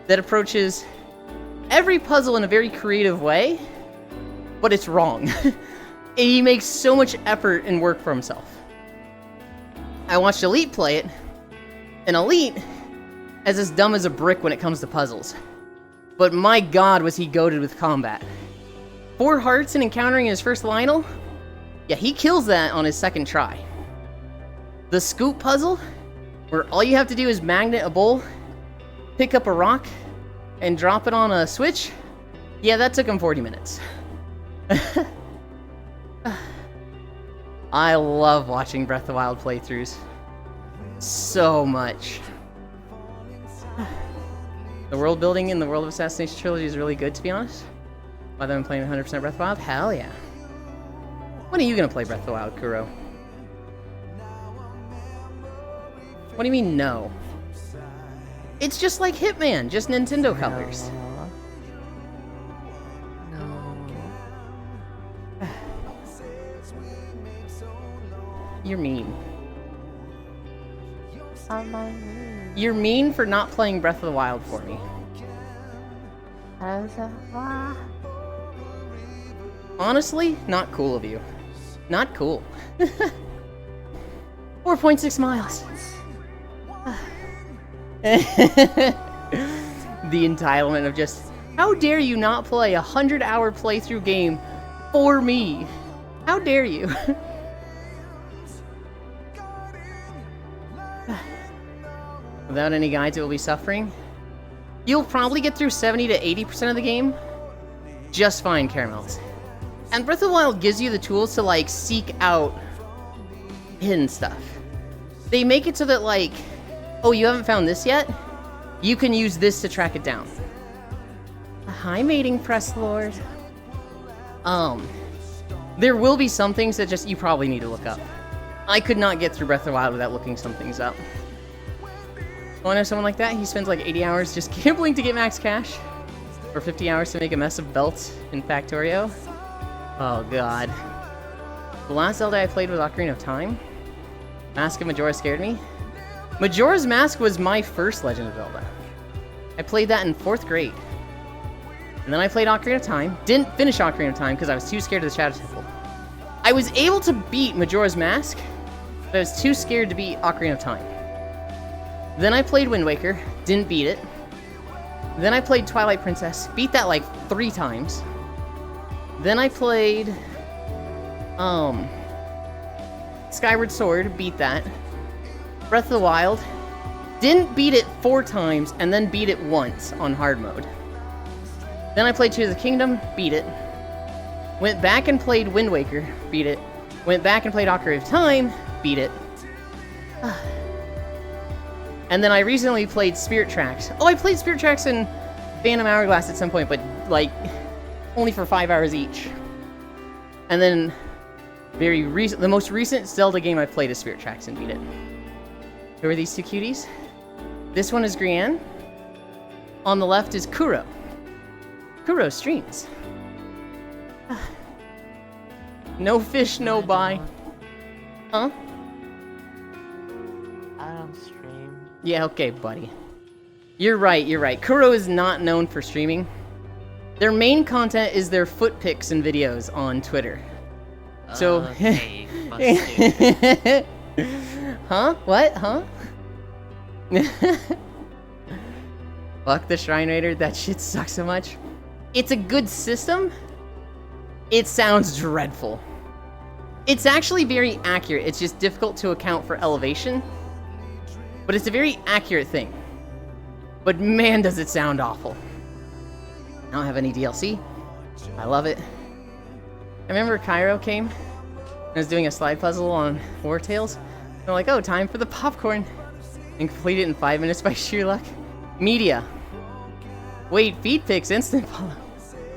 that approaches every puzzle in a very creative way, but it's wrong. He makes so much effort and work for himself. I watched Elite play it, and Elite is as dumb as a brick when it comes to puzzles. But my God, was he goated with combat. 4 hearts and encountering his first Lionel? Yeah, he kills that on his second try. The scoop puzzle, where all you have to do is magnet a bowl, pick up a rock, and drop it on a switch. Yeah, that took him 40 minutes. I love watching Breath of the Wild playthroughs. So much. The world building in the World of Assassination trilogy is really good, to be honest. Whether I'm playing 100% Breath of the Wild? Hell yeah. When are you gonna play Breath of the Wild, Kuro? What do you mean, no? It's just like Hitman, just Nintendo colors. No. You're mean. On my moon. You're mean for not playing Breath of the Wild for me. Honestly, not cool of you. Not cool. 4.6 miles. The entitlement of just, how dare you not play a 100-hour playthrough game for me? How dare you? Without any guides, it will be suffering. You'll probably get through 70 to 80% of the game just fine, Caramels. And Breath of the Wild gives you the tools to, like, seek out hidden stuff. They make it so that, like, oh, you haven't found this yet? You can use this to track it down. Hi, Mating Press Lord. There will be some things that just you probably need to look up. I could not get through Breath of the Wild without looking some things up. Oh, I know someone like that. He spends like 80 hours just gambling to get max cash. Or 50 hours to make a mess of belts in Factorio. Oh, God. The last Zelda I played was Ocarina of Time. Mask of Majora scared me. Majora's Mask was my first Legend of Zelda. I played that in 4th grade. And then I played Ocarina of Time. Didn't finish Ocarina of Time because I was too scared of the Shadow Temple. I was able to beat Majora's Mask, but I was too scared to beat Ocarina of Time. Then I played Wind Waker, didn't beat it. Then I played Twilight Princess, beat that like 3 times. Then I played Skyward Sword, beat that. Breath of the Wild, didn't beat it 4 times, and then beat it once on hard mode. Then I played Tears of the Kingdom, beat it. Went back and played Wind Waker, beat it. Went back and played Ocarina of Time, beat it. And then I recently played Spirit Tracks. Oh, I played Spirit Tracks and Phantom Hourglass at some point, but like only for 5 hours each. And then the most recent Zelda game I played is Spirit Tracks and beat it. Who are these 2 cuties? This one is Grianne. On the left is Kuro. Kuro streams. No fish, no buy. Huh? I don't stream. Yeah, okay, buddy. You're right. Kuro is not known for streaming. Their main content is their foot pics and videos on Twitter. So... Okay, busted. Huh? What? Huh? Fuck the Shrine Raider, that shit sucks so much. It's a good system. It sounds dreadful. It's actually very accurate, it's just difficult to account for elevation. But it's a very accurate thing. But man, does it sound awful. I don't have any DLC. I love it. I remember Cairo came and was doing a slide puzzle on War Tales. They're like, oh, time for the popcorn. And complete it in 5 minutes by sheer luck. Media. Wait, feed pics, instant follow.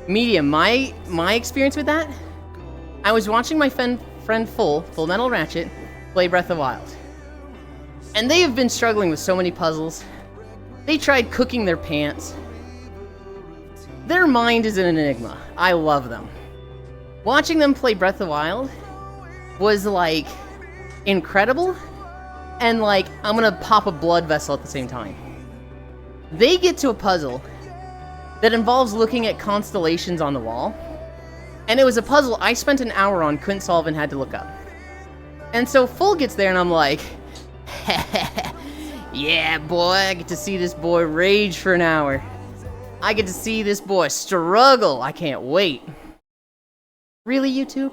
Media, my experience with that? I was watching my friend Full Metal Ratchet, play Breath of the Wild. And they have been struggling with so many puzzles. They tried cooking their pants. Their mind is an enigma. I love them. Watching them play Breath of the Wild was like incredible and like I'm gonna pop a blood vessel at the same time. They get to a puzzle that involves looking at constellations on the wall, and it was a puzzle I spent an hour on, couldn't solve, and had to look up. And so Full gets there and I'm like, yeah boy, I get to see this boy rage for an hour. I get to see this boy struggle. I can't wait. Really, YouTube?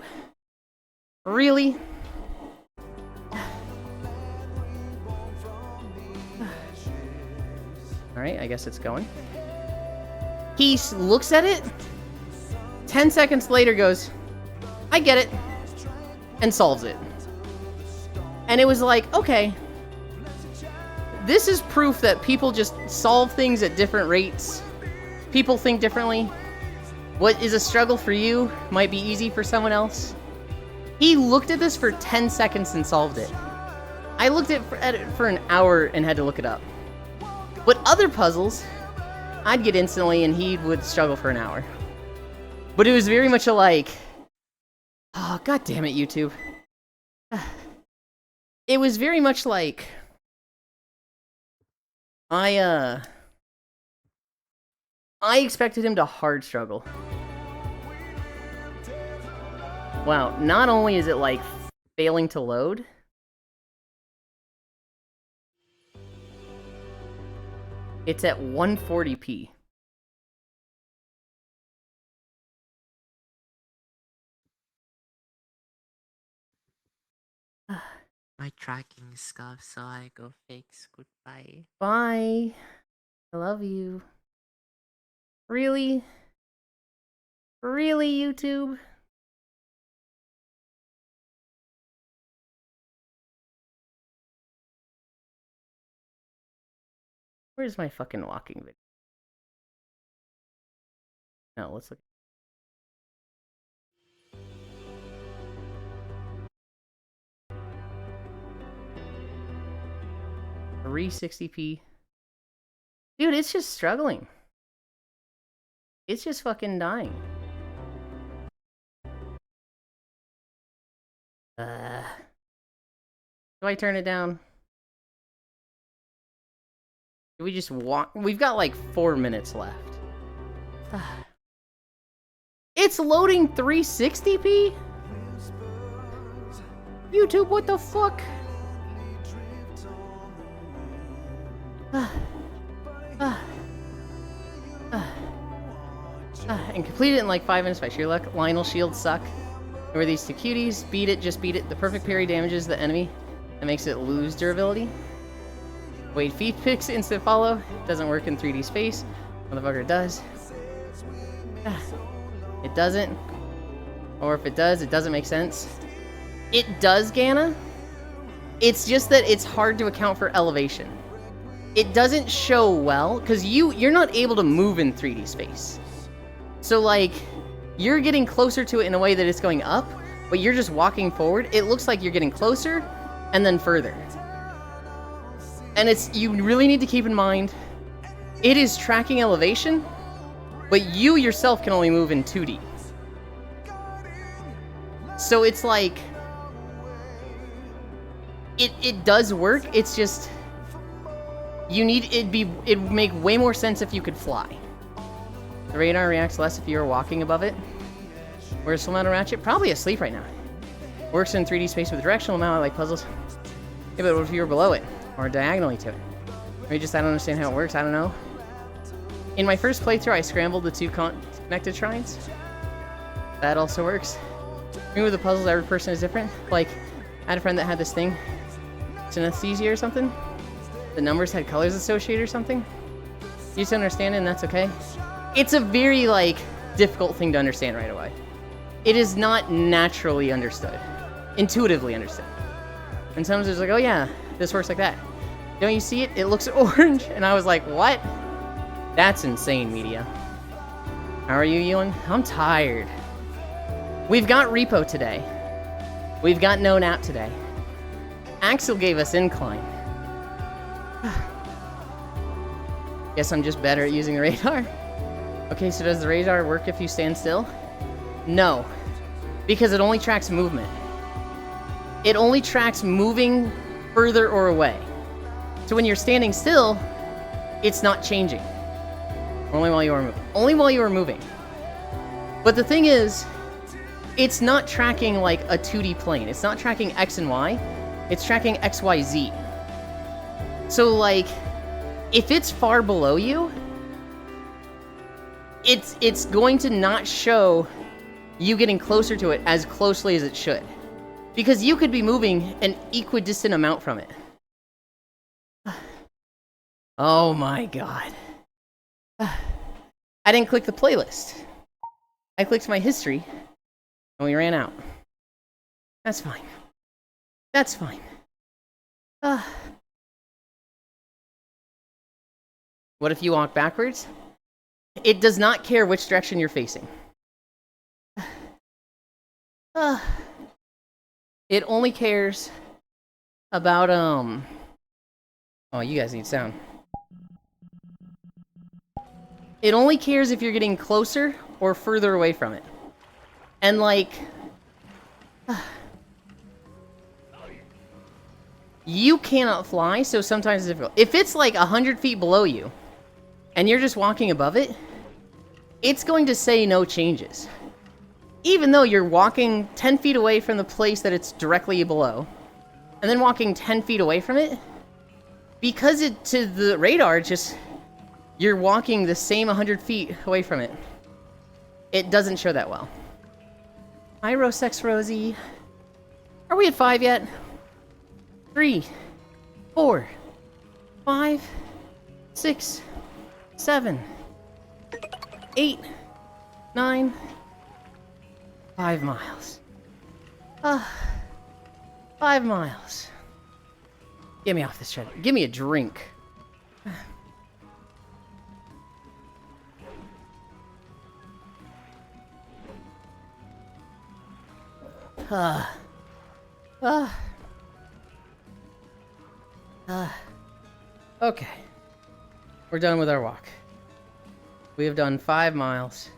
Really? Alright, I guess it's going. He looks at it, 10 seconds later goes, I get it, and solves it. And it was like, okay, this is proof that people just solve things at different rates. People think differently. What is a struggle for you might be easy for someone else. He looked at this for 10 seconds and solved it. I looked at it for an hour and had to look it up. But other puzzles, I'd get instantly and he would struggle for an hour. But it was very much a like, oh, god damn it, YouTube. It was very much like, I expected him to hard struggle. Wow, not only is it like failing to load, it's at 140p. My tracking scuffed, so I go fix. Goodbye. Bye. I love you. Really? Really, YouTube? Where's my fucking walking video? No, let's look. 360p. Dude, it's just struggling. It's just fucking dying. Do I turn it down? Do we just walk? We've got like 4 minutes left. It's loading 360p? YouTube, what the fuck? And complete it in like 5 minutes by sheer luck. Lionel shields suck. Who are these two cuties? Beat it, just beat it. The perfect parry damages the enemy and makes it lose durability. Wade feet picks instant follow. Doesn't work in 3D space. Motherfucker, it does. It doesn't. Or if it does, it doesn't make sense. It does, Gana. It's just that it's hard to account for elevation. It doesn't show well, because you're not able to move in 3D space. So, like, you're getting closer to it in a way that it's going up, but you're just walking forward. It looks like you're getting closer, and then further. And you really need to keep in mind, it is tracking elevation, but you yourself can only move in 2D. So it's like, it does work, it's just, it'd make way more sense if you could fly. The radar reacts less if you're walking above it. Where's Fullmetal Ratchet? Probably asleep right now. Works in 3D space with directional amount. I like puzzles. Yeah, but what if you were below it? Or diagonally to it? Maybe just I don't understand how it works, I don't know. In my first playthrough, I scrambled the 2 connected shrines. That also works. Maybe with the puzzles, every person is different. Like, I had a friend that had this thing. Synesthesia or something. The numbers had colors associated or something. You just don't understand it, and that's okay. It's a very, like, difficult thing to understand right away. It is not naturally understood. Intuitively understood. And sometimes it's like, oh yeah, this works like that. Don't you see it? It looks orange. And I was like, what? That's insane, media. How are you, Ewan? I'm tired. We've got repo today. We've got no nap today. Axel gave us incline. Guess I'm just better at using the radar. Okay, so does the radar work if you stand still? No, because it only tracks movement. It only tracks moving further or away. So when you're standing still, it's not changing. Only while you are moving. Only while you are moving. But the thing is, it's not tracking like a 2D plane. It's not tracking X and Y. It's tracking X, Y, Z. So like, if it's far below you, it's going to not show you getting closer to it as closely as it should. Because you could be moving an equidistant amount from it. Oh my god. I didn't click the playlist. I clicked my history, and we ran out. That's fine. That's fine. What if you walk backwards? It does not care which direction you're facing. It only cares about, Oh, you guys need sound. It only cares if you're getting closer or further away from it. And, like... you cannot fly, so sometimes it's difficult. If it's, like, 100 feet below you, and you're just walking above it, it's going to say no changes. Even though you're walking 10 feet away from the place that it's directly below, and then walking 10 feet away from it, because it to the radar, just you're walking the same 100 feet away from it. It doesn't show that well. Hi, Rosex Rosie. Are we at 5 yet? 3, 4, 5, 6, 7, 8, 9, 5 miles. 5 miles. Get me off this treadmill. Give me a drink. Okay. We're done with our walk. We have done 5 miles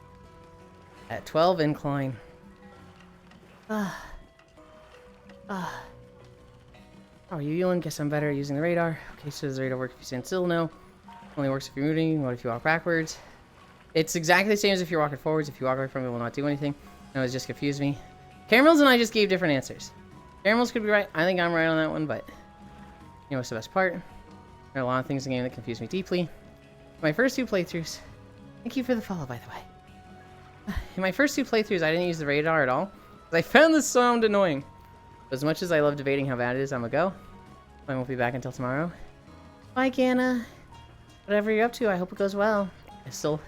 at 12 incline. How are you, Ewan? Guess I'm better at using the radar. Okay, so does the radar work if you stand still? No. Only works if you're moving. What if you walk backwards? It's exactly the same as if you're walking forwards. If you walk away from it, it will not do anything. No, it just confused me. Caramels and I just gave different answers. Caramels could be right. I think I'm right on that one, but... you know what's the best part? There are a lot of things in the game that confuse me deeply. My first 2 playthroughs... thank you for the follow, by the way. In my first 2 playthroughs, I didn't use the radar at all. I found this sound annoying. But as much as I love debating how bad it is, I'm gonna go. I won't be back until tomorrow. Bye, Ganna. Whatever you're up to, I hope it goes well. I still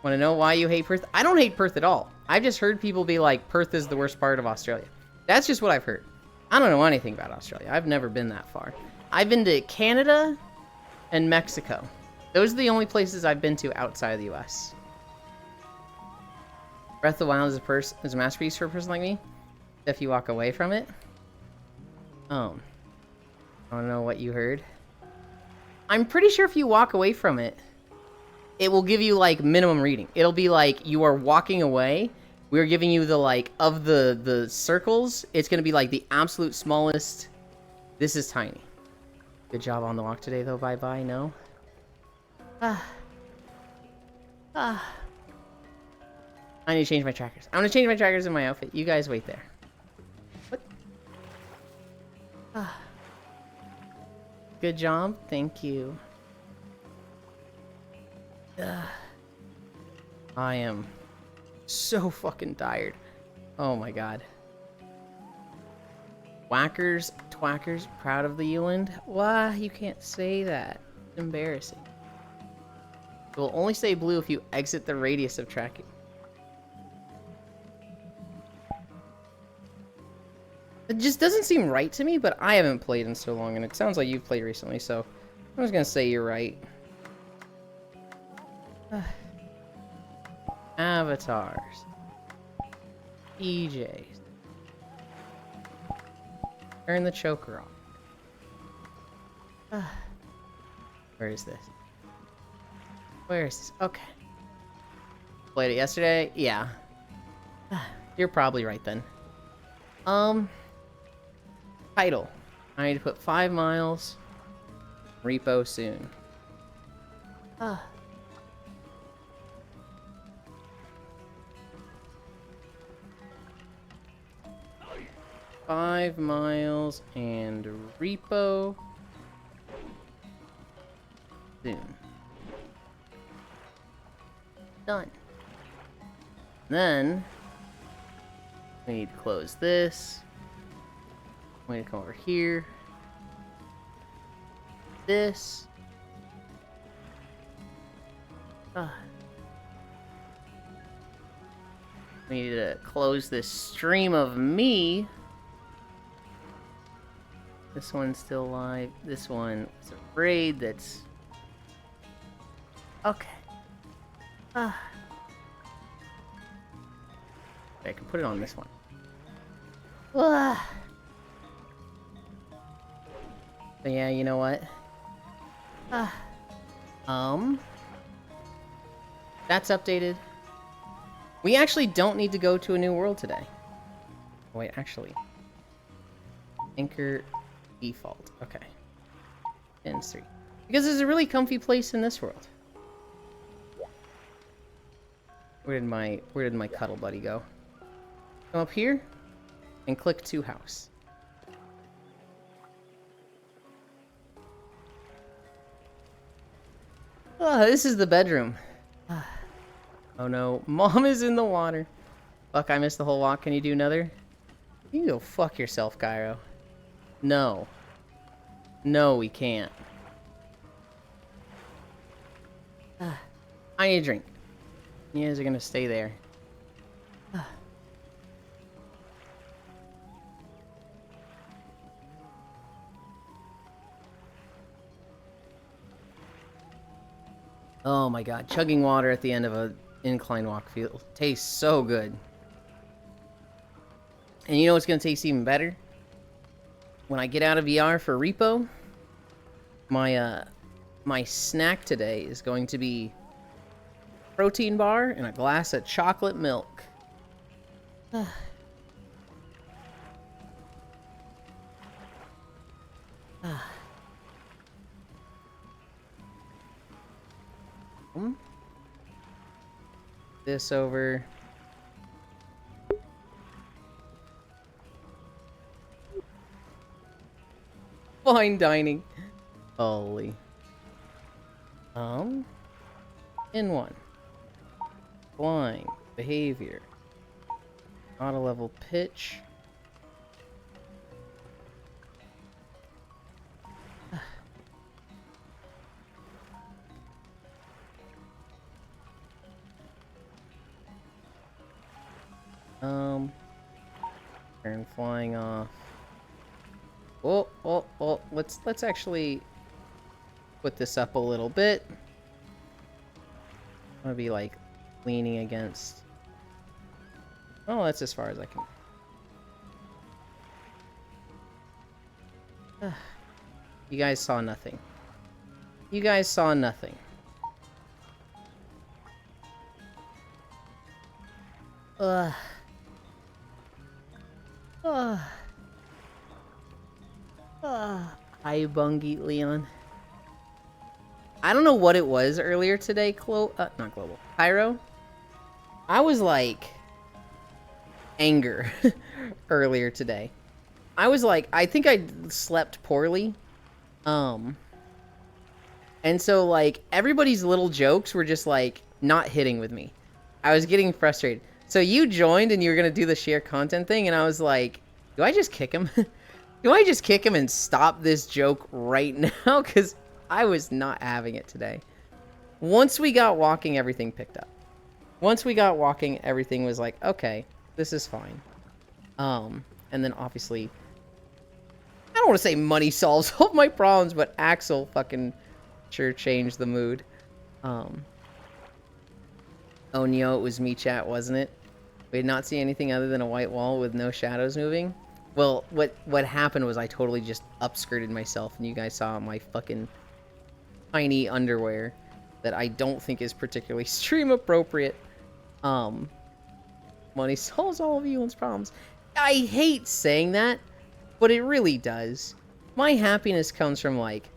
want to know why you hate Perth. I don't hate Perth at all. I've just heard people be like, Perth is the worst part of Australia. That's just what I've heard. I don't know anything about Australia. I've never been that far. I've been to Canada and Mexico. Those are the only places I've been to outside of the US. Breath of the Wild is a masterpiece for a person like me. If you walk away from it. I don't know what you heard. I'm pretty sure if you walk away from it, it will give you, like, minimum reading. It'll be like, you are walking away. We're giving you the, like, of the circles, it's going to be, like, the absolute smallest. This is tiny. Good job on the walk today, though. Bye-bye. No? I need to change my trackers. I'm going to change my trackers in my outfit. You guys wait there. What? Good job. Thank you. I am so fucking tired. Oh my god. Whackers, twackers, proud of the Eland? Why? You can't say that. It's embarrassing. It will only stay blue if you exit the radius of tracking. It just doesn't seem right to me, but I haven't played in so long, and it sounds like you've played recently, so I'm just gonna say you're right. Avatars. EJs. Turn the choker off. Where is this? Where is this? Okay. Played it yesterday? Yeah. You're probably right then. Title. I need to put 5 miles. Repo soon. 5 miles and repo soon. Done. Then we need to close this. We need to come over here. This. I need to close this stream of me. This one's still live. This one is a raid that's... Okay. I can put it on this one. But yeah, you know what? That's updated. We actually don't need to go to a new world today. Wait, actually. Anchor default. Okay. Ends 3. Because there's a really comfy place in this world. Where did my cuddle buddy go? Come up here and click to house. This is the bedroom. Oh no, Mom is in the water. Fuck, I missed the whole walk. Can you do another? You can go fuck yourself, Cairo. No. No, we can't. I need a drink. You guys are gonna stay there. Oh my god, chugging water at the end of an incline walk tastes so good. And you know what's gonna taste even better? When I get out of VR for repo, my snack today is going to be protein bar and a glass of chocolate milk. This over. Fine dining. Holy. In one. Flying. Behavior. Auto level pitch. Turn flying off. Oh, let's actually put this up a little bit. I'm gonna be like leaning against. Oh, that's as far as I can. You guys saw nothing. You guys saw nothing. Hi, Bungie Leon. I don't know what it was earlier today, not Global. Pyro. I was like anger earlier today. I was like, I think I slept poorly. And so like everybody's little jokes were just like not hitting with me. I was getting frustrated. So you joined and you were gonna do the share content thing, and I was like, do I just kick him? Do I just kick him and stop this joke right now? Because I was not having it today. Once we got walking, everything picked up. Once we got walking, everything was like, okay, this is fine. And then obviously, I don't want to say money solves all my problems, but Axel fucking sure changed the mood. Oh no, it was me, chat, wasn't it? We did not see anything other than a white wall with no shadows moving. Well, what happened was I totally just upskirted myself, and you guys saw my fucking tiny underwear that I don't think is particularly stream appropriate. Money solves all of Ewan's problems. I hate saying that, but it really does. My happiness comes from like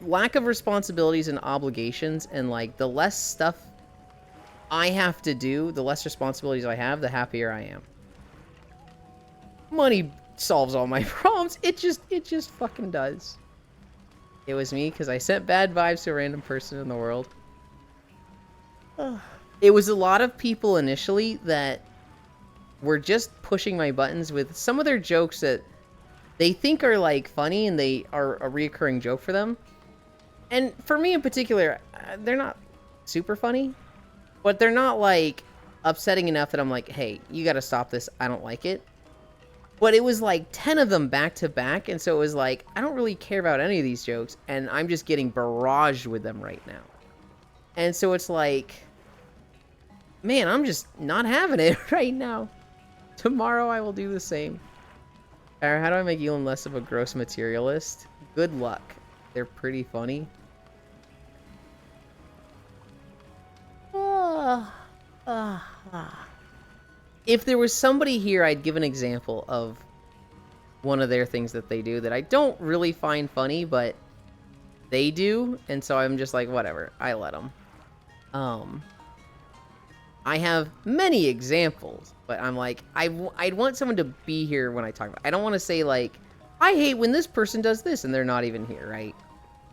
lack of responsibilities and obligations, and like the less stuff I have to do, the less responsibilities I have, the happier I am. Money solves all my problems. It just fucking does. It was me because I sent bad vibes to a random person in the world. It was a lot of people initially that were just pushing my buttons with some of their jokes that they think are like funny and they are a reoccurring joke for them. And for me in particular, they're not super funny, but they're not like upsetting enough that I'm like, hey, you gotta stop this, I don't like it. But it was like 10 of them back to back, and so it was like, I don't really care about any of these jokes, and I'm just getting barraged with them right now. And so it's like, man, I'm just not having it right now. Tomorrow I will do the same. How do I make Elon less of a gross materialist? Good luck. They're pretty funny. If there was somebody here, I'd give an example of one of their things that they do that I don't really find funny, but they do, and so I'm just like, whatever, I let them. I have many examples, but I'm like, I'd want someone to be here when I talk about it. I don't want to say, like, I hate when this person does this, and they're not even here, right?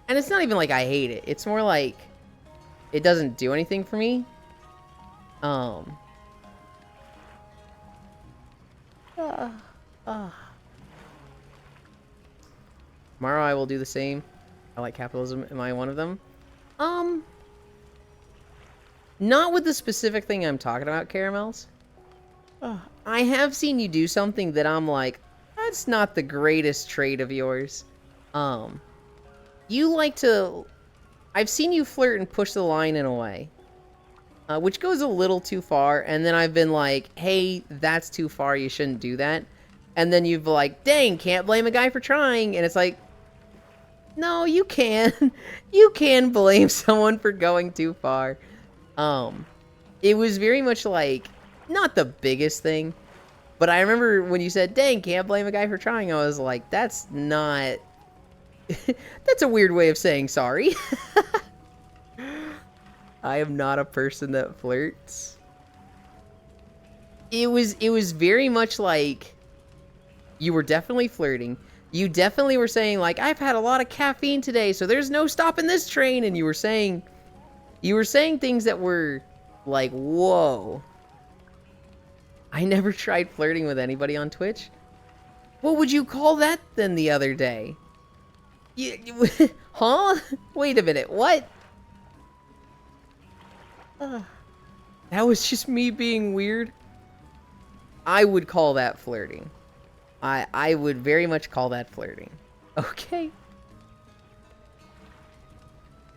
And it's not even like I hate it. It's more like, it doesn't do anything for me. Tomorrow I will do the same. I like capitalism. Am I one of them? Not with the specific thing I'm talking about, Caramels. I have seen you do something that I'm like, that's not the greatest trait of yours. You like to... I've seen you flirt and push the line in a way. Which goes a little too far, and then I've been like, hey, that's too far, you shouldn't do that. And then you've like, dang, can't blame a guy for trying, and it's like, no, you can. You can blame someone for going too far. It was very much like, not the biggest thing, but I remember when you said, dang, can't blame a guy for trying, I was like, that's not... that's a weird way of saying sorry. I am not a person that flirts. It was very much like, you were definitely flirting. You definitely were saying, like, I've had a lot of caffeine today, so there's no stopping this train, and you were saying things that were like, whoa. I never tried flirting with anybody on Twitch. What would you call that then the other day? Huh? Wait a minute, what? That was just me being weird. I would call that flirting. I would very much call that flirting. Okay.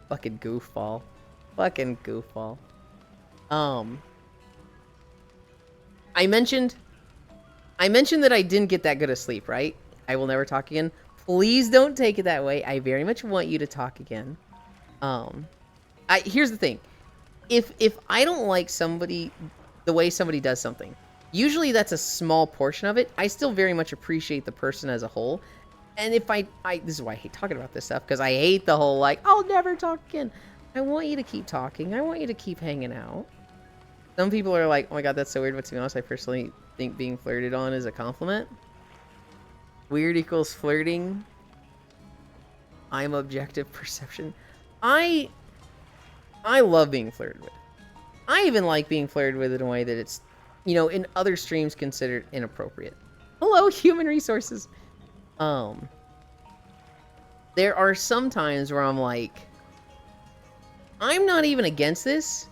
Fucking goofball. Fucking goofball. I mentioned that I didn't get that good of sleep, right? I will never talk again. Please don't take it that way. I very much want you to talk again. Here's the thing. If I don't like somebody, the way somebody does something, usually that's a small portion of it. I still very much appreciate the person as a whole. And if this is why I hate talking about this stuff, because I hate the whole, like, I'll never talk again. I want you to keep talking. I want you to keep hanging out. Some people are like, oh my god, that's so weird, but to be honest, I personally think being flirted on is a compliment. Weird equals flirting. I'm objective perception. I love being flirted with. I even like being flirted with in a way that it's, you know, in other streams considered inappropriate. Hello, human resources. There are some times where I'm like, I'm not even against this,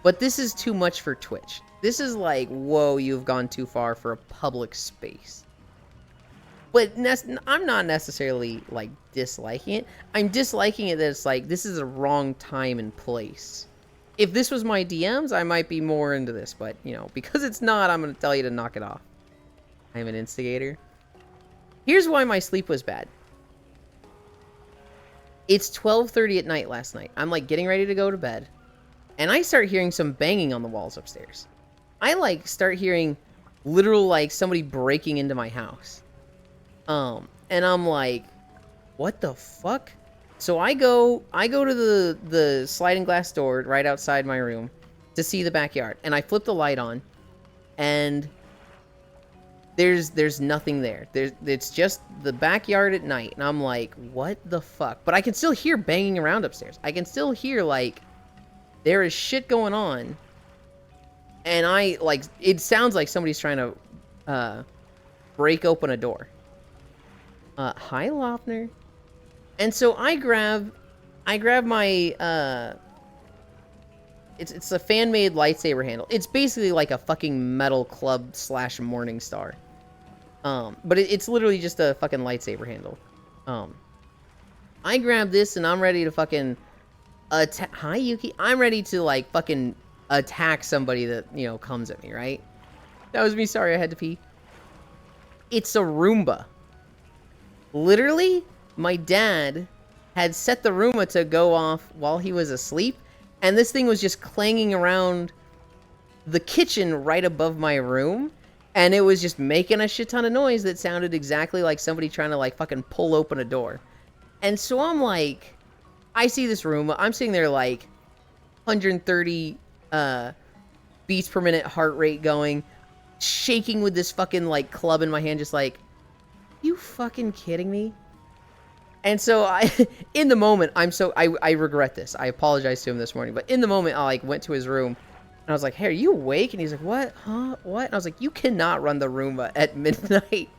but this is too much for Twitch. This is like, whoa, you've gone too far for a public space. But I'm not necessarily, like, disliking it. I'm disliking it that it's like, this is a wrong time and place. If this was my DMs, I might be more into this. But, you know, because it's not, I'm going to tell you to knock it off. I'm an instigator. Here's why my sleep was bad. It's 12:30 at night last night. I'm, like, getting ready to go to bed. And I start hearing some banging on the walls upstairs. I, like, start hearing literal, like, somebody breaking into my house. And I'm like, what the fuck? So I go to the sliding glass door right outside my room to see the backyard, and I flip the light on, and there's nothing there. It's just the backyard at night, and I'm like, what the fuck? But I can still hear banging around upstairs. I can still hear, like, there is shit going on, and it sounds like somebody's trying to break open a door. Hi, Lofner. And so I grab my it's a fan-made lightsaber handle. It's basically like a fucking metal club / Morning Star. But it's literally just a fucking lightsaber handle. I grab this and I'm ready to fucking attack. Hi, Yuki. I'm ready to like fucking attack somebody that, you know, comes at me, right? That was me. Sorry, I had to pee. It's a Roomba. Literally, my dad had set the Roomba to go off while he was asleep, and this thing was just clanging around the kitchen right above my room, and it was just making a shit ton of noise that sounded exactly like somebody trying to like fucking pull open a door. And so I'm like, I see this Roomba, I'm sitting there like 130 beats per minute heart rate going, shaking with this fucking like club in my hand, just like, you fucking kidding me? And so I, in the moment, I regret this. I apologized to him this morning, but in the moment, I like went to his room and I was like, hey, are you awake? And he's like, what? Huh? What? And I was like, you cannot run the Roomba at midnight.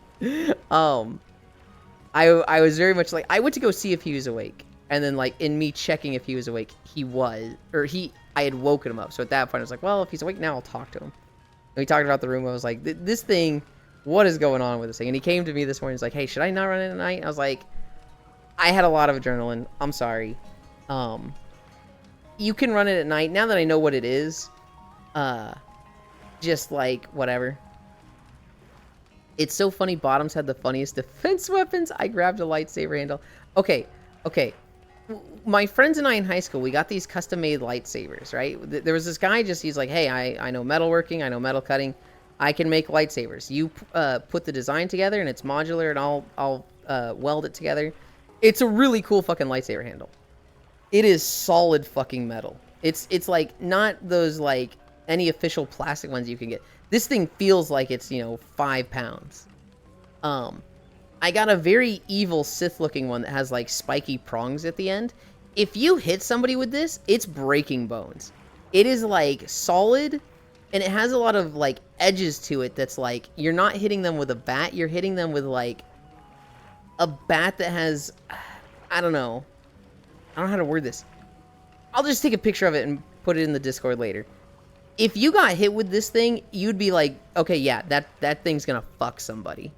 I was very much like, I went to go see if he was awake. And then like in me checking if he was awake, he was, I had woken him up. So at that point I was like, well, if he's awake now, I'll talk to him. And we talked about the Roomba. I was like, this thing, what is going on with this thing? And he came to me this morning. He's like, hey, should I not run it at night? I was like, I had a lot of adrenaline. I'm sorry. You can run it at night. Now that I know what it is, just like, whatever. It's so funny. Bottoms had the funniest defense weapons. I grabbed a lightsaber handle. Okay. My friends and I in high school, we got these custom-made lightsabers, right? There was this guy he's like, hey, I know metalworking. I know metal cutting. I can make lightsabers. You put the design together, and it's modular, and I'll weld it together. It's a really cool fucking lightsaber handle. It is solid fucking metal. It's like not those like any official plastic ones you can get. This thing feels like it's, you know, 5 pounds. I got a very evil Sith looking one that has like spiky prongs at the end. If you hit somebody with this, it's breaking bones. It is like solid, and it has a lot of like edges to it that's like, you're not hitting them with a bat, you're hitting them with like a bat that has, I don't know how to word this. I'll just take a picture of it and put it in the Discord later. If you got hit with this thing, you'd be like, okay, yeah, that thing's gonna fuck somebody.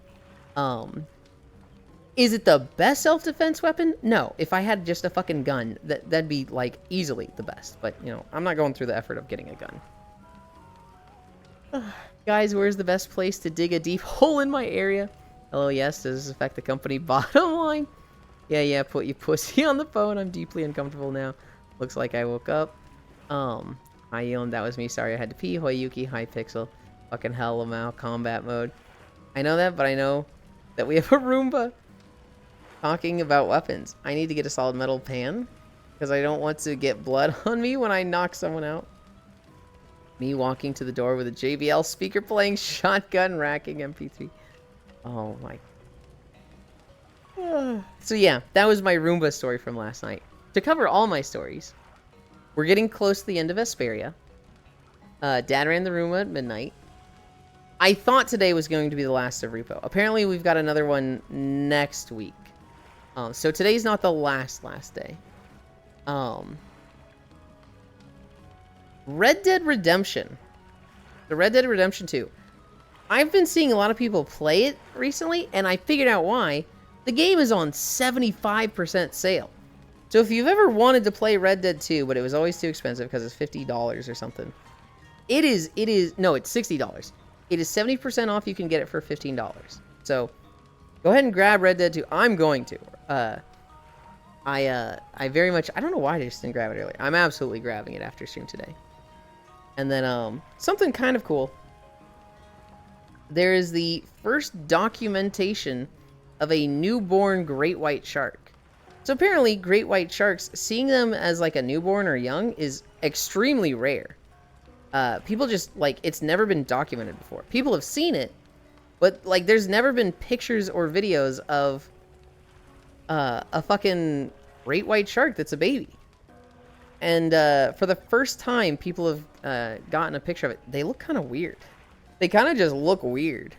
Is it the best self-defense weapon? No. If I had just a fucking gun, that'd be like easily the best. But, you know, I'm not going through the effort of getting a gun. Guys, where's the best place to dig a deep hole in my area? Hello, yes, does this affect the company bottom line? Yeah, put you pussy on the phone. I'm deeply uncomfortable now. Looks like I woke up. Hi, Elon, that was me. Sorry, I had to pee. Hoi, Yuki. Hi, Pixel. Fucking hell, Lamau. Combat mode. I know that, but I know that we have a Roomba. Talking about weapons. I need to get a solid metal pan, because I don't want to get blood on me when I knock someone out. Me walking to the door with a JBL speaker playing shotgun racking MP3. Oh my. So yeah, that was my Roomba story from last night. To cover all my stories, we're getting close to the end of Vesperia. Dad ran the Roomba at midnight. I thought today was going to be the last of Repo. Apparently we've got another one next week. So today's not the last day. Red Dead Redemption. The Red Dead Redemption 2. I've been seeing a lot of people play it recently, and I figured out why. The game is on 75% sale. So if you've ever wanted to play Red Dead 2, but it was always too expensive because it's $50 or something. It's $60. It is 70% off. You can get it for $15. So go ahead and grab Red Dead 2. I'm going to. I very much, I don't know why I just didn't grab it earlier. I'm absolutely grabbing it after stream today. And then, something kind of cool. There is the first documentation of a newborn great white shark. So apparently, great white sharks, seeing them as like a newborn or young is extremely rare. People just, like, it's never been documented before. People have seen it, but, like, there's never been pictures or videos of a fucking great white shark that's a baby. And for the first time, people have gotten a picture of it. They look kind of weird. They kind of just look weird.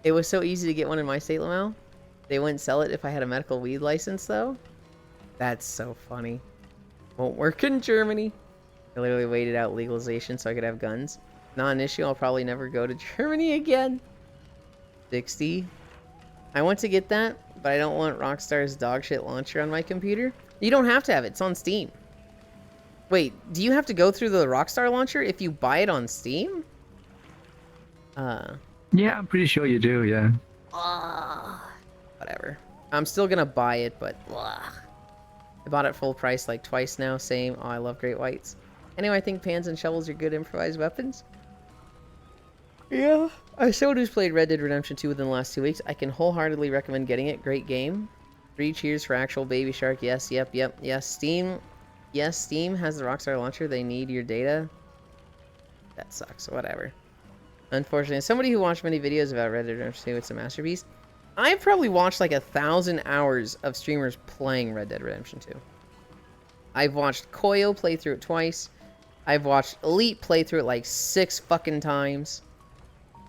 It was so easy to get one in my state, Lamau. They wouldn't sell it if I had a medical weed license, though? That's so funny. Won't work in Germany. I literally waited out legalization so I could have guns. Not an issue. I'll probably never go to Germany again. 60. I want to get that, but I don't want Rockstar's dogshit launcher on my computer. You don't have to have it. It's on Steam. Wait, do you have to go through the Rockstar launcher if you buy it on Steam? Yeah, I'm pretty sure you do, yeah. Whatever. I'm still gonna buy it, but I bought it full price like twice now. Same. Oh, I love Great Whites. Anyway, I think pans and shovels are good improvised weapons. Yeah. As someone who's played Red Dead Redemption 2 within the last 2 weeks, I can wholeheartedly recommend getting it. Great game. 3 cheers for actual Baby Shark. Yes, yep. Yes, Steam. Yes, Steam has the Rockstar launcher. They need your data. That sucks. Whatever. Unfortunately, as somebody who watched many videos about Red Dead Redemption 2, it's a masterpiece. I've probably watched like 1,000 hours of streamers playing Red Dead Redemption 2. I've watched Koyo play through it twice. I've watched Elite play through it like 6 fucking times.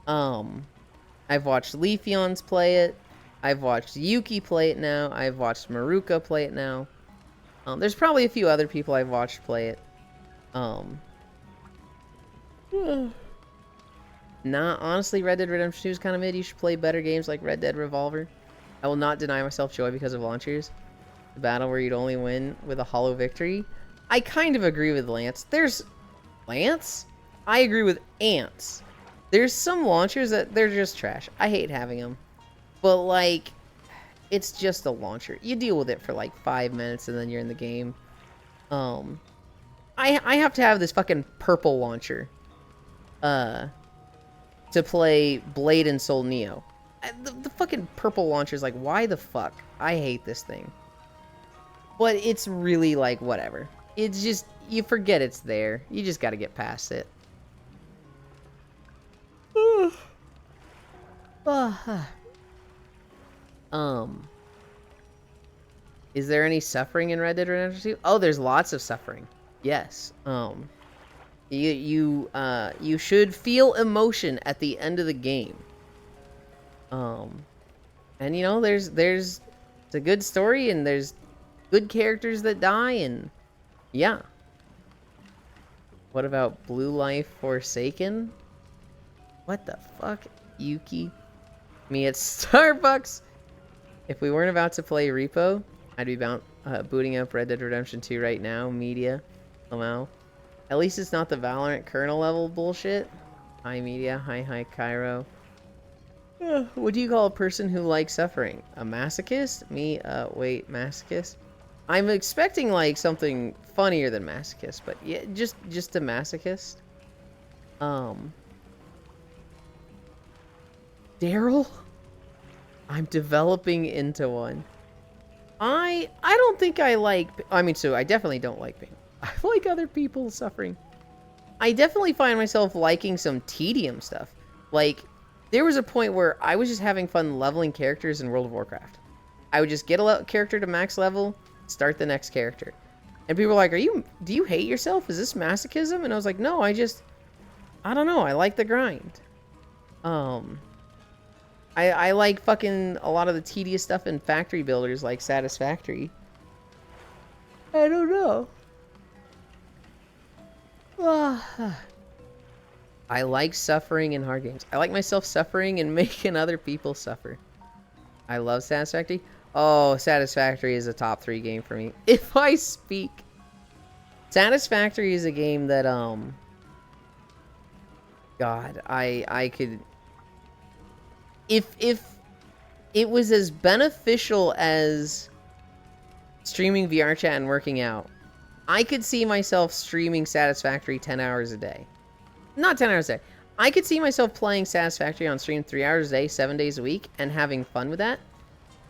I've watched Leafeons play it. I've watched Yuki play it now. I've watched Maruka play it now. There's probably a few other people I've watched play it. Nah, honestly, Red Dead Redemption 2 is kind of mid. You should play better games like Red Dead Revolver. I will not deny myself joy because of launchers. The battle where you'd only win with a hollow victory. I kind of agree with Lance. There's... Lance? I agree with Ants. There's some launchers that they're just trash. I hate having them. But, like, it's just a launcher. You deal with it for, like, 5 minutes and then you're in the game. I have to have this fucking purple launcher. To play Blade and Soul Neo. The fucking purple launcher is like, why the fuck? I hate this thing. But it's really like, whatever. It's just, you forget it's there. You just gotta get past it. Is there any suffering in Red Dead Redemption 2? Oh, there's lots of suffering. Yes. You should feel emotion at the end of the game. And you know, there's it's a good story and there's good characters that die and yeah. What about Blue Life Forsaken? What the fuck? Yuki? Me at Starbucks? If we weren't about to play Repo, I'd be booting up Red Dead Redemption 2 right now. Media. Somehow. At least it's not the Valorant kernel level bullshit. Hi, Media. Hi, Cairo. What do you call a person who likes suffering? A masochist? Me? Wait, masochist? I'm expecting, like, something funnier than masochist, but yeah, just a masochist. Daryl? I'm developing into one. I don't think I like... I mean, so I definitely don't like pain. I like other people suffering. I definitely find myself liking some tedium stuff. Like, there was a point where I was just having fun leveling characters in World of Warcraft. I would just get a character to max level, start the next character. And people were like, do you hate yourself? Is this masochism? And I was like, no, I don't know, I like the grind. I like fucking a lot of the tedious stuff in factory builders like Satisfactory. I don't know. I like suffering in hard games. I like myself suffering and making other people suffer. I love Satisfactory. Oh, Satisfactory is a top 3 game for me. If I speak. Satisfactory is a game that, God, I could... If it was as beneficial as streaming VR chat and working out, I could see myself streaming Satisfactory 10 hours a day. Not 10 hours a day. I could see myself playing Satisfactory on stream 3 hours a day, 7 days a week, and having fun with that.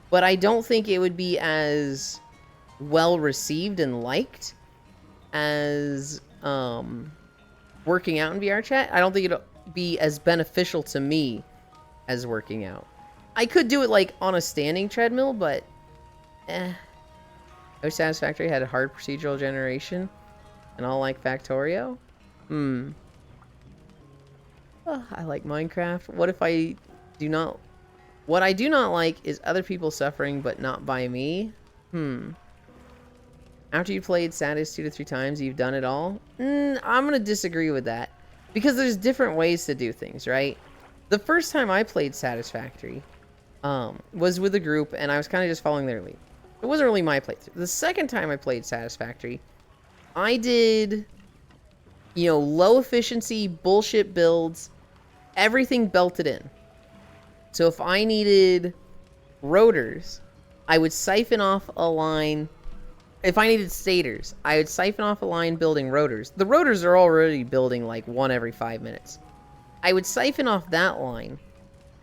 But I don't think it would be as well received and liked as working out in VR chat. I don't think it'll be as beneficial to me as working out. I could do it like on a standing treadmill, but No Satisfactory had a hard procedural generation, and all like Factorio. Oh, I like Minecraft. What if I do not What I do not like is other people suffering, but not by me. After you played Satis 2 to 3 times, you've done it all? I'm going to disagree with that. Because there's different ways to do things, right? The first time I played Satisfactory was with a group, and I was kind of just following their lead. It wasn't really my playthrough. The second time I played Satisfactory, I did, you know, low efficiency bullshit builds, everything belted in. So if I needed rotors, I would siphon off a line. If I needed stators, I would siphon off a line building rotors. The rotors are already building like one every 5 minutes. I would siphon off that line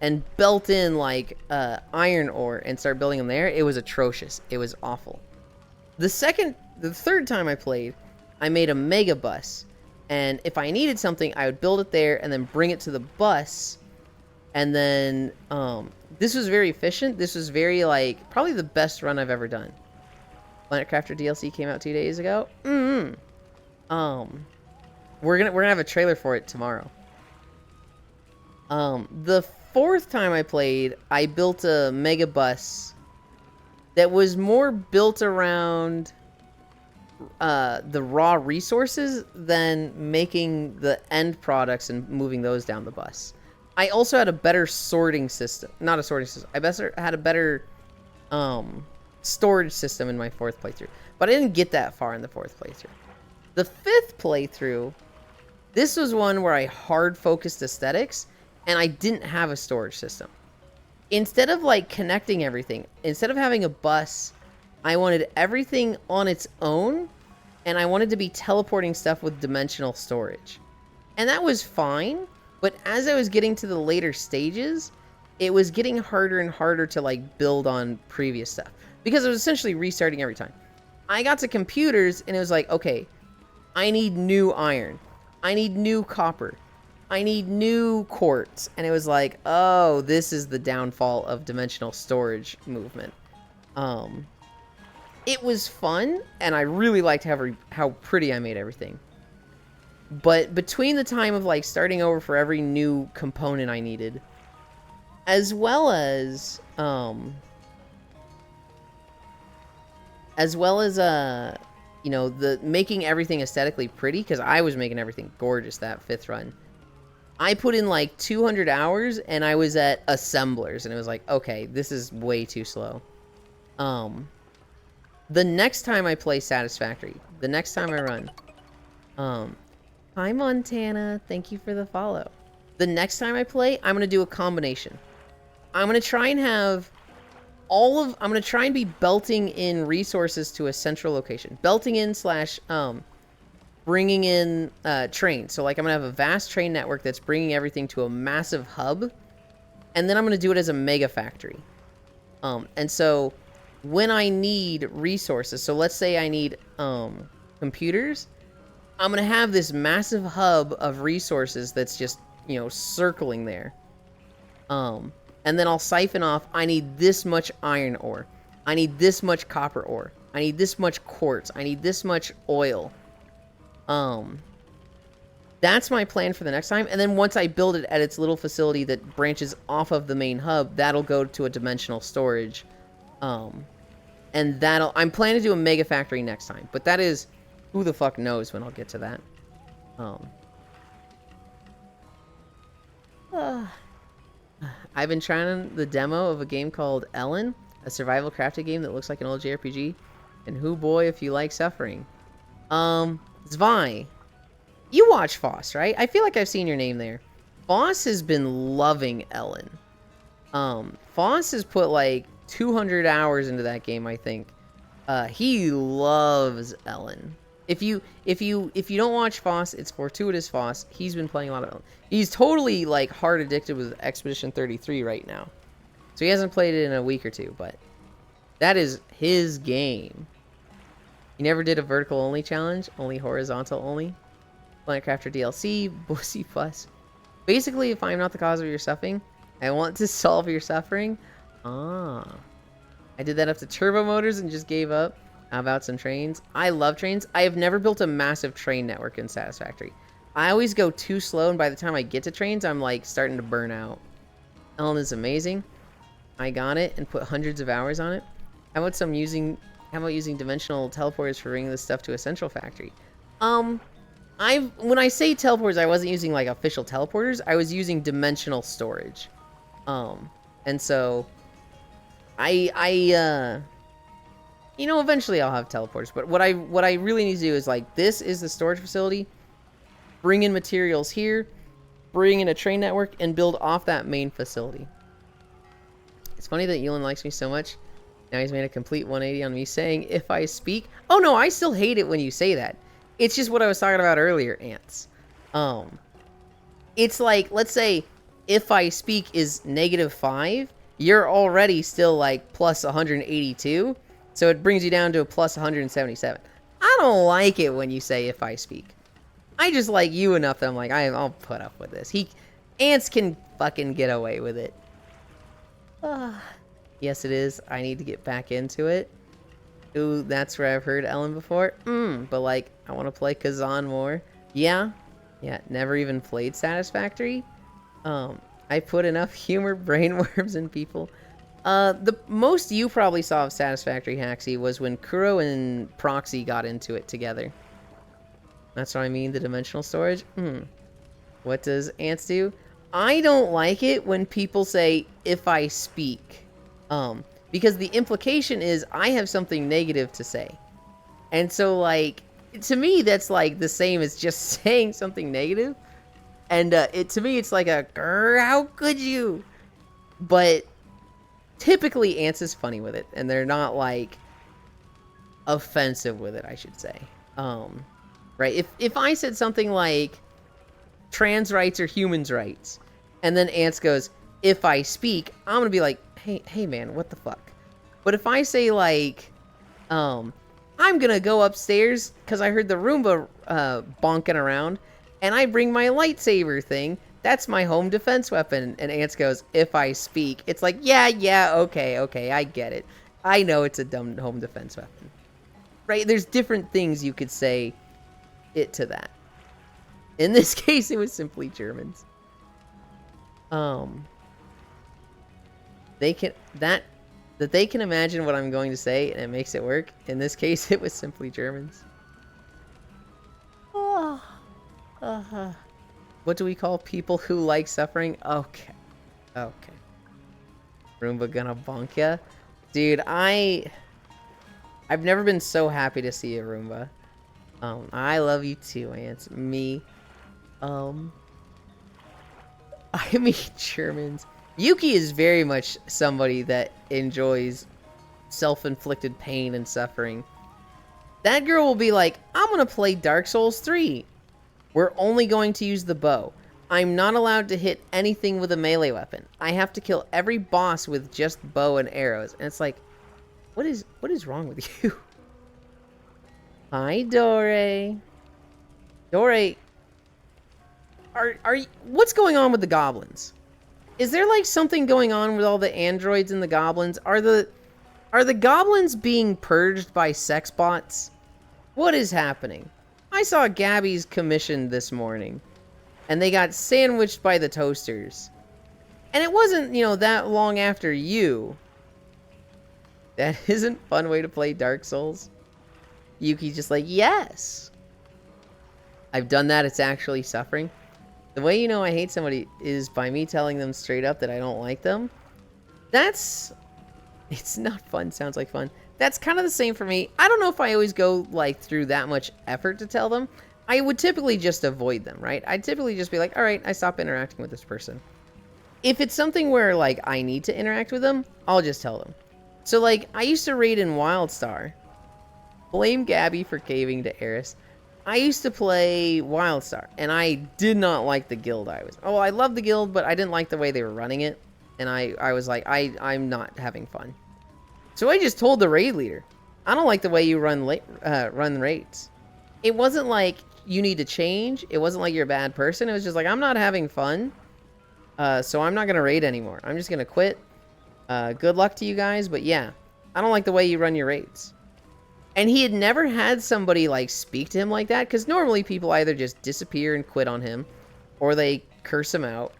and belt in like iron ore and start building them there. It was atrocious. It was awful. The third time I played, I made a mega bus. And if I needed something, I would build it there and then bring it to the bus. And then this was very efficient. This was very like probably the best run I've ever done. Planet Crafter DLC came out 2 days ago. We're gonna have a trailer for it tomorrow. The fourth time I played, I built a mega bus that was more built around the raw resources than making the end products and moving those down the bus. I also had a better sorting system. Not a sorting system. I had a better storage system in my fourth playthrough. But I didn't get that far in the fourth playthrough. The fifth playthrough, this was one where I hard focused aesthetics and I didn't have a storage system. Instead of like connecting everything, instead of having a bus, I wanted everything on its own and I wanted to be teleporting stuff with dimensional storage. And that was fine, but as I was getting to the later stages, it was getting harder and harder to like build on previous stuff because it was essentially restarting every time. I got to computers and it was like, okay, I need new iron. I need new copper. I need new quartz. And it was like, oh, this is the downfall of dimensional storage movement. It was fun, and I really liked how pretty I made everything. But between the time of like starting over for every new component I needed, as well as you know, the making everything aesthetically pretty, because I was making everything gorgeous that fifth run. I put in like 200 hours and I was at assemblers and it was like, okay, this is way too slow. The next time I play Satisfactory, the next time I run, hi Montana, thank you for the follow. The next time I play, I'm going to do a combination. I'm going to try and have I'm going to try and be belting in resources to a central location. Belting in / bringing in trains. So like I'm going to have a vast train network that's bringing everything to a massive hub. And then I'm going to do it as a mega factory. And so when I need resources, so let's say I need computers, I'm going to have this massive hub of resources that's just, you know, circling there. And then I'll siphon off, I need this much iron ore. I need this much copper ore. I need this much quartz. I need this much oil. That's my plan for the next time. And then once I build it at its little facility that branches off of the main hub, that'll go to a dimensional storage. And I'm planning to do a mega factory next time. But that is, who the fuck knows when I'll get to that. I've been trying the demo of a game called Ellen, a survival crafting game that looks like an old JRPG. And hoo boy, if you like suffering. Zwei, you watch Foss, right? I feel like I've seen your name there. Foss has been loving Ellen. Foss has put like 200 hours into that game, I think. He loves Ellen. If you don't watch Foss, it's Fortuitous Foss. He's been playing a lot of Ellen. He's totally like hard addicted with Expedition 33 right now. So he hasn't played it in a week or two, but that is his game. He never did a vertical only challenge, only horizontal only. Planet Crafter DLC, Bussy Fuss. Basically, if I'm not the cause of your suffering, I want to solve your suffering. I did that up to turbo motors and just gave up. How about some trains? I love trains. I have never built a massive train network in Satisfactory. I always go too slow, and by the time I get to trains, I'm like starting to burn out. Ellen is amazing. I got it and put hundreds of hours on it. How about using dimensional teleporters for bringing this stuff to a central factory? When I say teleporters, I wasn't using like official teleporters. I was using dimensional storage. And so you know, eventually I'll have teleporters, but what I really need to do is like, this is the storage facility, bring in materials here, bring in a train network, and build off that main facility. It's funny that Elon likes me so much. Now he's made a complete 180 on me saying, if I speak... Oh no, I still hate it when you say that. It's just what I was talking about earlier, Ants. It's like, let's say, if I speak is -5, you're already still like plus 182. So it brings you down to a plus 177. I don't like it when you say if I speak. I just like you enough that I'm like, I'll put up with this. Ants can fucking get away with it. Yes, it is. I need to get back into it. Ooh, that's where I've heard Ellen before. But like, I want to play Kazan more. Yeah, never even played Satisfactory. I put enough humor brainworms in people. The most you probably saw of Satisfactory, Haxie, was when Kuro and Proxy got into it together. That's what I mean, the dimensional storage. What does Ants do? I don't like it when people say, if I speak. Because the implication is I have something negative to say. And so, like, to me, that's like the same as just saying something negative. And to me, it's like a, how could you? But typically, Ants is funny with it, and they're not like offensive with it, I should say. Right? If I said something like trans rights or humans' rights, and then Ants goes, if I speak, I'm gonna be like, hey man, what the fuck? But if I say like, I'm gonna go upstairs because I heard the Roomba bonking around, and I bring my lightsaber thing. That's my home defense weapon. And Ants goes, if I speak. It's like, yeah, okay, I get it. I know it's a dumb home defense weapon. Right? There's different things you could say it to that. In this case, it was simply Germans. They can imagine what I'm going to say, and it makes it work. In this case, it was simply Germans. What do we call people who like suffering? Okay. Roomba gonna bonk ya? Dude, I've never been so happy to see a Roomba. I love you too, Ants. Me. I mean, Germans. Yuki is very much somebody that enjoys self-inflicted pain and suffering. That girl will be like, I'm gonna play Dark Souls 3. We're only going to use the bow. I'm not allowed to hit anything with a melee weapon. I have to kill every boss with just bow and arrows. And it's like, what is wrong with you? Hi, Dore. Dore, what's going on with the goblins? Is there like something going on with all the androids and the goblins? Are the goblins being purged by sex bots? What is happening? I saw Gabby's commission this morning, and they got sandwiched by the toasters. And it wasn't, that long after you. That isn't a fun way to play Dark Souls. Yuki's just like, yes. I've done that, it's actually suffering. The way you know I hate somebody is by me telling them straight up that I don't like them. It's not fun, sounds like fun. That's kind of the same for me. I don't know if I always go like through that much effort to tell them. I would typically just avoid them, right? I'd typically just be like, all right, I stop interacting with this person. If it's something where like I need to interact with them, I'll just tell them. So like I used to raid in WildStar. Blame Gabby for caving to Eris. I used to play WildStar, and I did not like the guild I was. Oh, I loved the guild, but I didn't like the way they were running it. And I was like, I'm not having fun. So I just told the raid leader, I don't like the way you run raids. It wasn't like you need to change. It wasn't like you're a bad person. It was just like, I'm not having fun. So I'm not going to raid anymore. I'm just going to quit. Good luck to you guys. But yeah, I don't like the way you run your raids. And he had never had somebody like speak to him like that. Because normally people either just disappear and quit on him, or they curse him out.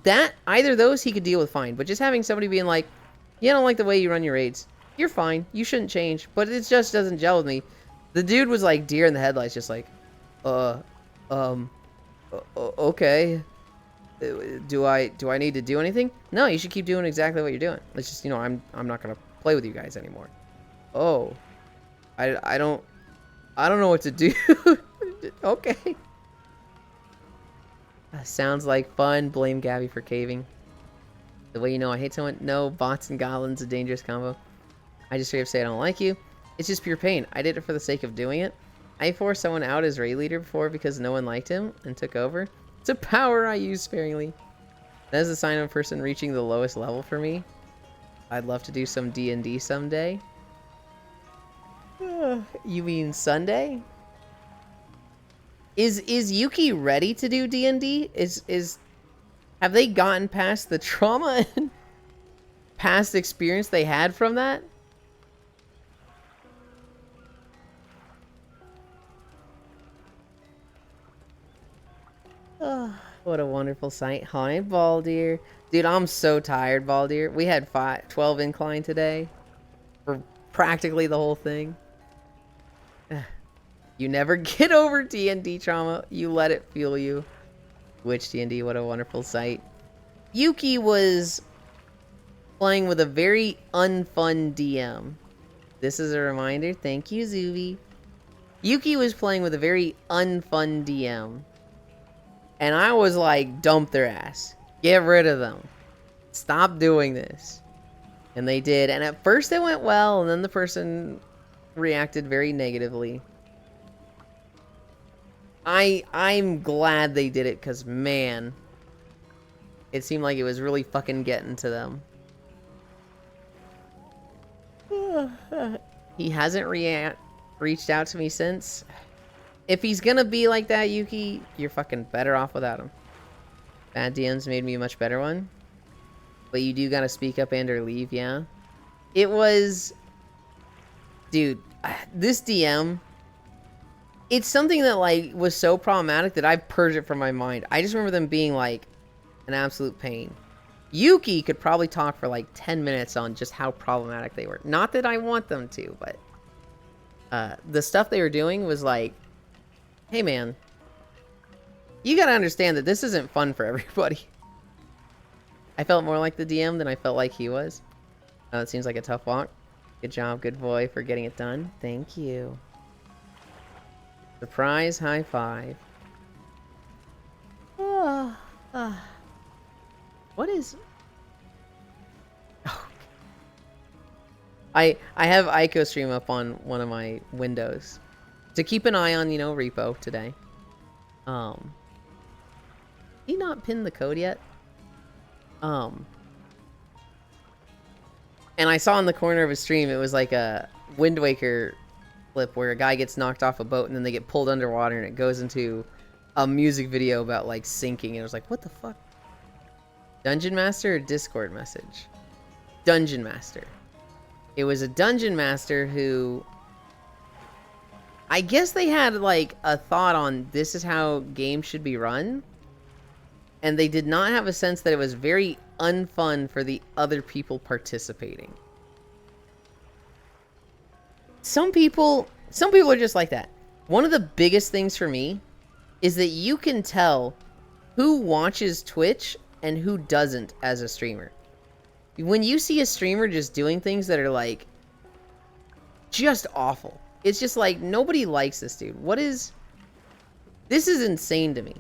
that, either those he could deal with fine, but just having somebody being like, yeah, I don't like the way you run your raids. You're fine. You shouldn't change. But it just doesn't gel with me. The dude was like deer in the headlights, just like, okay. Do I need to do anything? No, you should keep doing exactly what you're doing. It's just, you know, I'm not gonna play with you guys anymore. Oh, I don't know what to do. Okay. Sounds like fun. Blame Gabby for caving. The way you know I hate someone. No, bots and goblins a dangerous combo. I just straight up say I don't like you. It's just pure pain. I did it for the sake of doing it. I forced someone out as raid leader before because no one liked him and took over. It's a power I use sparingly. That is a sign of a person reaching the lowest level for me. I'd love to do some D&D someday. You mean Sunday? Is Yuki ready to do D&D? Have they gotten past the trauma and past experience they had from that? Oh, what a wonderful sight. Hi, Baldir. Dude, I'm so tired, Baldir. We had 12 incline today. For practically the whole thing. You never get over D&D trauma. You let it fuel you. Which D&D, what a wonderful sight. Yuki was playing with a very unfun DM. This is a reminder. Thank you, Zuby. Yuki was playing with a very unfun DM. And I was like, dump their ass. Get rid of them. Stop doing this. And they did. And at first it went well, and then the person reacted very negatively. I'm glad they did it, because, man, it seemed like it was really fucking getting to them. He hasn't reached out to me since. If he's gonna be like that, Yuki, you're fucking better off without him. Bad DMs made me a much better one. But you do gotta speak up and or leave, yeah? It was... Dude, this DM... It's something that, like, was so problematic that I purged it from my mind. I just remember them being, like, an absolute pain. Yuki could probably talk for, like, 10 minutes on just how problematic they were. Not that I want them to, but... the stuff they were doing was, like... Hey, man. You gotta understand that this isn't fun for everybody. I felt more like the DM than I felt like he was. It seems like a tough walk. Good job, good boy, for getting it done. Thank you. Surprise high five. What is... Oh. I have IcoStream up on one of my windows. To keep an eye on, you know, repo today. He not pinned the code yet? And I saw in the corner of his stream, it was like a Wind Waker clip where a guy gets knocked off a boat and then they get pulled underwater and it goes into a music video about like sinking. And it was like, what the fuck? Dungeon Master or Discord message? Dungeon Master. It was a Dungeon Master who... I guess they had like a thought on this is how games should be run. And they did not have a sense that it was very unfun for the other people participating. Some people are just like that. One of the biggest things for me is that you can tell who watches Twitch and who doesn't as a streamer. When you see a streamer just doing things that are like just awful. It's just like nobody likes this dude. What is... This is insane to me.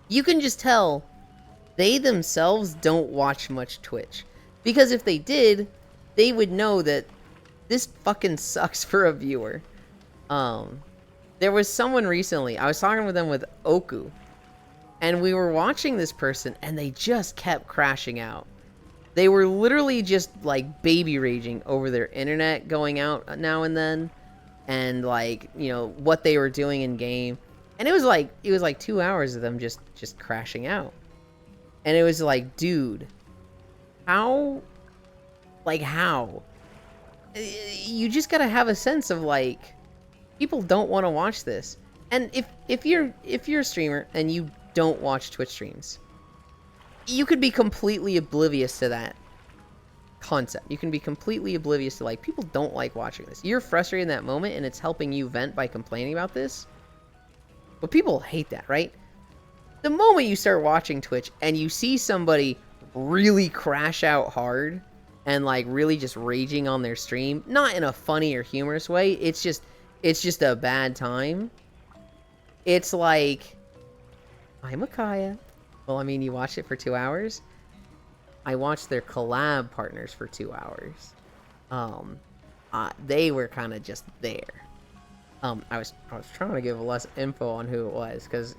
You can just tell they themselves don't watch much Twitch. Because if they did, they would know that this fucking sucks for a viewer. There was someone recently, I was talking with them with Oku, and we were watching this person, and they just kept crashing out. They were literally just, like, baby raging over their internet going out now and then, and, like, you know, what they were doing in game. And it was like 2 hours of them just crashing out. And it was like, dude, how? Like, how? You just gotta have a sense of, like, people don't want to watch this. And if you're a streamer and you don't watch Twitch streams, you could be completely oblivious to that concept. You can be completely oblivious to, like, people don't like watching this. You're frustrated in that moment, and it's helping you vent by complaining about this. But people hate that, right? The moment you start watching Twitch and you see somebody really crash out hard and, like, really just raging on their stream, not in a funny or humorous way, it's just a bad time. It's like, hi, Micaiah. Well, I mean, you watched it for 2 hours. I watched their collab partners for 2 hours. They were kind of just there. I was trying to give less info on who it was, because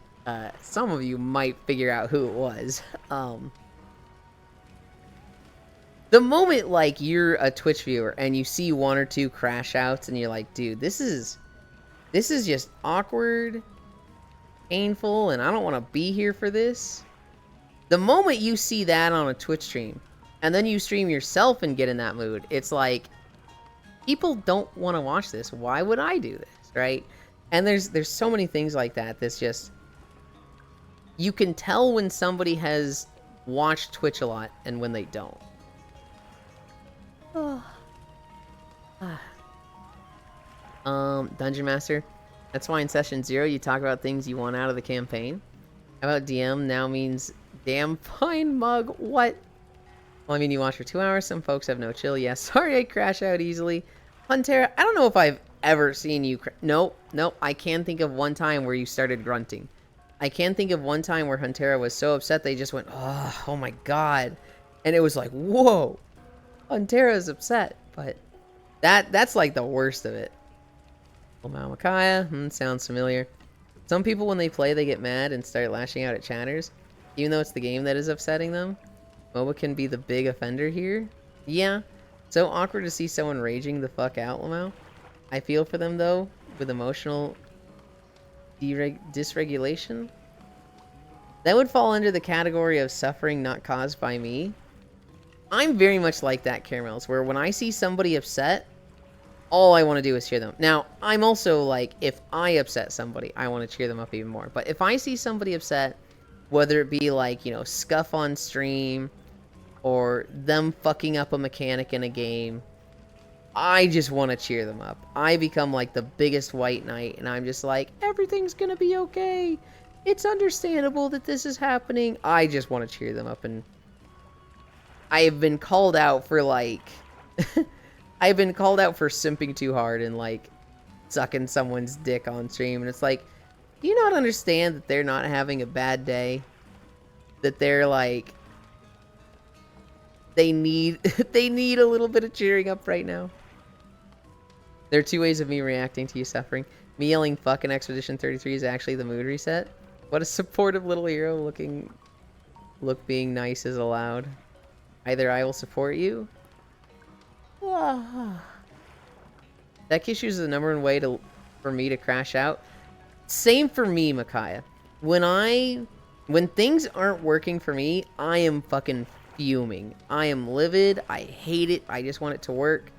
some of you might figure out who it was. The moment, like, you're a Twitch viewer and you see 1 or 2 crash outs and you're like, dude, this is just awkward, painful, and I don't want to be here for this. The moment you see that on a Twitch stream, and then you stream yourself and get in that mood, it's like, people don't want to watch this. Why would I do this, right? And there's so many things like that that's just... You can tell when somebody has watched Twitch a lot and when they don't. Dungeon Master. That's why in Session 0 you talk about things you want out of the campaign. How about DM now means damn fine mug? What? Well, I mean, you watch for 2 hours. Some folks have no chill. Yeah, sorry I crash out easily. Huntera, I don't know if I've ever seen you... Nope. I can think of one time where you started grunting. I can think of one time where Huntera was so upset they just went, oh my god. And it was like, whoa. Huntera's upset. But that's like the worst of it. Well, Micaiah, sounds familiar. Some people, when they play, they get mad and start lashing out at chatters. Even though it's the game that is upsetting them. MOBA can be the big offender here. Yeah. So awkward to see someone raging the fuck out, Lamau. I feel for them, though, with emotional dysregulation. That would fall under the category of suffering not caused by me. I'm very much like that, Caramels, where when I see somebody upset, all I want to do is cheer them. Now, I'm also like, if I upset somebody, I want to cheer them up even more. But if I see somebody upset, whether it be like, you know, scuff on stream, or them fucking up a mechanic in a game, I just want to cheer them up. I become like the biggest white knight, and I'm just like, everything's gonna be okay. It's understandable that this is happening. I just want to cheer them up, and I have been called out for like... I've been called out for simping too hard and like sucking someone's dick on stream, and it's like, do you not understand that they're not having a bad day? That they're like... They need a little bit of cheering up right now. There are 2 ways of me reacting to you suffering. Me yelling fuck in Expedition 33 is actually the mood reset. What a supportive little hero look being nice is allowed. Either I will support you. Tech issues is the #1 way for me to crash out. Same for me, Micaiah. When things aren't working for me, I am fucking fuming. I am livid. I hate it. I just want it to work.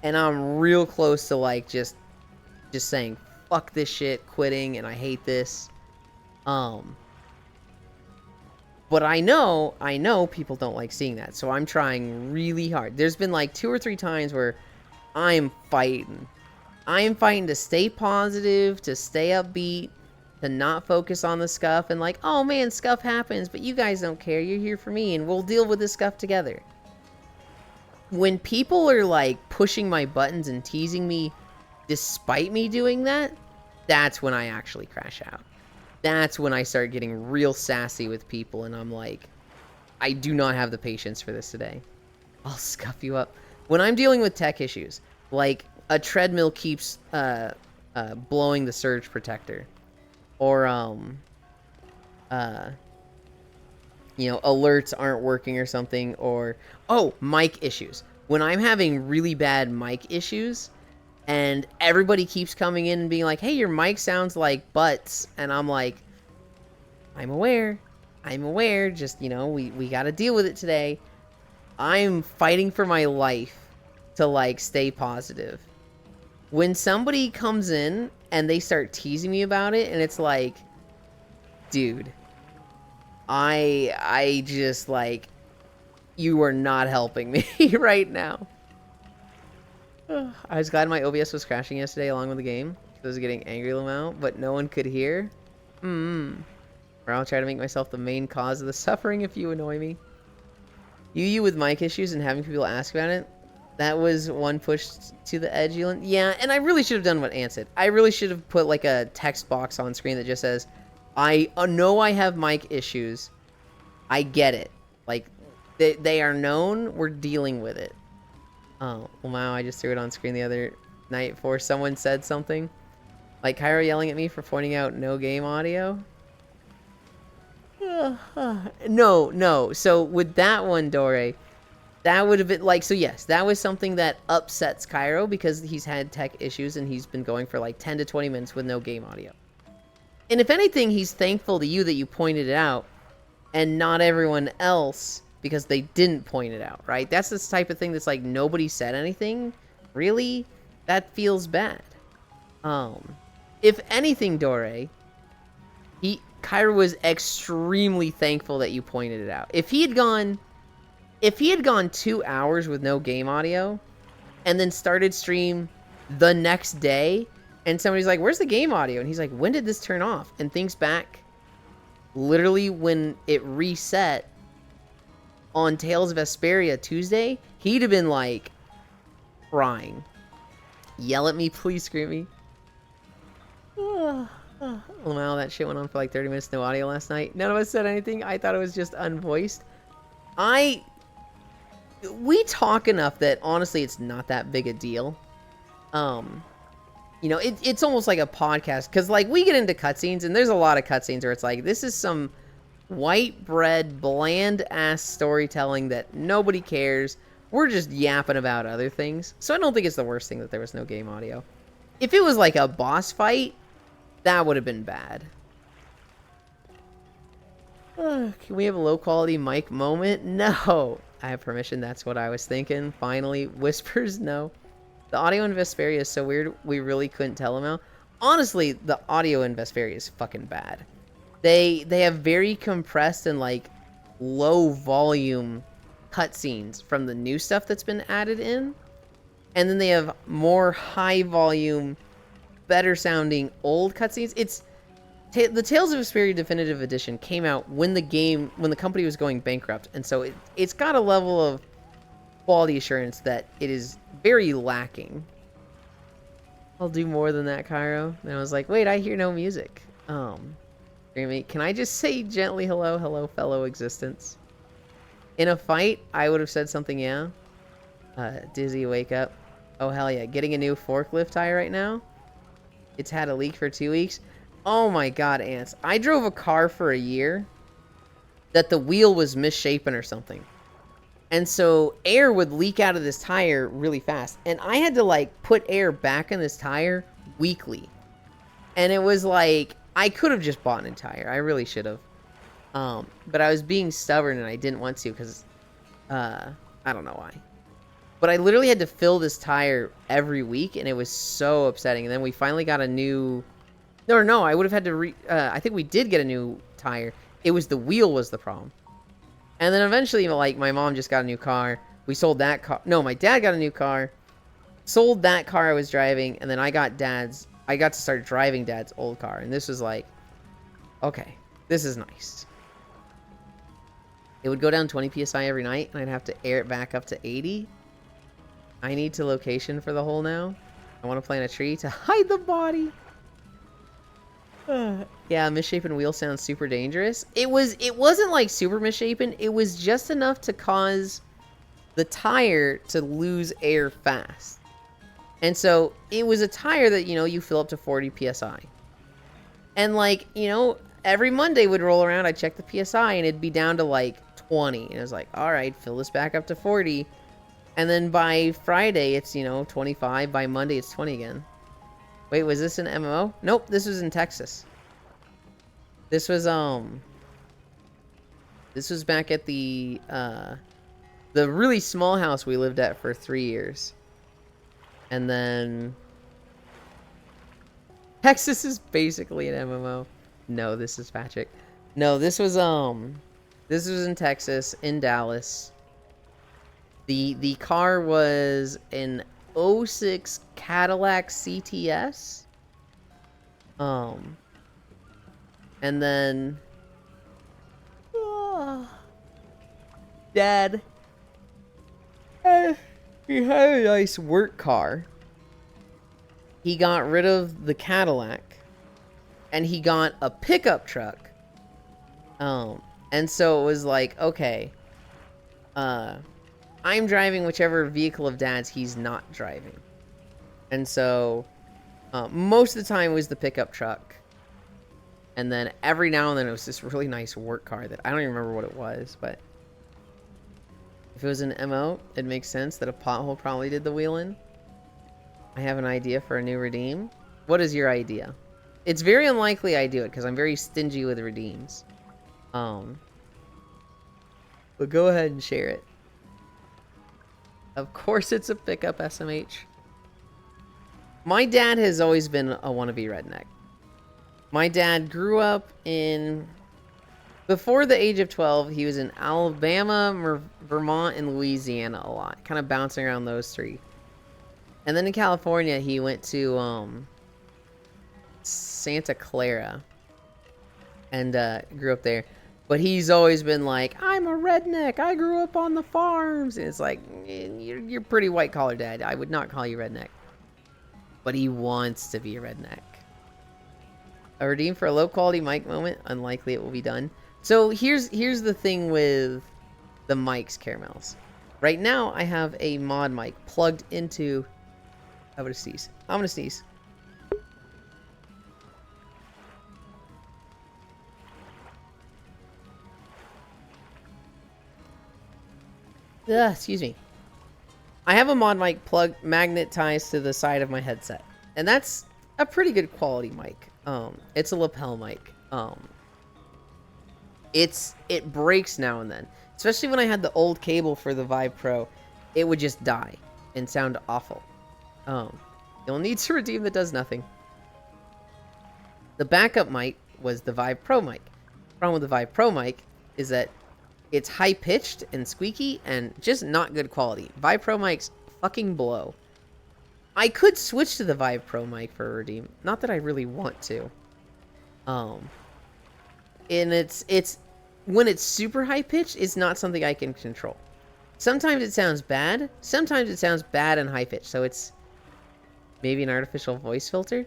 And I'm real close to like just saying fuck this shit, quitting, and I hate this. But I know people don't like seeing that, so I'm trying really hard. There's been like 2 or 3 times where I'm fighting. I am fighting to stay positive, to stay upbeat, to not focus on the scuff, and like, oh man, scuff happens, but you guys don't care. You're here for me, and we'll deal with the scuff together. When people are like pushing my buttons and teasing me despite me doing that, that's when I actually crash out. That's when I start getting real sassy with people, and I'm like, I do not have the patience for this today. I'll scuff you up. When I'm dealing with tech issues, like a treadmill keeps blowing the surge protector, or you know, alerts aren't working or something, or mic issues. When I'm having really bad mic issues, and everybody keeps coming in and being like, hey, your mic sounds like butts. And I'm like, I'm aware. Just, you know, we got to deal with it today. I'm fighting for my life to, like, stay positive. When somebody comes in and they start teasing me about it, and it's like, dude, I just like, you are not helping me right now. I was glad my OBS was crashing yesterday along with the game. I was getting angry Lamau, but no one could hear. Or I'll try to make myself the main cause of the suffering if you annoy me. You with mic issues and having people ask about it. That was one push to the edge, Elon. Yeah, and I really should have done what Ant said. I really should have put like a text box on screen that just says, I know I have mic issues. I get it. Like, they are known. We're dealing with it. Oh, wow, I just threw it on screen the other night before someone said something. Like Cairo yelling at me for pointing out no game audio. No. So with that one, Dore, that would have been like, so yes, that was something that upsets Cairo because he's had tech issues and he's been going for like 10 to 20 minutes with no game audio. And if anything, he's thankful to you that you pointed it out and not everyone else because they didn't point it out, right? That's this type of thing that's like nobody said anything. Really? That feels bad. If anything, Dore, Cairo was extremely thankful that you pointed it out. If he had gone 2 hours with no game audio and then started stream the next day and somebody's like, where's the game audio? And he's like, when did this turn off? And thinks back literally when it reset on Tales of Vesperia Tuesday, he'd have been like crying. Yell at me, please, scream me. Wow, that shit went on for like 30 minutes, no audio last night. None of us said anything. I thought it was just unvoiced. We talk enough that honestly it's not that big a deal. You know, it's almost like a podcast because like we get into cutscenes and there's a lot of cutscenes where it's like this is some white bread, bland ass storytelling that nobody cares. We're just yapping about other things. So I don't think it's the worst thing that there was no game audio. If it was like a boss fight, that would have been bad. Can we have a low quality mic moment? No. I have permission. That's what I was thinking. Finally. Whispers? No. The audio in Vesperia is so weird. We really couldn't tell them out. Honestly, the audio in Vesperia is fucking bad. They have very compressed and like low volume cutscenes from the new stuff that's been added in. And then they have more high volume, better sounding old cutscenes. The Tales of Vesperia Definitive Edition came out when the company was going bankrupt, and so it's got a level of quality assurance that it is very lacking. I'll do more than that, Cairo. And I was like, wait, I hear no music. Can I just say gently hello, fellow existence? In a fight, I would have said something, yeah. Dizzy, wake up. Oh, hell yeah. Getting a new forklift tire right now. It's had a leak for 2 weeks. Oh my god, Ants. I drove a car for a year that the wheel was misshapen or something. And so air would leak out of this tire really fast. And I had to like put air back in this tire weekly. And it was like, I could have just bought a new tire. I really should have. But I was being stubborn and I didn't want to because, I don't know why. But I literally had to fill this tire every week and it was so upsetting. And then we finally got a new... No, I would have had to I think we did get a new tire. It was the wheel was the problem. And then eventually, like, my mom just got a new car. We sold that car. No, my dad got a new car. Sold that car I was driving. And then I got to start driving Dad's old car. And this was like, okay, this is nice. It would go down 20 PSI every night. And I'd have to air it back up to 80. I need to location for the hole now. I want to plant a tree to hide the body. Yeah, misshapen wheel sounds super dangerous. It wasn't like super misshapen. It was just enough to cause the tire to lose air fast. And so it was a tire that, you know, you fill up to 40 PSI. And like, you know, every Monday would roll around, I'd check the PSI and it'd be down to like 20. And I was like, all right, fill this back up to 40. And then by Friday, it's, you know, 25. By Monday, it's 20 again. Wait, was this an MMO? Nope, this was in Texas. This was back at the really small house we lived at for 3 years. And then Texas is basically an MMO. No, this is Patrick. No, this was in Texas, in Dallas. The car was an '06 Cadillac CTS. And then Dad, he had a nice work car. He got rid of the Cadillac, and he got a pickup truck. And so it was like, okay, I'm driving whichever vehicle of Dad's he's not driving. And so, most of the time it was the pickup truck. And then every now and then it was this really nice work car that I don't even remember what it was, but if it was an MO, it makes sense that a pothole probably did the wheeling. I have an idea for a new redeem. What is your idea? It's very unlikely I do it because I'm very stingy with redeems. But go ahead and share it. Of course it's a pickup, SMH. My dad has always been a wannabe redneck. My dad grew up in... Before the age of 12, he was in Alabama, Vermont, and Louisiana a lot. Kind of bouncing around those three. And then in California, he went to Santa Clara. And grew up there. But he's always been like, I'm a redneck. I grew up on the farms. And it's like, you're pretty white collar, Dad. I would not call you redneck. But he wants to be a redneck. A redeem for a low quality mic moment. Unlikely it will be done. So here's the thing with the mics, Caramels. Right now I have a mod mic plugged into... I'm gonna sneeze. Excuse me. I have a mod mic plug magnetized to the side of my headset. And that's a pretty good quality mic. It's a lapel mic. It breaks now and then. Especially when I had the old cable for the Vive Pro. It would just die and sound awful. You'll need to redeem that does nothing. The backup mic was the Vive Pro mic. The problem with the Vive Pro mic is that it's high-pitched and squeaky and just not good quality. Vive Pro mics fucking blow. I could switch to the Vive Pro mic for a redeem. Not that I really want to. And it's when it's super high-pitched, it's not something I can control. Sometimes it sounds bad. Sometimes it sounds bad and high-pitched. So it's maybe an artificial voice filter.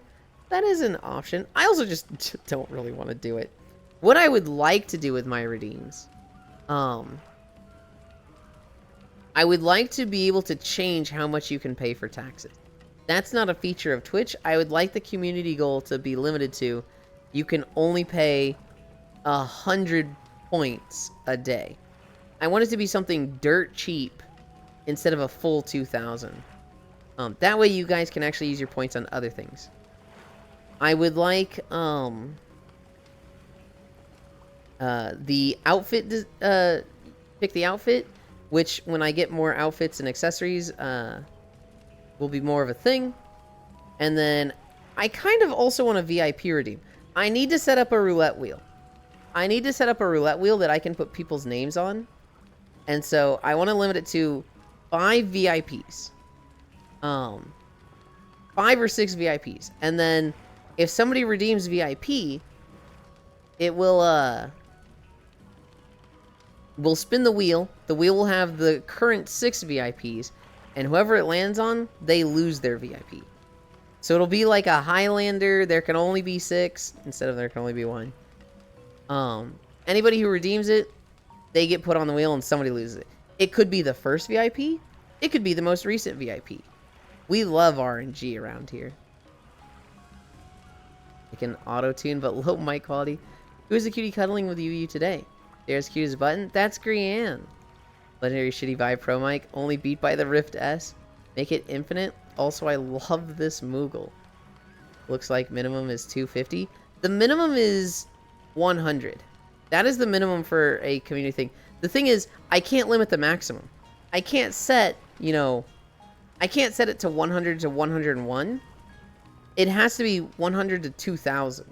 That is an option. I also just don't really want to do it. What I would like to do with my redeems... I would like to be able to change how much you can pay for taxes. That's not a feature of Twitch. I would like the community goal to be limited to you can only pay 100 points a day. I want it to be something dirt cheap instead of a full 2,000. That way you guys can actually use your points on other things. I would like the outfit, pick the outfit, which when I get more outfits and accessories, will be more of a thing. And then I kind of also want a VIP redeem. I need to set up a roulette wheel. I need to set up a roulette wheel that I can put people's names on. And so I want to limit it to 5 VIPs. 5 or 6 VIPs. And then if somebody redeems VIP, it will, we'll spin the wheel. The wheel will have the current 6 VIPs. And whoever it lands on, they lose their VIP. So it'll be like a Highlander. There can only be 6 instead of there can only be 1. Anybody who redeems it, they get put on the wheel and somebody loses it. It could be the first VIP. It could be the most recent VIP. We love RNG around here. It can auto-tune, but low mic quality. Who's the cutie cuddling with you today? There's cute as a button. That's Grianne. Legendary shitty Vive Pro mic. Only beat by the Rift S. Make it infinite. Also, I love this Moogle. Looks like minimum is 250. The minimum is 100. That is the minimum for a community thing. The thing is, I can't limit the maximum. I can't set, you know... I can't set it to 100 to 101. It has to be 100 to 2,000.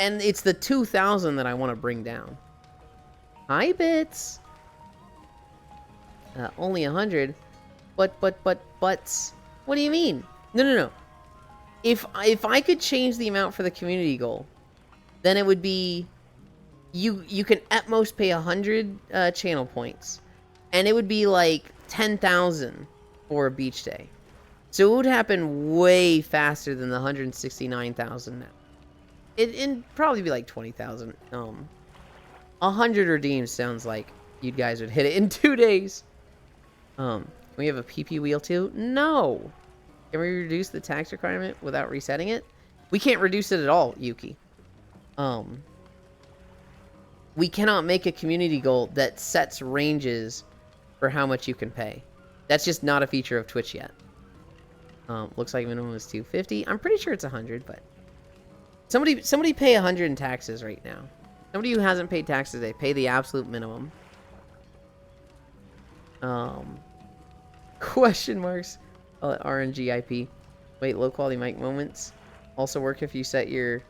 And it's the 2,000 that I want to bring down. Hi, Bits. Only 100. But. What do you mean? No. If I could change the amount for the community goal, then it would be you can at most pay 100 channel points, and it would be like 10,000 for a beach day. So it would happen way faster than the 169,000 now. It'd probably be like 20,000. 100 redeems sounds like you guys would hit it in 2 days. Can we have a PP wheel too? No. Can we reduce the tax requirement without resetting it? We can't reduce it at all, Yuki. We cannot make a community goal that sets ranges for how much you can pay. That's just not a feature of Twitch yet. Looks like minimum is 250. I'm pretty sure it's 100, but somebody pay 100 in taxes right now. Somebody who hasn't paid taxes, they pay the absolute minimum. Question marks. RNG IP. Wait, low quality mic moments also work if you set your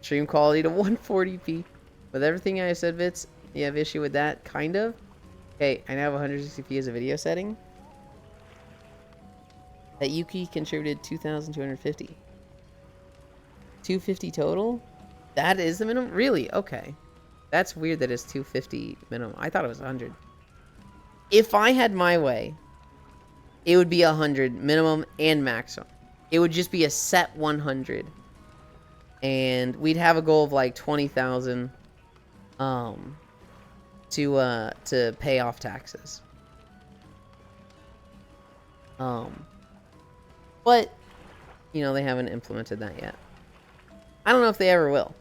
stream quality to 140p. With everything I said, Bits, you have issue with that? Kind of. Okay, I now have 160p as a video setting. That Yuki contributed 2,250. 250 total? That is the minimum? Really? Okay. That's weird that it's 250 minimum. I thought it was 100. If I had my way, it would be 100 minimum and maximum. It would just be a set 100. And we'd have a goal of like 20,000 to pay off taxes. But you know, they haven't implemented that yet. I don't know if they ever will.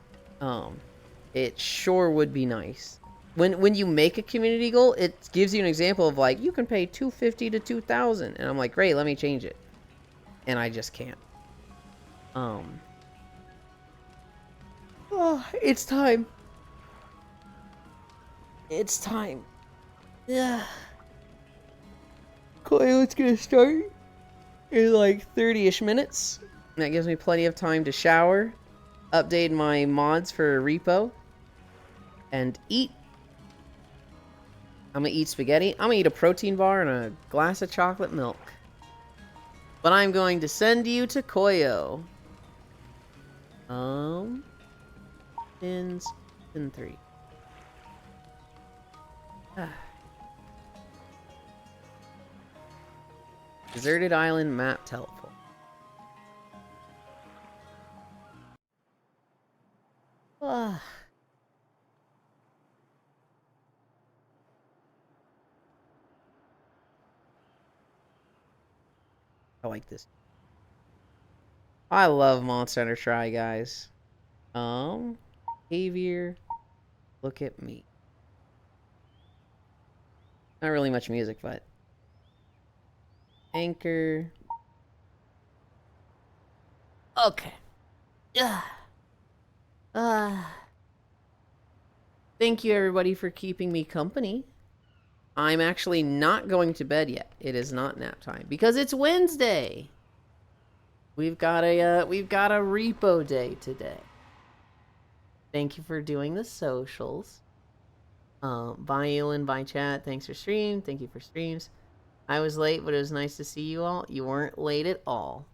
It sure would be nice. When you make a community goal, it gives you an example of like, you can pay 250 to 2,000, and I'm like, great, let me change it, and I just can't. Oh, it's time. It's time. Yeah. Coil's gonna start in like 30-ish minutes. That gives me plenty of time to shower, update my mods for repo, and eat. I'm gonna eat spaghetti. I'm gonna eat a protein bar and a glass of chocolate milk. But I'm going to send you to Koyo. Pins in 3. Deserted island map teleport. I like this. I love Monster Hunter Try, guys. Behavior. Look at me. Not really much music, but anchor. Okay. Thank you everybody for keeping me company. I'm actually not going to bed yet. It is not nap time because it's Wednesday. We've got a repo day today. Thank you for doing the socials. Bye Ewan, bye chat. Thanks for stream. Thank you for streams. I was late, but it was nice to see you all. You weren't late at all.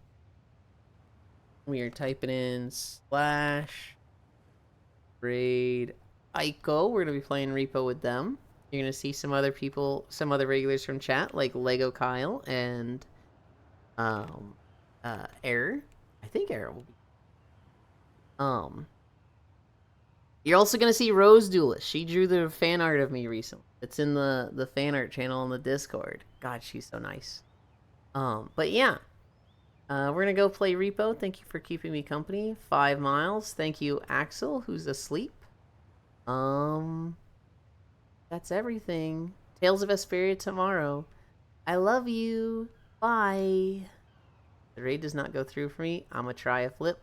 We are typing in slash raid Ico. We're gonna be playing repo with them. You're gonna see some other people, some other regulars from chat, like Lego Kyle and Error. I think Error will be. You're also gonna see Rose Duelist. She drew the fan art of me recently. It's in the fan art channel on the Discord. God, she's so nice. But yeah. We're gonna go play repo. Thank you for keeping me company. 5 miles. Thank you, Axel, who's asleep. That's everything. Tales of Vesperia tomorrow. I love you. Bye. The raid does not go through for me. I'ma try a flip.